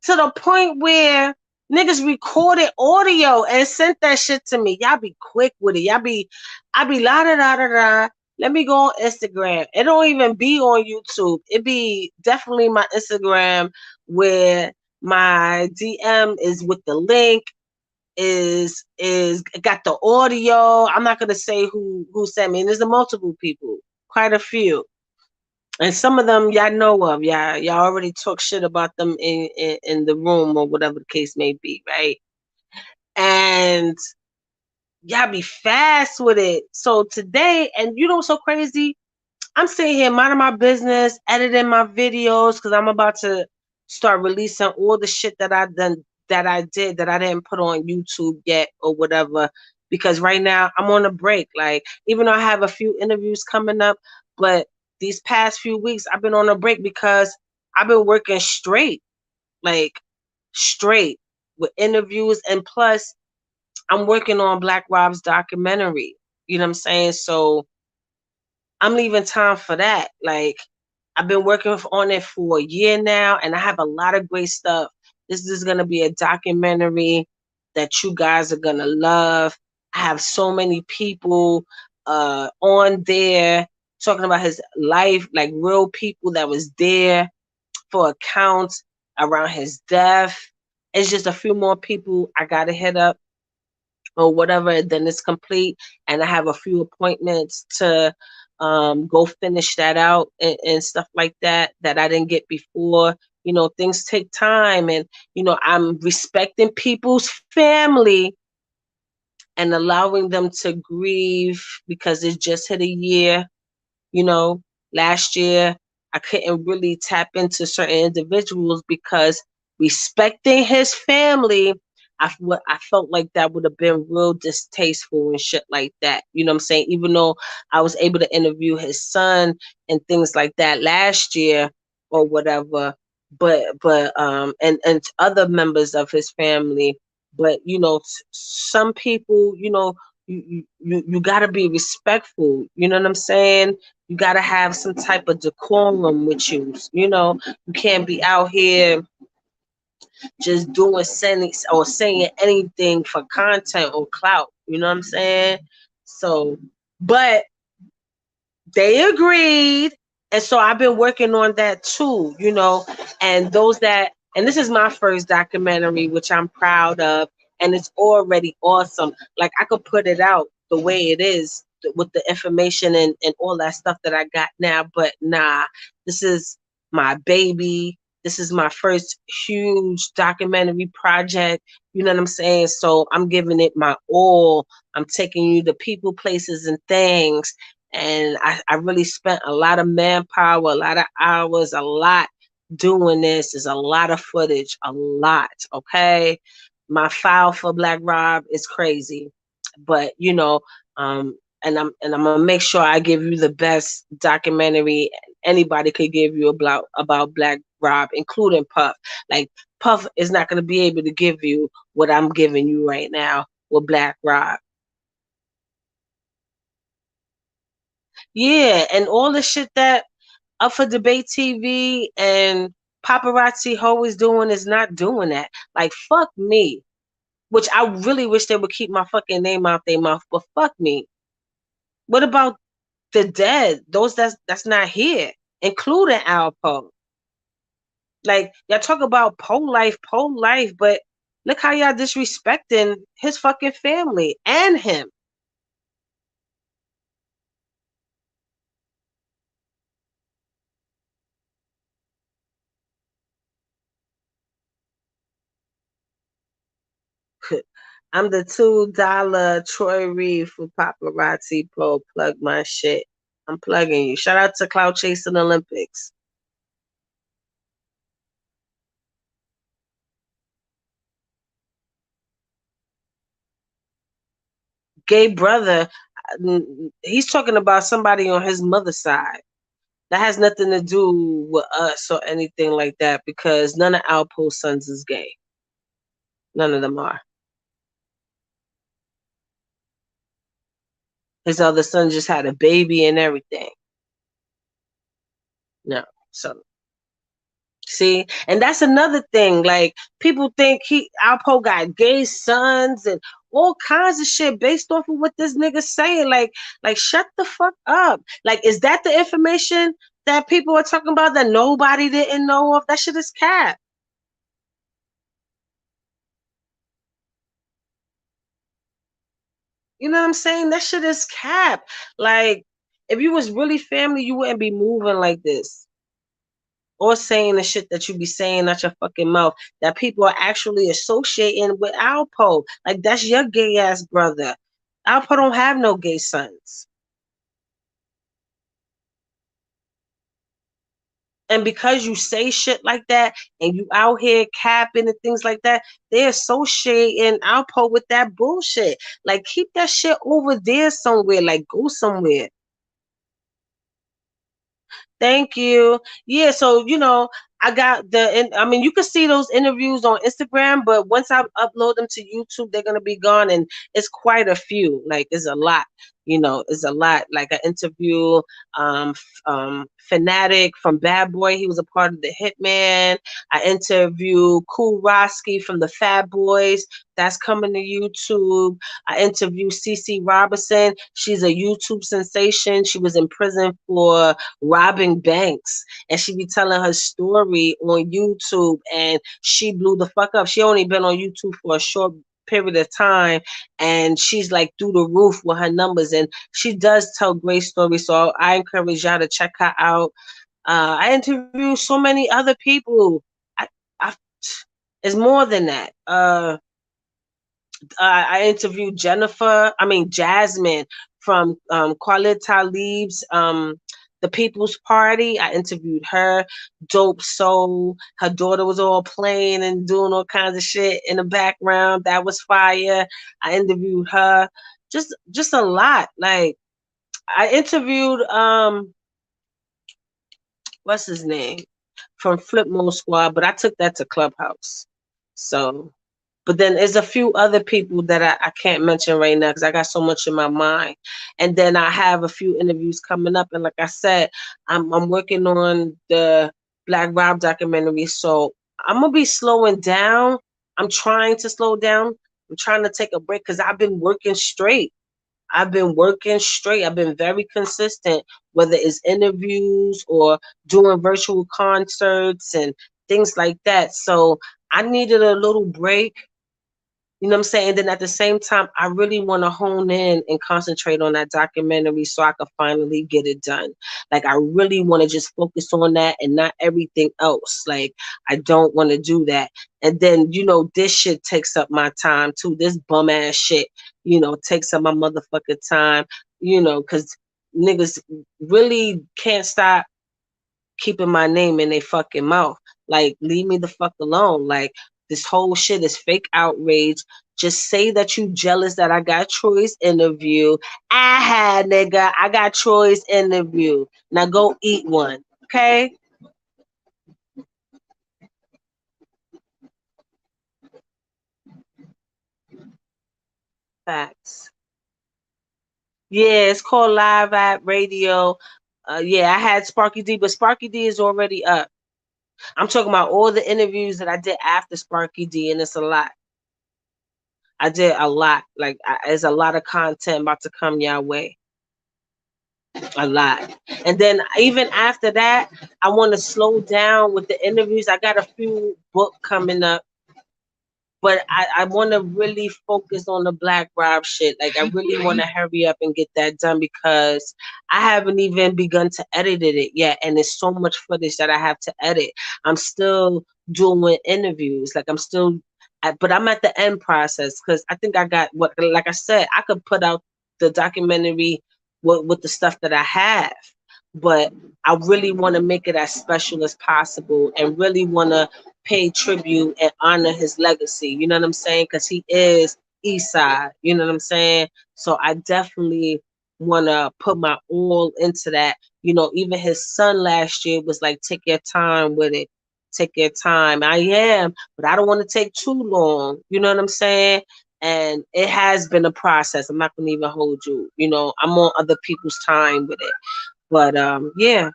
to the point where niggas recorded audio and sent that shit to me. Y'all be quick with it. I be la da da da da. Let me go on Instagram. It don't even be on YouTube. It be definitely my Instagram where my DM is with the link, is got the audio. I'm not gonna say who sent me. And there's a multiple people, quite a few. And some of them y'all know of. Y'all already talk shit about them in the room or whatever the case may be, right? And y'all be fast with it. So today, and you know what's so crazy? I'm sitting here minding my business, editing my videos because I'm about to start releasing all the shit that I done that I did that I didn't put on YouTube yet or whatever. Because right now I'm on a break. Like even though I have a few interviews coming up, but these past few weeks I've been on a break because I've been working straight, like straight with interviews, and plus I'm working on Black Rob's documentary. You know what I'm saying? So I'm leaving time for that. Like I've been working on it for a year now, and I have a lot of great stuff. This is gonna be a documentary that you guys are gonna love. I have so many people on there talking about his life, like real people that was there for accounts around his death. It's just a few more people I gotta hit up or whatever, then it's complete. And I have a few appointments to go finish that out and stuff like that I didn't get before. You know, things take time, and you know, I'm respecting people's family and allowing them to grieve because it just hit a year. You know, last year I couldn't really tap into certain individuals because respecting his family, I felt like that would have been real distasteful and shit like that. You know what I'm saying? Even though I was able to interview his son and things like that last year or whatever, and other members of his family, but you know, some people, you know, you got to be respectful. You know what I'm saying? You got to have some type of decorum with you. You know, you can't be out here just doing sending or saying anything for content or clout. You know what I'm saying? So, but they agreed. And so I've been working on that too, you know, and those that, and this is my first documentary, which I'm proud of, and it's already awesome. Like I could put it out the way it is with the information and all that stuff that I got now, but nah, this is my baby. This is my first huge documentary project. You know what I'm saying? So I'm giving it my all. I'm taking you to people, places, and things, and I really spent a lot of manpower, a lot of hours, a lot doing this. Is a lot of footage, a lot. Okay, my file for Black Rob is crazy, but you know, and I'm gonna make sure I give you the best documentary anybody could give you about Black Rob, including Puff. Like Puff is not gonna be able to give you what I'm giving you right now with Black Rob. Yeah, and all the shit that Up for Debate TV and Paparazzi Ho is doing is not doing that. Like, fuck me. Which I really wish they would keep my fucking name out their mouth, but fuck me. What about the dead? Those that's not here, including ALPO. Like, y'all talk about pro life, but look how y'all disrespecting his fucking family and him. I'm the $2 Troy Reed for Paparazzi Po. Plug my shit. I'm plugging you. Shout out to Clout Chasers Olympics. Gay brother, he's talking about somebody on his mother's side. That has nothing to do with us or anything like that because none of Alpo's sons is gay. None of them are. His other son just had a baby and everything. No. So see, and that's another thing. Like people think Alpo got gay sons and all kinds of shit based off of what this nigga saying. Like shut the fuck up. Like, is that the information that people are talking about that nobody didn't know of? That shit is cap. You know what I'm saying? That shit is cap. Like, if you was really family, you wouldn't be moving like this. Or saying the shit that you be saying out your fucking mouth that people are actually associating with Alpo. Like, that's your gay ass brother. Alpo don't have no gay sons. And because you say shit like that and you out here capping and things like that, they're associating Alpo with that bullshit. Like, keep that shit over there somewhere. Like, go somewhere. Thank you. Yeah, so I got I mean, you can see those interviews on Instagram, but once I upload them to YouTube, they're gonna be gone, and it's quite a few. Like, it's a lot. It's a lot. Like an interview, Fanatic from Bad Boy. He was a part of the Hitman. I interviewed Cool Roski from the Fat Boys. That's coming to YouTube. I interviewed CC Robinson. She's a YouTube sensation. She was in prison for robbing banks, and she be telling her story on YouTube, and she blew the fuck up. She only been on YouTube for a short period of time, and she's like through the roof with her numbers, and she does tell great stories. So I encourage y'all to check her out. I interviewed so many other people. I it's more than that. I interviewed Jasmine from Khalid Talib's The People's Party. I interviewed her. Dope Soul. Her daughter was all playing and doing all kinds of shit in the background. That was fire. I interviewed her. Just a lot. Like, I interviewed what's his name from Flip Mode Squad, but I took that to Clubhouse. So, but then there's a few other people that I can't mention right now because I got so much in my mind. And then I have a few interviews coming up. And like I said, I'm working on the Black Rob documentary. So I'm going to be slowing down. I'm trying to slow down. I'm trying to take a break because I've been working straight. I've been working straight. I've been very consistent, whether it's interviews or doing virtual concerts and things like that. So I needed a little break. You know what I'm saying? And then at the same time, I really want to hone in and concentrate on that documentary so I could finally get it done. Like, I really want to just focus on that and not everything else. Like, I don't want to do that. And then, this shit takes up my time too. This bum ass shit, takes up my motherfucking time, because niggas really can't stop keeping my name in their fucking mouth. Like, leave me the fuck alone. Like, this whole shit is fake outrage. Just say that you jealous that I got Troy's interview. Nigga, I got Troy's interview. Now go eat one. Okay? Facts. Yeah, it's called Live at Radio. Yeah, I had Sparky D, but Sparky D is already up. I'm talking about all the interviews that I did after Sparky D, and it's a lot. I did a lot. Like, there's a lot of content about to come your way. A lot. And then even after that, I want to slow down with the interviews. I got a few book coming up, but I want to really focus on the Black Rob shit. Like, I really want to hurry up and get that done because I haven't even begun to edit it yet. And there's so much footage that I have to edit. I'm still doing interviews. Like, I'm still But I'm at the end process because I think I got what, like I said, I could put out the documentary with the stuff that I have, but I really want to make it as special as possible and really want to pay tribute and honor his legacy. You know what I'm saying? Because he is East Side. You know what I'm saying? So I definitely want to put my all into that. You know, even his son last year was like, take your time with it. Take your time. I am, but I don't want to take too long. You know what I'm saying? And it has been a process. I'm not gonna even hold you. You know, I'm on other people's time with it. But yeah.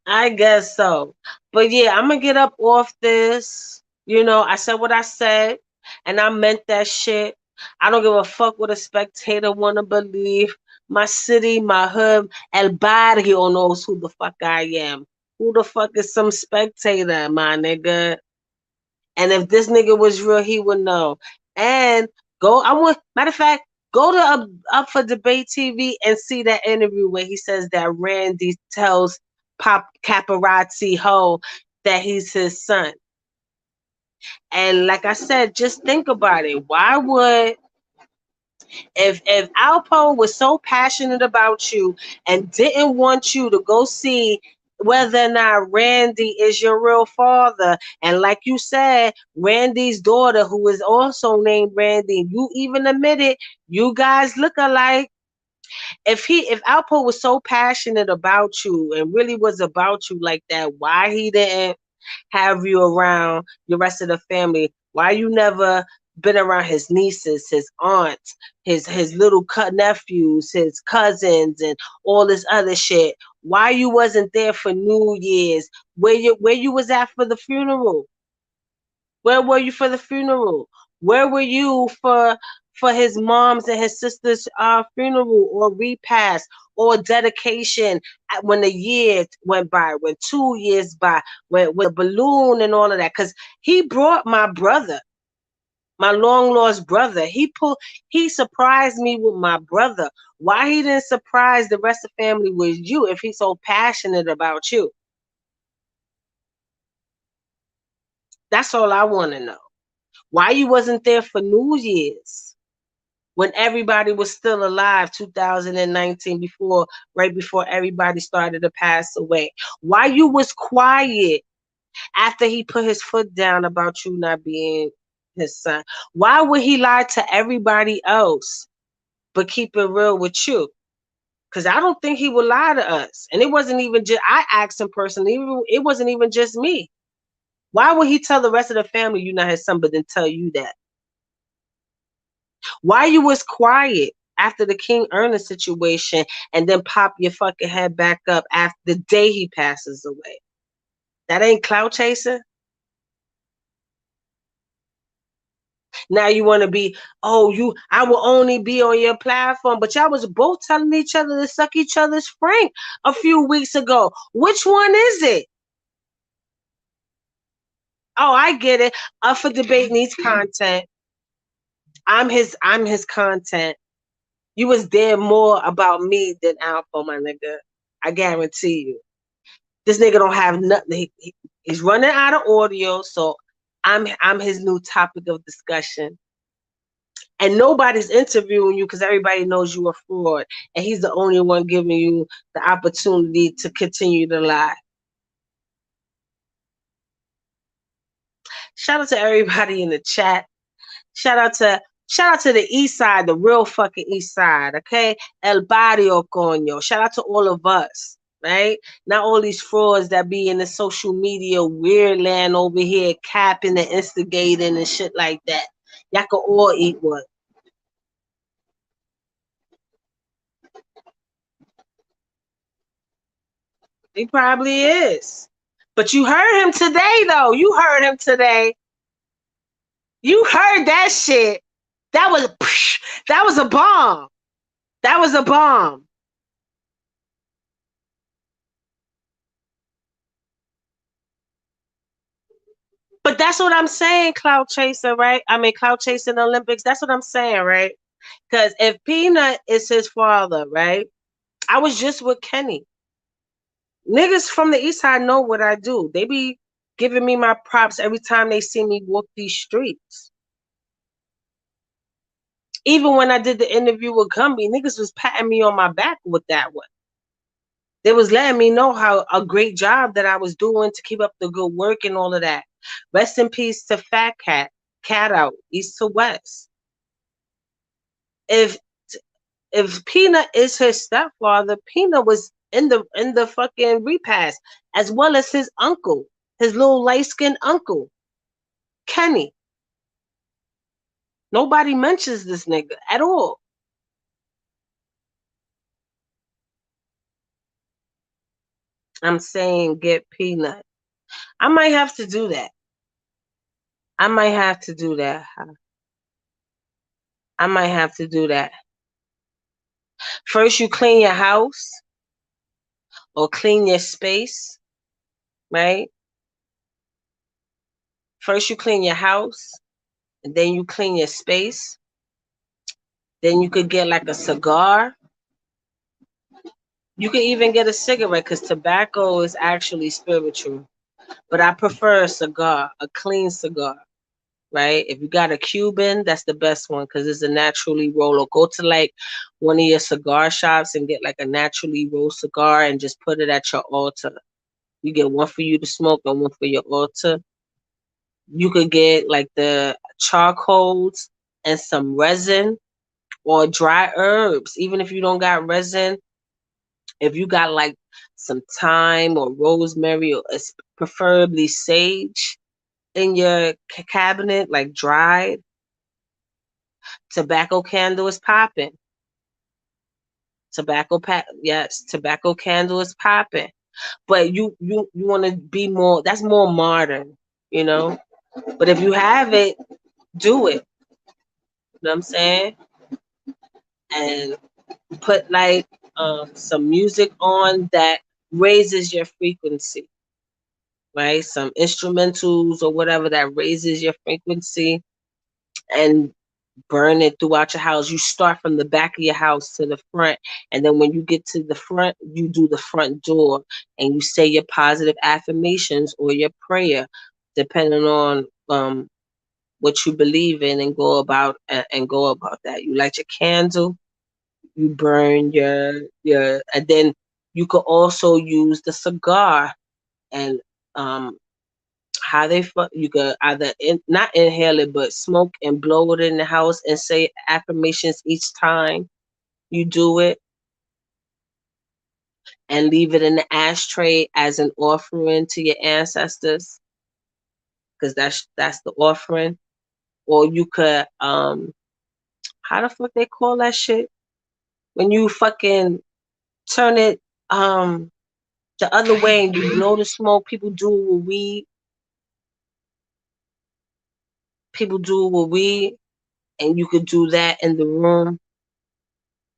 I guess so. But yeah, I'm gonna get up off this. You know, I said what I said, and I meant that shit. I don't give a fuck what a spectator wanna believe. My city, my hood, El Barrio knows who the fuck I am. Who the fuck is some spectator, my nigga? And if this nigga was real, he would know. And go, I want, matter of fact, go to Up for Debate TV and see that interview where he says that Randy tells Pop Paparazzi Ho that he's his son. And like I said, just think about it. Why would, if Alpo was so passionate about you and didn't want you to go see whether or not Randy is your real father, and like you said, Randy's daughter, who is also named Randy, you even admitted you guys look alike. If Alpo was so passionate about you and really was about you like that, why he didn't have you around the rest of the family? Why you never been around his nieces, his aunts, his little nephews, his cousins, and all this other shit? Why you wasn't there for New Year's? Where you was at for the funeral? Where were you for the funeral? Where were you for his mom's and his sister's funeral or repast or dedication when a year went by, when 2 years by, when with the balloon and all of that? Because he brought my brother, my long lost brother. He surprised me with my brother. Why he didn't surprise the rest of the family with you if he's so passionate about you? That's all I want to know. Why you wasn't there for New Year's when everybody was still alive, 2019, right before everybody started to pass away? Why you was quiet after he put his foot down about you not being his son? Why would he lie to everybody else but keep it real with you? Because I don't think he would lie to us. And it wasn't even just, I asked him personally, it wasn't even just me. Why would he tell the rest of the family you're not his son, but then tell you that? Why you was quiet after the King Ernest situation and then pop your fucking head back up after the day he passes away? That ain't clout chasing. Now you want to be, oh, I will only be on your platform, but y'all was both telling each other to suck each other's frank a few weeks ago. Which one is it? Oh, I get it. Up for Debate needs content. I'm his content. You was there more about me than Alpha, my nigga. I guarantee you. This nigga don't have nothing. He's running out of audio, so I'm his new topic of discussion. And nobody's interviewing you because everybody knows you a fraud, and he's the only one giving you the opportunity to continue to lie. Shout out to everybody in the chat. Shout out to the East Side, the real fucking East Side. Okay, El Barrio Coño. Shout out to all of us. Right? Not all these frauds that be in the social media weird land over here, capping and instigating and shit like that. Y'all can all eat one. He probably is. But you heard him today, though. You heard him today. You heard that shit. That was that was a bomb. That was a bomb. But that's what I'm saying, Clout Chaser, right? I mean, Clout Chasing Olympics. That's what I'm saying, right? Because if Peanut is his father, right? I was just with Kenny. Niggas from the east side know what I do. They be giving me my props every time they see me walk these streets. Even when I did the interview with Gumby, niggas was patting me on my back with that one. They was letting me know how a great job that I was doing to keep up the good work and all of that. Rest in peace to Fat Cat, Cat Out, East to West. If Peanut is his stepfather, Peanut was in the fucking repast, as well as his uncle, his little light-skinned uncle, Kenny. Nobody mentions this nigga at all. I'm saying get Peanut. I might have to do that. I might have to do that. I might have to do that. First, you clean your house or clean your space, right? First, you clean your house, and then you clean your space. Then you could get like a cigar. You can even get a cigarette because tobacco is actually spiritual. But I prefer a cigar, a clean cigar, right? If you got a Cuban, that's the best one because it's a naturally rolled. Or go to like one of your cigar shops and get like a naturally rolled cigar and just put it at your altar. You get one for you to smoke and one for your altar. You could get like the charcoals and some resin or dry herbs. Even if you don't got resin, if you got like some thyme or rosemary or preferably sage in your cabinet, like dried, tobacco candle is popping. Yes, tobacco candle is popping. But you want to be more. That's more modern, you know. But if you have it, do it. You know what I'm saying? And put like some music on that raises your frequency, right? Some instrumentals or whatever that raises your frequency, and burn it throughout your house. You start from the back of your house to the front, and then when you get to the front, you do the front door and you say your positive affirmations or your prayer, depending on what you believe in, and go about that. You light your candle, you burn your, and then you could also use the cigar and you could either not inhale it but smoke and blow it in the house and say affirmations each time you do it, and leave it in the ashtray as an offering to your ancestors, because that's the offering. Or you could how the fuck they call that shit when you fucking turn it the other way and you blow the smoke. People do it with weed. People do it with weed, and you could do that in the room.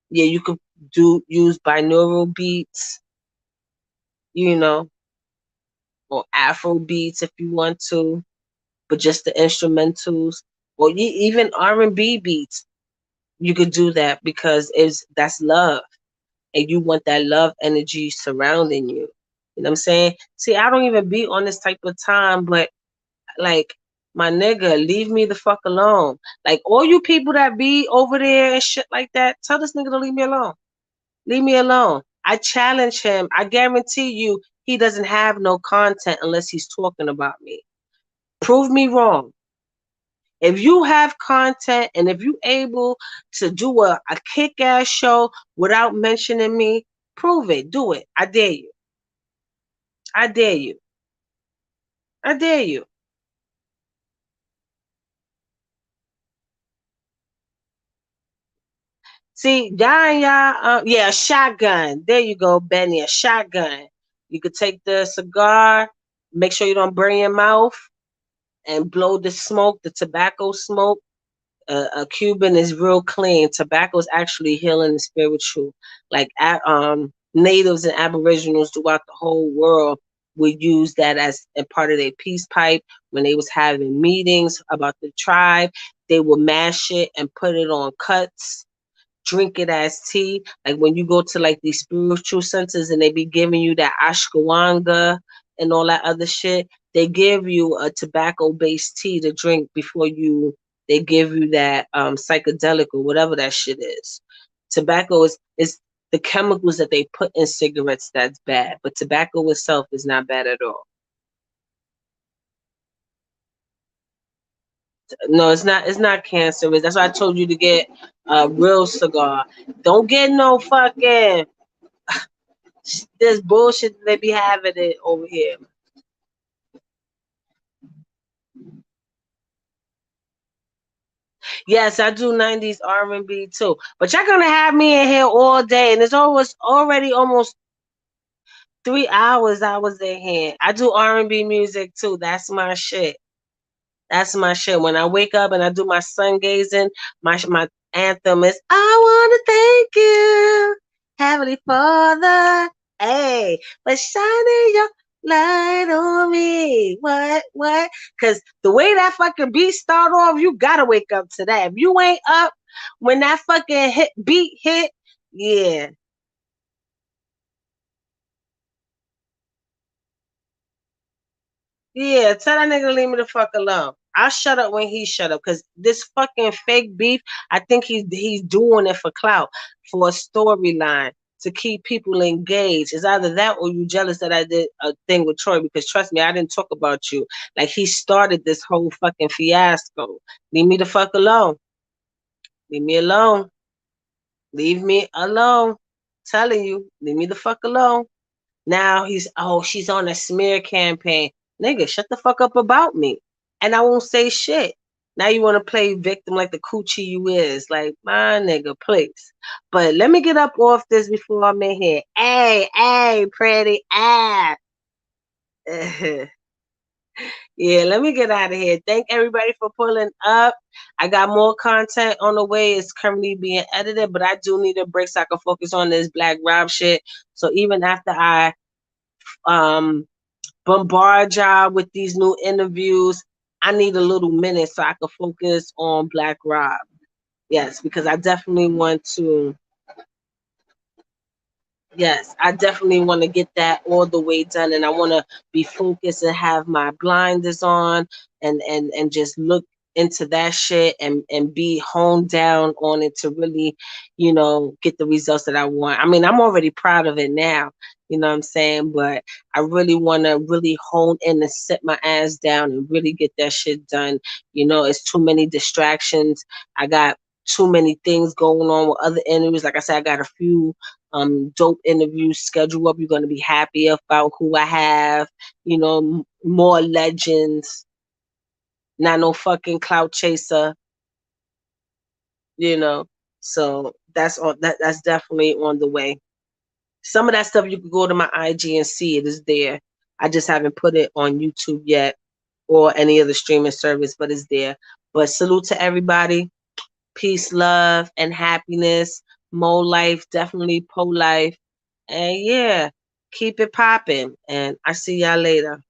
Yeah, you could use binaural beats, you know, or Afro beats if you want to, but just the instrumentals, or even R&B beats. You could do that because that's love, and you want that love energy surrounding you. You know what I'm saying? See, I don't even be on this type of time, but like, my nigga, leave me the fuck alone. Like, all you people that be over there and shit like that, tell this nigga to leave me alone. Leave me alone. I challenge him. I guarantee you he doesn't have no content unless he's talking about me. Prove me wrong. If you have content and if you able to do a kick-ass show without mentioning me, prove it. Do it. I dare you. I dare you. I dare you. See, yeah, a shotgun. There you go, Benny, a shotgun. You could take the cigar, make sure you don't burn your mouth, and blow the smoke, the tobacco smoke. A Cuban is real clean. Tobacco is actually healing and spiritual. Like natives and aboriginals throughout the whole world would use that as a part of their peace pipe when they was having meetings about the tribe. they will mash it and put it on cuts, drink it as tea. Like when you go to like these spiritual centers and they be giving you that ashwagandha and all that other shit, they give you a tobacco based tea to drink before they give you that psychedelic or whatever that shit is. Tobacco is the chemicals that they put in cigarettes that's bad, but tobacco itself is not bad at all. No, it's not cancerous. That's why I told you to get a real cigar. Don't get no fucking this bullshit that they be having it over here. Yes, I do 90s R&B too. But y'all gonna have me in here all day, and it's already almost 3 hours I was in here. I do R&B music too. That's my shit. That's my shit. When I wake up and I do my sun gazing, my anthem is I wanna thank you, Heavenly Father, hey, for shining your light on me. What? Cause the way that fucking beat start off, you gotta wake up to that. If you ain't up when that fucking beat hit, yeah. Yeah, tell that nigga to leave me the fuck alone. I'll shut up when he shut up because this fucking fake beef, I think he's doing it for clout, for a storyline to keep people engaged. It's either that or you jealous that I did a thing with Troy because trust me, I didn't talk about you. Like he started this whole fucking fiasco. Leave me the fuck alone. Leave me alone. Leave me alone. Telling you, leave me the fuck alone. Now she's on a smear campaign. Nigga, shut the fuck up about me. And I won't say shit. Now you want to play victim like the coochie you is. Like, my nigga, please. But let me get up off this before I'm in here. Hey, pretty ass. Yeah, let me get out of here. Thank everybody for pulling up. I got more content on the way. It's currently being edited, but I do need a break so I can focus on this Black Rob shit. So even after I um bombard y'all with these new interviews, I need a little minute so I can focus on Black Rob. Yes, because I definitely want to. Yes, I definitely want to get that all the way done, and I want to be focused and have my blinders on, and just look into that shit and be honed down on it to really, get the results that I want. I mean, I'm already proud of it now, you know what I'm saying, but I really want to really hone in and sit my ass down and really get that shit done. It's too many distractions. I got too many things going on with other interviews. Like I said, I got a few dope interviews scheduled up. You're going to be happy about who I have, more legends, not no fucking clout chaser, you know. So that's definitely on the way. Some of that stuff you could go to my IG and see it is there. I just haven't put it on YouTube yet or any other streaming service, but it's there. But salute to everybody. Peace, love, and happiness. Mo life, definitely po life. And yeah, keep it popping. And I see y'all later.